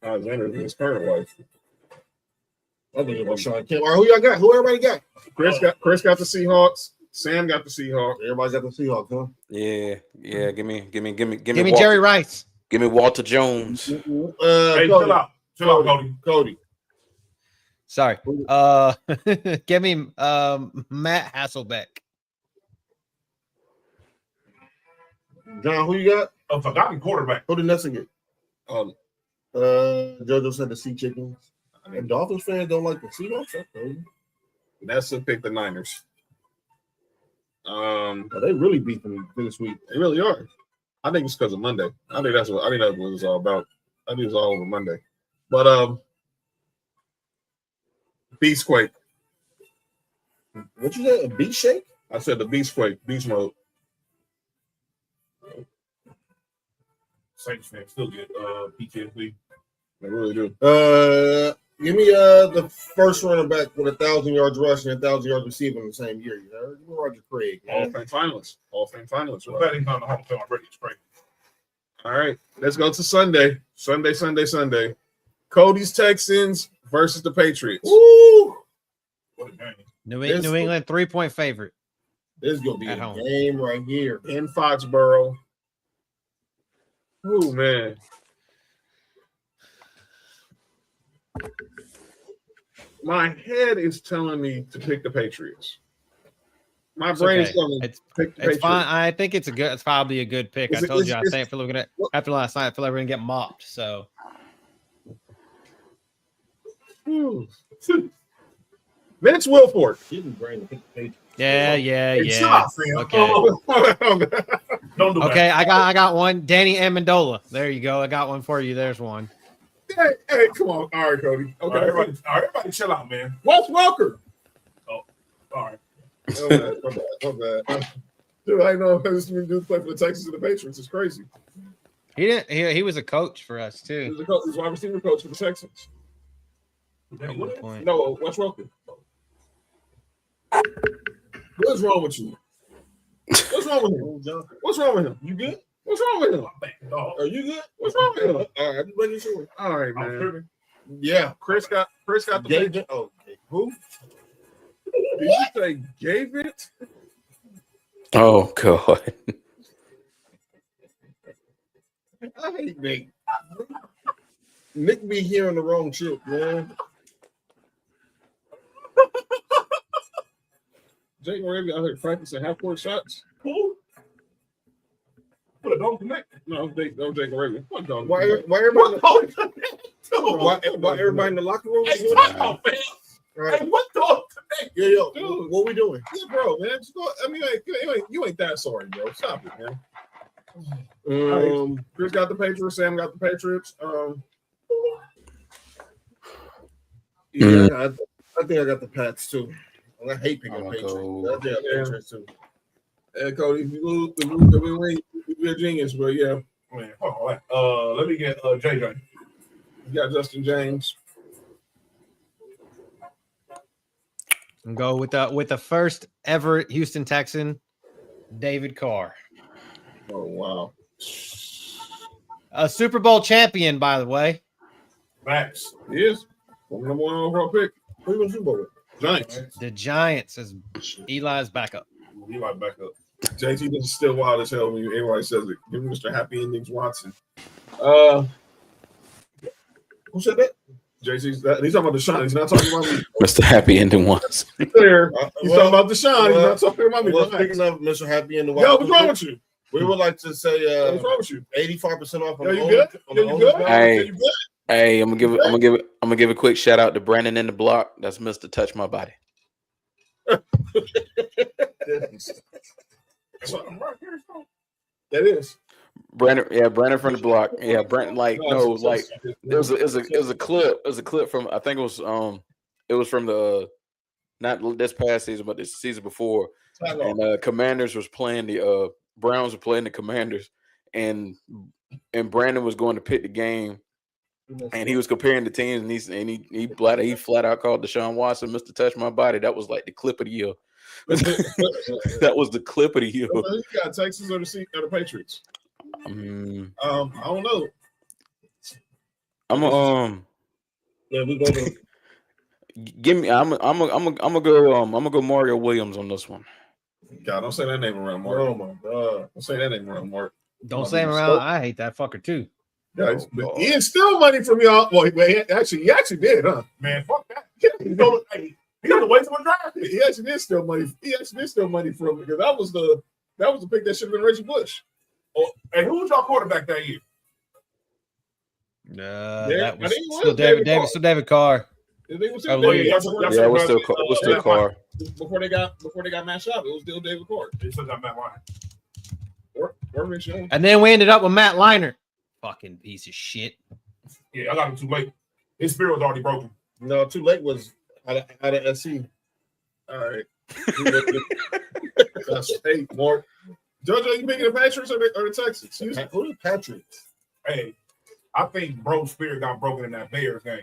Speaker 2: Alexander and his current wife.
Speaker 4: I think it was Sean Kemp. All right, who y'all got? Who everybody got?
Speaker 2: Chris got the Seahawks. Sam got the Seahawks.
Speaker 4: Everybody got the Seahawks, huh?
Speaker 5: Yeah. Give
Speaker 3: Give me Jerry Rice.
Speaker 5: Give me Walter Jones.
Speaker 6: Hey,
Speaker 4: Cody.
Speaker 6: chill out, Cody.
Speaker 3: Sorry. Give me Matt Hasselbeck.
Speaker 4: John, who you got?
Speaker 6: A forgotten quarterback.
Speaker 4: Who did Nelson get?
Speaker 2: Um,
Speaker 4: JoJo said the Sea Chickens. And Dolphins fans don't like the Seahawks. That's crazy.
Speaker 2: Nessa picked the Niners.
Speaker 4: They really beat them this week.
Speaker 2: They really are. I think it's because of Monday. I think that's what it was all about. I think it was all over Monday. But Beastquake.
Speaker 4: What you said? A beast shake?
Speaker 2: I said the Beastquake, beast mode.
Speaker 6: Saints fans still get PTSD.
Speaker 2: They really do.
Speaker 4: Give me the first running back with 1,000 yards rushing and 1,000 yards receiving in the same year. You know, give me Roger Craig.
Speaker 2: Hall of Fame finalists.
Speaker 6: So betting's on the Hall of Fame already. It's crazy.
Speaker 2: All right, let's go to Sunday. Sunday. Cody's Texans versus the Patriots.
Speaker 4: Woo!
Speaker 6: What a game.
Speaker 3: New England 3-point favorite.
Speaker 4: This is gonna be
Speaker 3: At
Speaker 4: a
Speaker 3: home.
Speaker 4: game right here.
Speaker 2: In Foxborough. Oh man. My head is telling me to pick the Patriots. My brain is telling me to pick the Patriots.
Speaker 3: It's fine. I think it's probably a good pick. I told you, I think we're gonna after last night, I feel like we're gonna get mopped. So
Speaker 2: Vince Wilfork.
Speaker 3: yeah. Okay.
Speaker 6: Don't do
Speaker 3: Okay,
Speaker 6: that.
Speaker 3: I got one. Danny Amendola. There you go. I got one for you. There's one.
Speaker 2: Hey, come on. All right, Cody.
Speaker 6: All
Speaker 2: Okay,
Speaker 6: right, everybody chill out, man.
Speaker 2: Wes Welker.
Speaker 6: All right.
Speaker 2: My bad. Dude, I know this dude play for the Texans and the Patriots. It's crazy.
Speaker 3: He didn't. He was a coach for us
Speaker 2: He
Speaker 3: too.
Speaker 2: was a coach. He was wide receiver coach for the Texans.
Speaker 3: At one point.
Speaker 2: No, Wes Welker. What's wrong with you? What's wrong with him? What's wrong with him? You good? What's wrong with him? Are you good? What's wrong with him? All right, I'm making sure. All right, man.
Speaker 4: Yeah,
Speaker 2: Chris got the
Speaker 4: Gave it. Oh, okay. Who?
Speaker 2: Did you say gave it?
Speaker 5: Oh God.
Speaker 4: I hate Nick. Nick be hearing the wrong shit, man.
Speaker 2: Jake Moravia out here practicing half-court shots.
Speaker 6: Who? Put a don't connect.
Speaker 2: No, Jake Moravia. What dog?
Speaker 4: Why everybody in the locker room?
Speaker 6: Hey, talk off, man.
Speaker 4: Right.
Speaker 6: Hey, what dog connect?
Speaker 4: Yo,
Speaker 2: Dude.
Speaker 4: what we doing?
Speaker 2: Yeah, bro, man. Just go, I mean, you ain't that sorry, bro. Stop it, man. Chris got the Patriots. Sam got the Patriots.
Speaker 4: Yeah, I think I got the Pats too. I hate picking Patriots.
Speaker 5: go.
Speaker 4: I think I got Patriots too.
Speaker 2: And Cody, if you lose, we win. You're a genius, but yeah,
Speaker 6: Man, hold on. Let me get JJ.
Speaker 2: you got Justin James.
Speaker 3: And go with the first ever Houston Texan, David Carr.
Speaker 2: Oh wow,
Speaker 3: A Super Bowl champion, by the way.
Speaker 6: Max.
Speaker 2: he is number 1 overall pick.
Speaker 4: Who you gonna Super Bowl with?
Speaker 2: Giants.
Speaker 3: The Giants is Eli's backup.
Speaker 6: He might back up.
Speaker 2: JT, this is still wild as hell when everybody says it. Give me Mr. Happy Endings Watson. Who said that? JT's he's talking about Deshaun. He's not talking about me.
Speaker 5: Mr. Happy Ending Ones.
Speaker 2: Clear. He's talking about Deshaun. He's not talking about me.
Speaker 4: Well,
Speaker 2: Relax.
Speaker 4: speaking of Mr. Happy in the
Speaker 2: Yo, what's wrong with you?
Speaker 4: We would like to say
Speaker 2: What's wrong with you?
Speaker 4: 85% off on
Speaker 2: Yo,
Speaker 4: the
Speaker 2: you good?
Speaker 4: on
Speaker 2: Yo,
Speaker 4: the
Speaker 2: you good?
Speaker 4: OnlyFans.
Speaker 5: Hey.
Speaker 2: You good?
Speaker 5: Hey, I'm gonna give a quick shout out to Brandon in the block. That's Mr. Touch My Body.
Speaker 6: So, I'm right here, so.
Speaker 4: That is.
Speaker 5: Brandon from the block. Yeah, Brandon. Like no,
Speaker 2: it's-
Speaker 5: like
Speaker 2: it's-
Speaker 5: it was a clip. It was a clip from I think it was from the not this past season, but the season before. And Commanders was playing the Browns were playing the Commanders, and Brandon was going to pick the game, and he was comparing the teams, and he flat out called Deshaun Watson Mr. Touch My Body. That was like the clip of the year. That was the clip of the year.
Speaker 2: You got Texas or the Patriots? I don't know.
Speaker 4: Yeah, we go to.
Speaker 5: Give me. I'm gonna go Mario Williams on this one.
Speaker 2: God, don't say that name around Mark.
Speaker 4: Oh my God!
Speaker 2: Don't say that name around Mark.
Speaker 3: Don't say him around. I hate that fucker too.
Speaker 2: Yeah, he didn't steal money from y'all. Well, he actually did, huh?
Speaker 6: Man, fuck that. He got to wait till the draft.
Speaker 2: He actually did steal money. He actually did steal money from because that was the pick that should have been Reggie Bush.
Speaker 6: Oh, and who was y'all quarterback that year?
Speaker 3: That was
Speaker 2: still
Speaker 3: David Carr.
Speaker 2: It was
Speaker 5: it was still Carr.
Speaker 2: Before they got matched up, it was still David Carr.
Speaker 6: They still got Matt Ryan.
Speaker 3: And then we ended up with Matt Leinart. Fucking piece of shit.
Speaker 6: Yeah, I got him too late. His spirit was already broken.
Speaker 4: No, too late was out of SC.
Speaker 2: All right. Hey, Mark. JoJo, you picking the Patriots or the Texans?
Speaker 4: Who the Patriots?
Speaker 6: Hey, I think Bro's spirit got broken in that Bears game.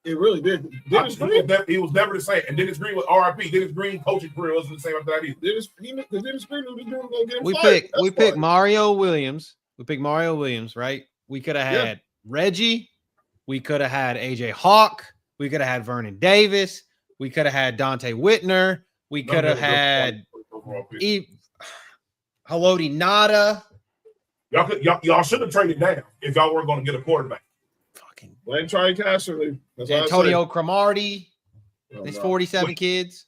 Speaker 2: It really did.
Speaker 6: He was never the same. And Dennis Green was RIP. Dennis Green coaching career wasn't the same after that either.
Speaker 2: Dennis Green knew this dude was going to get him
Speaker 3: We
Speaker 2: fired.
Speaker 3: picked Mario Williams. We picked Mario Williams, right? We could have had Reggie. We could have had AJ Hawk. We could have had Vernon Davis. We could have had Dante Whitner. We could have had Haloti Nada.
Speaker 6: Y'all should have traded down if y'all weren't going to get a quarterback.
Speaker 3: Fucking
Speaker 2: Blame Charlie Casserly.
Speaker 3: Antonio Cromartie. His 47 kids.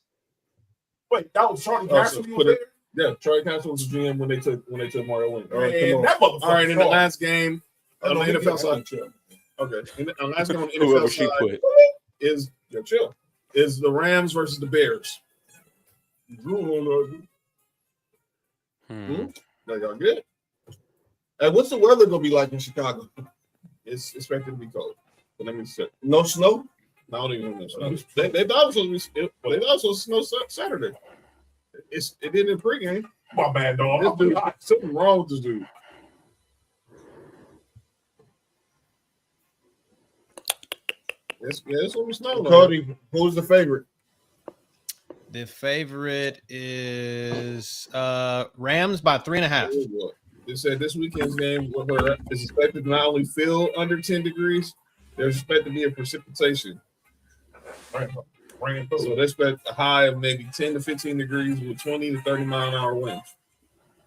Speaker 6: Wait, that was Charlie Casserly.
Speaker 2: Yeah, Charlie Casserly was the GM when they took Mario Williams. All right,
Speaker 6: Man, that motherfucker.
Speaker 2: All right, in the last game on the NFL
Speaker 6: side.
Speaker 2: side. Okay, in the last game on the
Speaker 5: Whoever
Speaker 2: NFL
Speaker 5: she
Speaker 2: side
Speaker 5: put.
Speaker 2: is the Rams versus the Bears. Y'all good?
Speaker 4: Hey, what's the weather gonna be like in Chicago?
Speaker 2: It's expected to be cold. But let me see.
Speaker 4: No snow?
Speaker 2: I don't even know snow. They thought it was supposed to snow Saturday. It did in the pregame.
Speaker 6: My bad, dog.
Speaker 2: This dude, something wrong with this dude. It's gonna be snow.
Speaker 4: Cody, who's the favorite?
Speaker 3: The favorite is Rams by 3.5.
Speaker 2: They said this weekend's game is expected to not only feel under 10 degrees, there's expected to be a precipitation. So they expect a high of maybe 10 to 15 degrees with 20 to 30 mile an hour winds.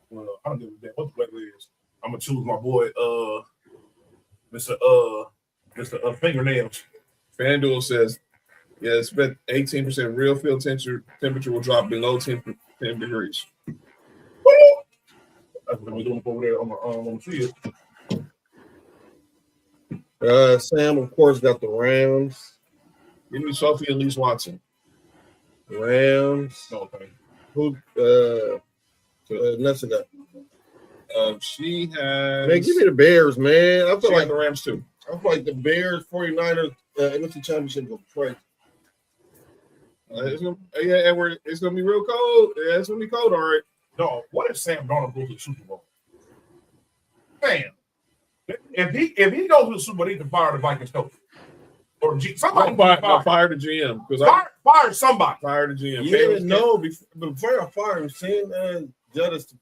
Speaker 6: Well, I don't give a damn what the weather is. I'm gonna choose my boy, Mr. Fingernails.
Speaker 2: FanDuel says, expect 18% real field temperature will drop below 10 degrees.
Speaker 6: That's what we're doing over there on the field.
Speaker 4: Sam, of course, got the Rams.
Speaker 2: Give me Sophie Elise Watson.
Speaker 4: Rams.
Speaker 6: Okay.
Speaker 4: Who? Nessa got.
Speaker 2: She has.
Speaker 4: Man, give me the Bears, man. I feel like
Speaker 2: the Rams too.
Speaker 4: I feel like the Bears, 49ers, NFC Championship go crazy.
Speaker 2: Edward, it's gonna be real cold. Yeah, it's gonna be cold, all right.
Speaker 6: No, what if Sam Darnold goes to the Super Bowl? Man, if he goes to the Super Bowl, he can fire the Vikings coach. Or somebody
Speaker 2: fire the GM because
Speaker 6: fire somebody.
Speaker 2: Fire the GM.
Speaker 4: You didn't know before I fired him. Seeing Judges.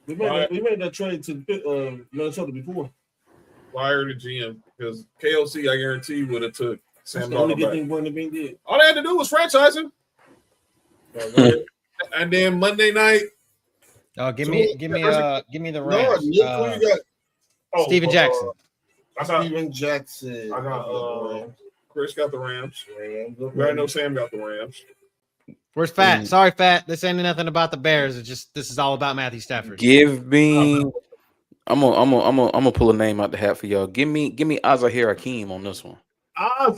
Speaker 4: We made that trade to Minnesota before.
Speaker 2: Fire the GM because KOC, I guarantee, would have took Sam Darnold back. All they had to do was franchise him. And then Monday night.
Speaker 3: Oh, give me the Rams. Steven Jackson.
Speaker 4: Steven Jackson.
Speaker 2: I got Chris got the Rams. I know Sam got the Rams.
Speaker 3: Where's Fat? Sorry, Fat. This ain't nothing about the Bears. It's just this is all about Matthew Stafford.
Speaker 5: Give me. I'm gonna pull a name out the hat for y'all. Give me Azahir Hakeem on this one.
Speaker 3: Wow.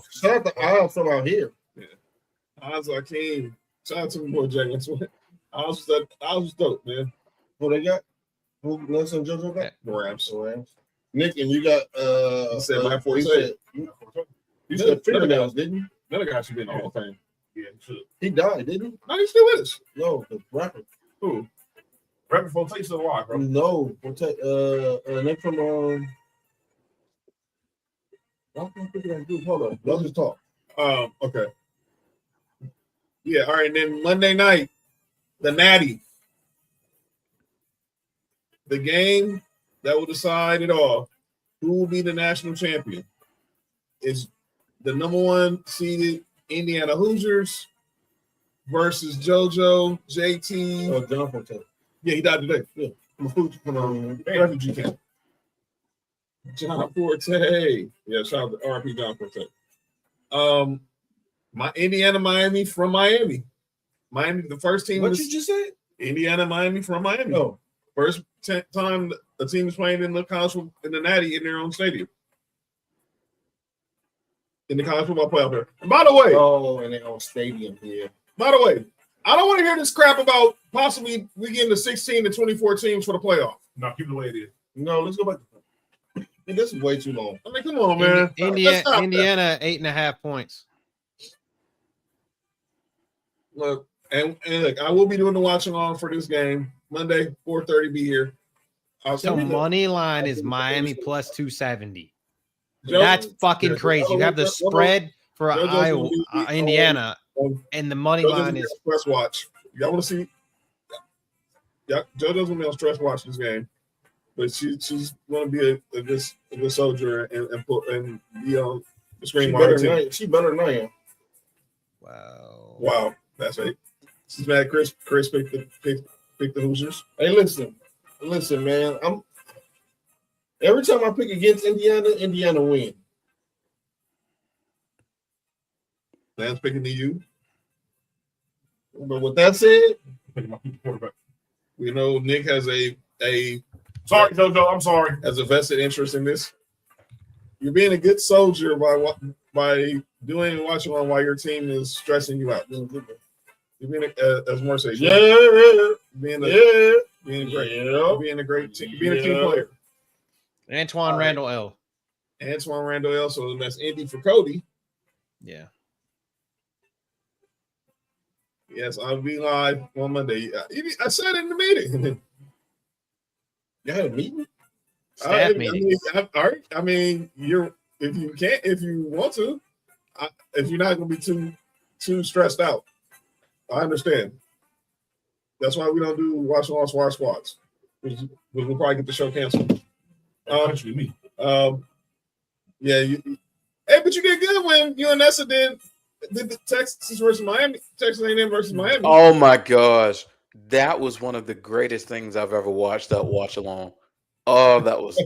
Speaker 4: Shout out to Al from out here.
Speaker 2: Azahir Hakeem. Shout out to my boy Jack. I was dope, man.
Speaker 4: Who they got? Who Nelson and JoJo got?
Speaker 2: The Rams.
Speaker 4: Nick, and you got
Speaker 2: You said my 48.
Speaker 4: You said fingernails, didn't you?
Speaker 2: Another guy should be in the Hall of Fame.
Speaker 6: Yeah, he should.
Speaker 4: He died, didn't he?
Speaker 2: No, he's still with us.
Speaker 4: No, the rapper.
Speaker 2: Who?
Speaker 6: Rapid Forte still alive, bro.
Speaker 4: No, Nick from hold on. Let's just talk.
Speaker 2: Okay. Yeah, all right. And then Monday night, the Natty. The game that will decide it all. Who will be the national champion? Is the number 1 seeded Indiana Hoosiers versus JoJo, JT.
Speaker 4: Oh, John Forte.
Speaker 2: Yeah, he died today.
Speaker 4: Yeah.
Speaker 2: From refugee camp. John Forte. Yeah, shout out to RP John Forte. My Indiana, Miami from Miami. Miami, the first team.
Speaker 4: What you just said?
Speaker 2: Indiana, Miami from Miami.
Speaker 4: No.
Speaker 2: First time a team is playing in the college in the Natty in their own stadium. In the college football playoff there. And by the way,
Speaker 4: in their own stadium here.
Speaker 2: By the way, I don't want to hear this crap about possibly we getting the 16 to 24 teams for the playoff.
Speaker 6: No, keep it the way it is.
Speaker 4: No, let's go back. This is way too long.
Speaker 2: I mean, come on, man.
Speaker 3: Indiana 8.5 points.
Speaker 2: Look, and look, I will be doing the watching on for this game Monday, 4:30. Be here.
Speaker 3: So money line is Miami plus 270.
Speaker 2: Joe,
Speaker 3: That's fucking
Speaker 2: yeah,
Speaker 3: crazy. You have the spread for Iowa, Indiana, and the money line is
Speaker 2: stress watch. Y'all want to see? Yeah, JoJo's gonna be on stress watch this game, but she's gonna be a good soldier and be on the screen.
Speaker 4: She better than I am.
Speaker 2: Wow, that's right. She's mad. Chris picked the Hoosiers.
Speaker 4: Hey, listen, man. Every time I pick against Indiana win.
Speaker 2: Dan's picking the U.
Speaker 4: But with that said,
Speaker 6: Quarterback.
Speaker 2: We know Nick has a
Speaker 6: Sorry, JoJo. I'm sorry.
Speaker 2: Has a vested interest in this. You're being a good soldier by doing and watching on while your team is stressing you out. You're being as more say, being a great team, being a team player.
Speaker 3: Antoine Randall L.
Speaker 2: Antoine Randall L. So that's Indy for Cody.
Speaker 3: Yeah.
Speaker 2: Yes, I'll be live on Monday. I said it in the meeting.
Speaker 4: You had a meeting?
Speaker 3: Staff meeting.
Speaker 2: I mean, if you want to, if you're not going to be too stressed out, I understand. That's why we don't do watch along swar squads. We'll probably get the show canceled.
Speaker 6: Actually, me.
Speaker 2: Yeah. But you did good when you and Nessa did the Texas versus Miami, Texas A&M versus Miami.
Speaker 5: Oh my gosh, that was one of the greatest things I've ever watched. That watch along. Oh, that was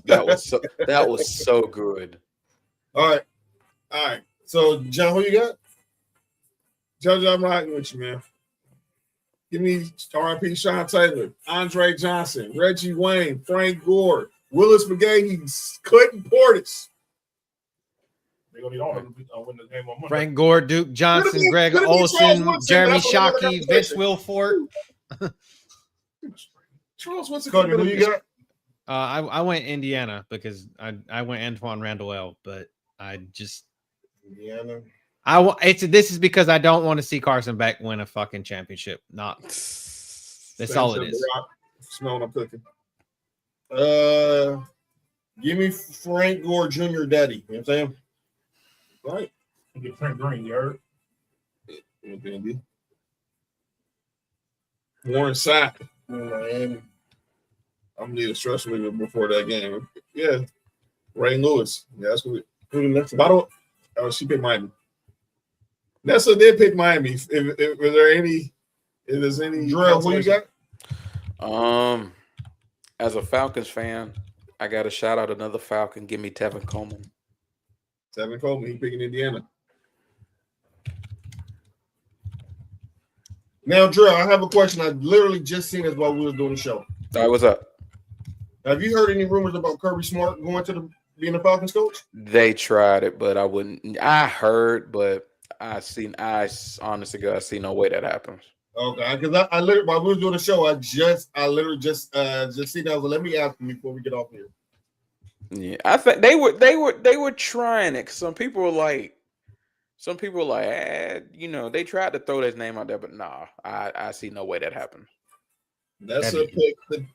Speaker 5: so good.
Speaker 4: All right. So, John, who you got?
Speaker 2: JoJo, I'm riding with you, man. Give me RIP Sean Taylor, Andre Johnson, Reggie Wayne, Frank Gore, Willis McGahee, Clinton Portis.
Speaker 6: They're going to need all of them to win the game on Monday.
Speaker 3: Frank Gore, Duke Johnson, Greg Olson, Jeremy Shockey, Vince Wilfork.
Speaker 2: Charles, what's the
Speaker 4: Cody, who you got?
Speaker 3: I went Indiana because I went Antoine Randall L, but I just
Speaker 4: Indiana.
Speaker 3: This is because I don't want to see Carson Beck win a fucking championship. That's all it is.
Speaker 2: Smelling I'm cooking.
Speaker 4: Give me Frank Gore Jr. Daddy. You know what I'm saying?
Speaker 2: Right.
Speaker 6: You get Frank Green, you heard?
Speaker 2: Warren Sapp.
Speaker 4: Miami.
Speaker 2: I'm gonna need a stress reliever before that game. Yeah. Ray Lewis. Yeah, that's good.
Speaker 4: Who the next?
Speaker 2: She picked Miami. Nessa did pick Miami. If there's any
Speaker 4: Drill, who you got?
Speaker 5: As a Falcons fan, I got to shout out another Falcon. Give me Tevin Coleman.
Speaker 2: Tevin Coleman, he picking Indiana.
Speaker 4: Now, Drill, I have a question. I literally just seen this while we were doing the show.
Speaker 5: All right, what's up?
Speaker 4: Have you heard any rumors about Kirby Smart going to being a Falcons coach?
Speaker 5: They tried it, but I wouldn't. I heard, but I honestly, God, I see no way that happens.
Speaker 4: Okay, because I literally while we were doing the show, I literally just see that. Well, let me ask you before we get off here.
Speaker 5: Yeah, I think they were trying it. Some people were like, they tried to throw his name out there, but nah, I see no way that happened.
Speaker 2: That's a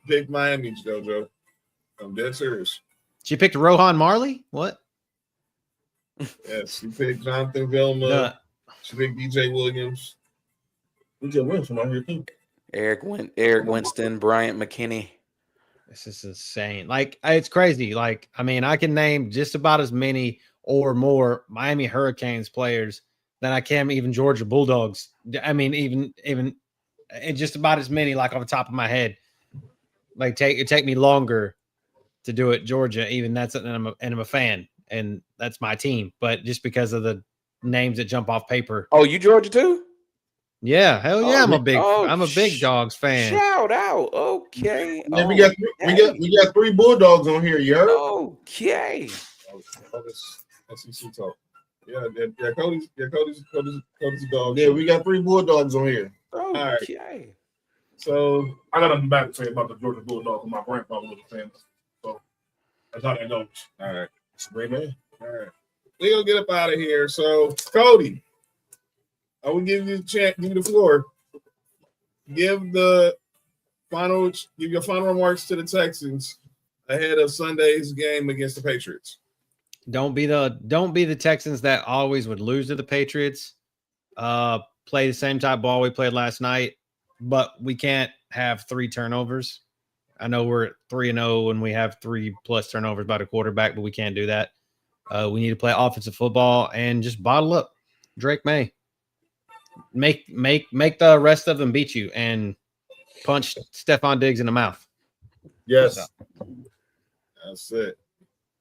Speaker 2: pick Miami, JoJo. I'm dead serious.
Speaker 3: She picked Rohan Marley? What?
Speaker 2: Yes, she picked Jonathan Vilma. She picked DJ Williams.
Speaker 4: DJ Williams from out here too.
Speaker 5: Eric Winston, Bryant McKinney.
Speaker 3: This is insane. Like, it's crazy. Like, I mean, I can name just about as many or more Miami Hurricanes players than I can even Georgia Bulldogs. I mean, even and just about as many, like, off the top of my head. Like, it take me longer to do it, Georgia. Even that's and I'm a fan, and that's my team. But just because of the names that jump off paper.
Speaker 5: Oh, you Georgia too?
Speaker 3: Yeah, hell yeah, I'm a big Dogs fan.
Speaker 5: Shout out. Okay.
Speaker 4: Yeah, we got 3 Bulldogs on here, you heard?
Speaker 5: Okay.
Speaker 2: SEC talk. Yeah, Cody's a dog.
Speaker 4: Yeah, we got 3 Bulldogs on here.
Speaker 5: Okay.
Speaker 2: Right. So
Speaker 6: I got nothing bad to say about the Georgia Bulldogs. My grandfather was a fan. So that's how that goes.
Speaker 2: all right.
Speaker 4: It's a great man.
Speaker 2: All right. We're gonna get up out of here. So Cody, I will give you the floor. Give your final remarks to the Texans ahead of Sunday's game against the Patriots.
Speaker 3: Don't be the Texans that always would lose to the Patriots. Play the same type of ball we played last night, but we can't have 3 turnovers. I know we're at 3-0 and we have 3+ turnovers by the quarterback, but we can't do that. We need to play offensive football and just bottle up. Drake May. Make the rest of them beat you and punch Stephon Diggs in the mouth.
Speaker 2: Yes. That's it.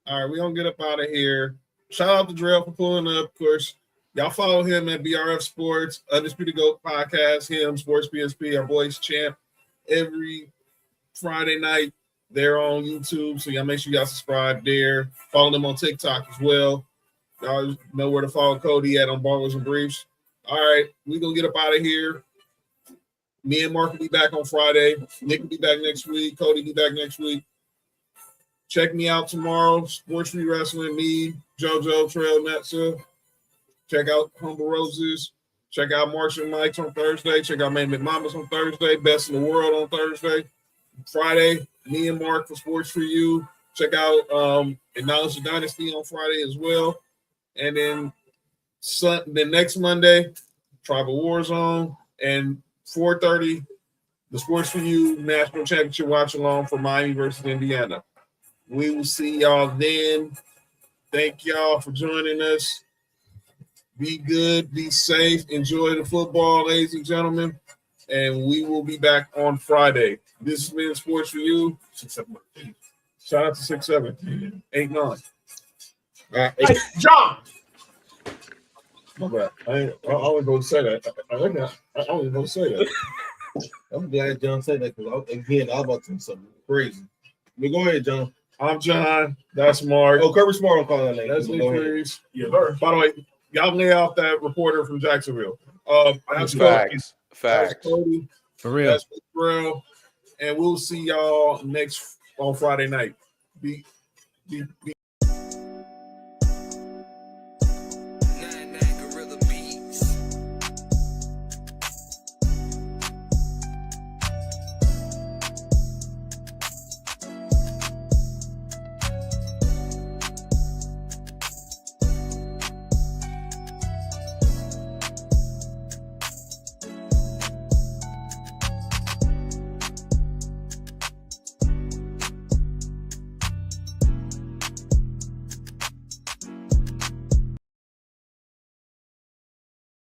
Speaker 2: All right, we're going to get up out of here. Shout out to Drell for pulling up, of course. Y'all follow him at BRF Sports, Undisputed GOAT Podcast, him, Sports PSP, our voice champ, every Friday night. They're on YouTube, so y'all make sure y'all subscribe there. Follow them on TikTok as well. Y'all know where to follow Cody at on Ballers and Briefs. All right, we're going to get up out of here. Me and Mark will be back on Friday. Nick will be back next week. Cody will be back next week. Check me out tomorrow. Sports4U Wrestling, me, JoJo, Trail, Netza. Check out Humble Roses. Check out Marshall Mike's on Thursday. Check out Man McMama's on Thursday. Best in the World on Thursday. Friday, me and Mark for Sports4U. Check out Acknowledge the Dynasty on Friday as well. And then the next Monday, Tribal Warzone. And 4:30, the Sports4U National Championship watch along for Miami versus Indiana. We will see y'all then. Thank y'all for joining us. Be good, be safe, enjoy the football, ladies and gentlemen. And we will be back on Friday. This has been Sports4U. 6-7. Shout out to 6-7. 8-9.
Speaker 6: Hey, John.
Speaker 2: My bad. I wasn't going to say that. I wasn't going to say that.
Speaker 4: I'm glad John said that because I was about to do something crazy. But go ahead, John.
Speaker 2: I'm John. That's Mark.
Speaker 4: Oh, Kirby Smart will call that name.
Speaker 2: That's Lee Freeze.
Speaker 6: Yeah, sir.
Speaker 2: By the way, y'all lay off that reporter from Jacksonville. That's
Speaker 5: Facts.
Speaker 2: Cody.
Speaker 3: For real.
Speaker 2: That's Real. And we'll see y'all on Friday night. Be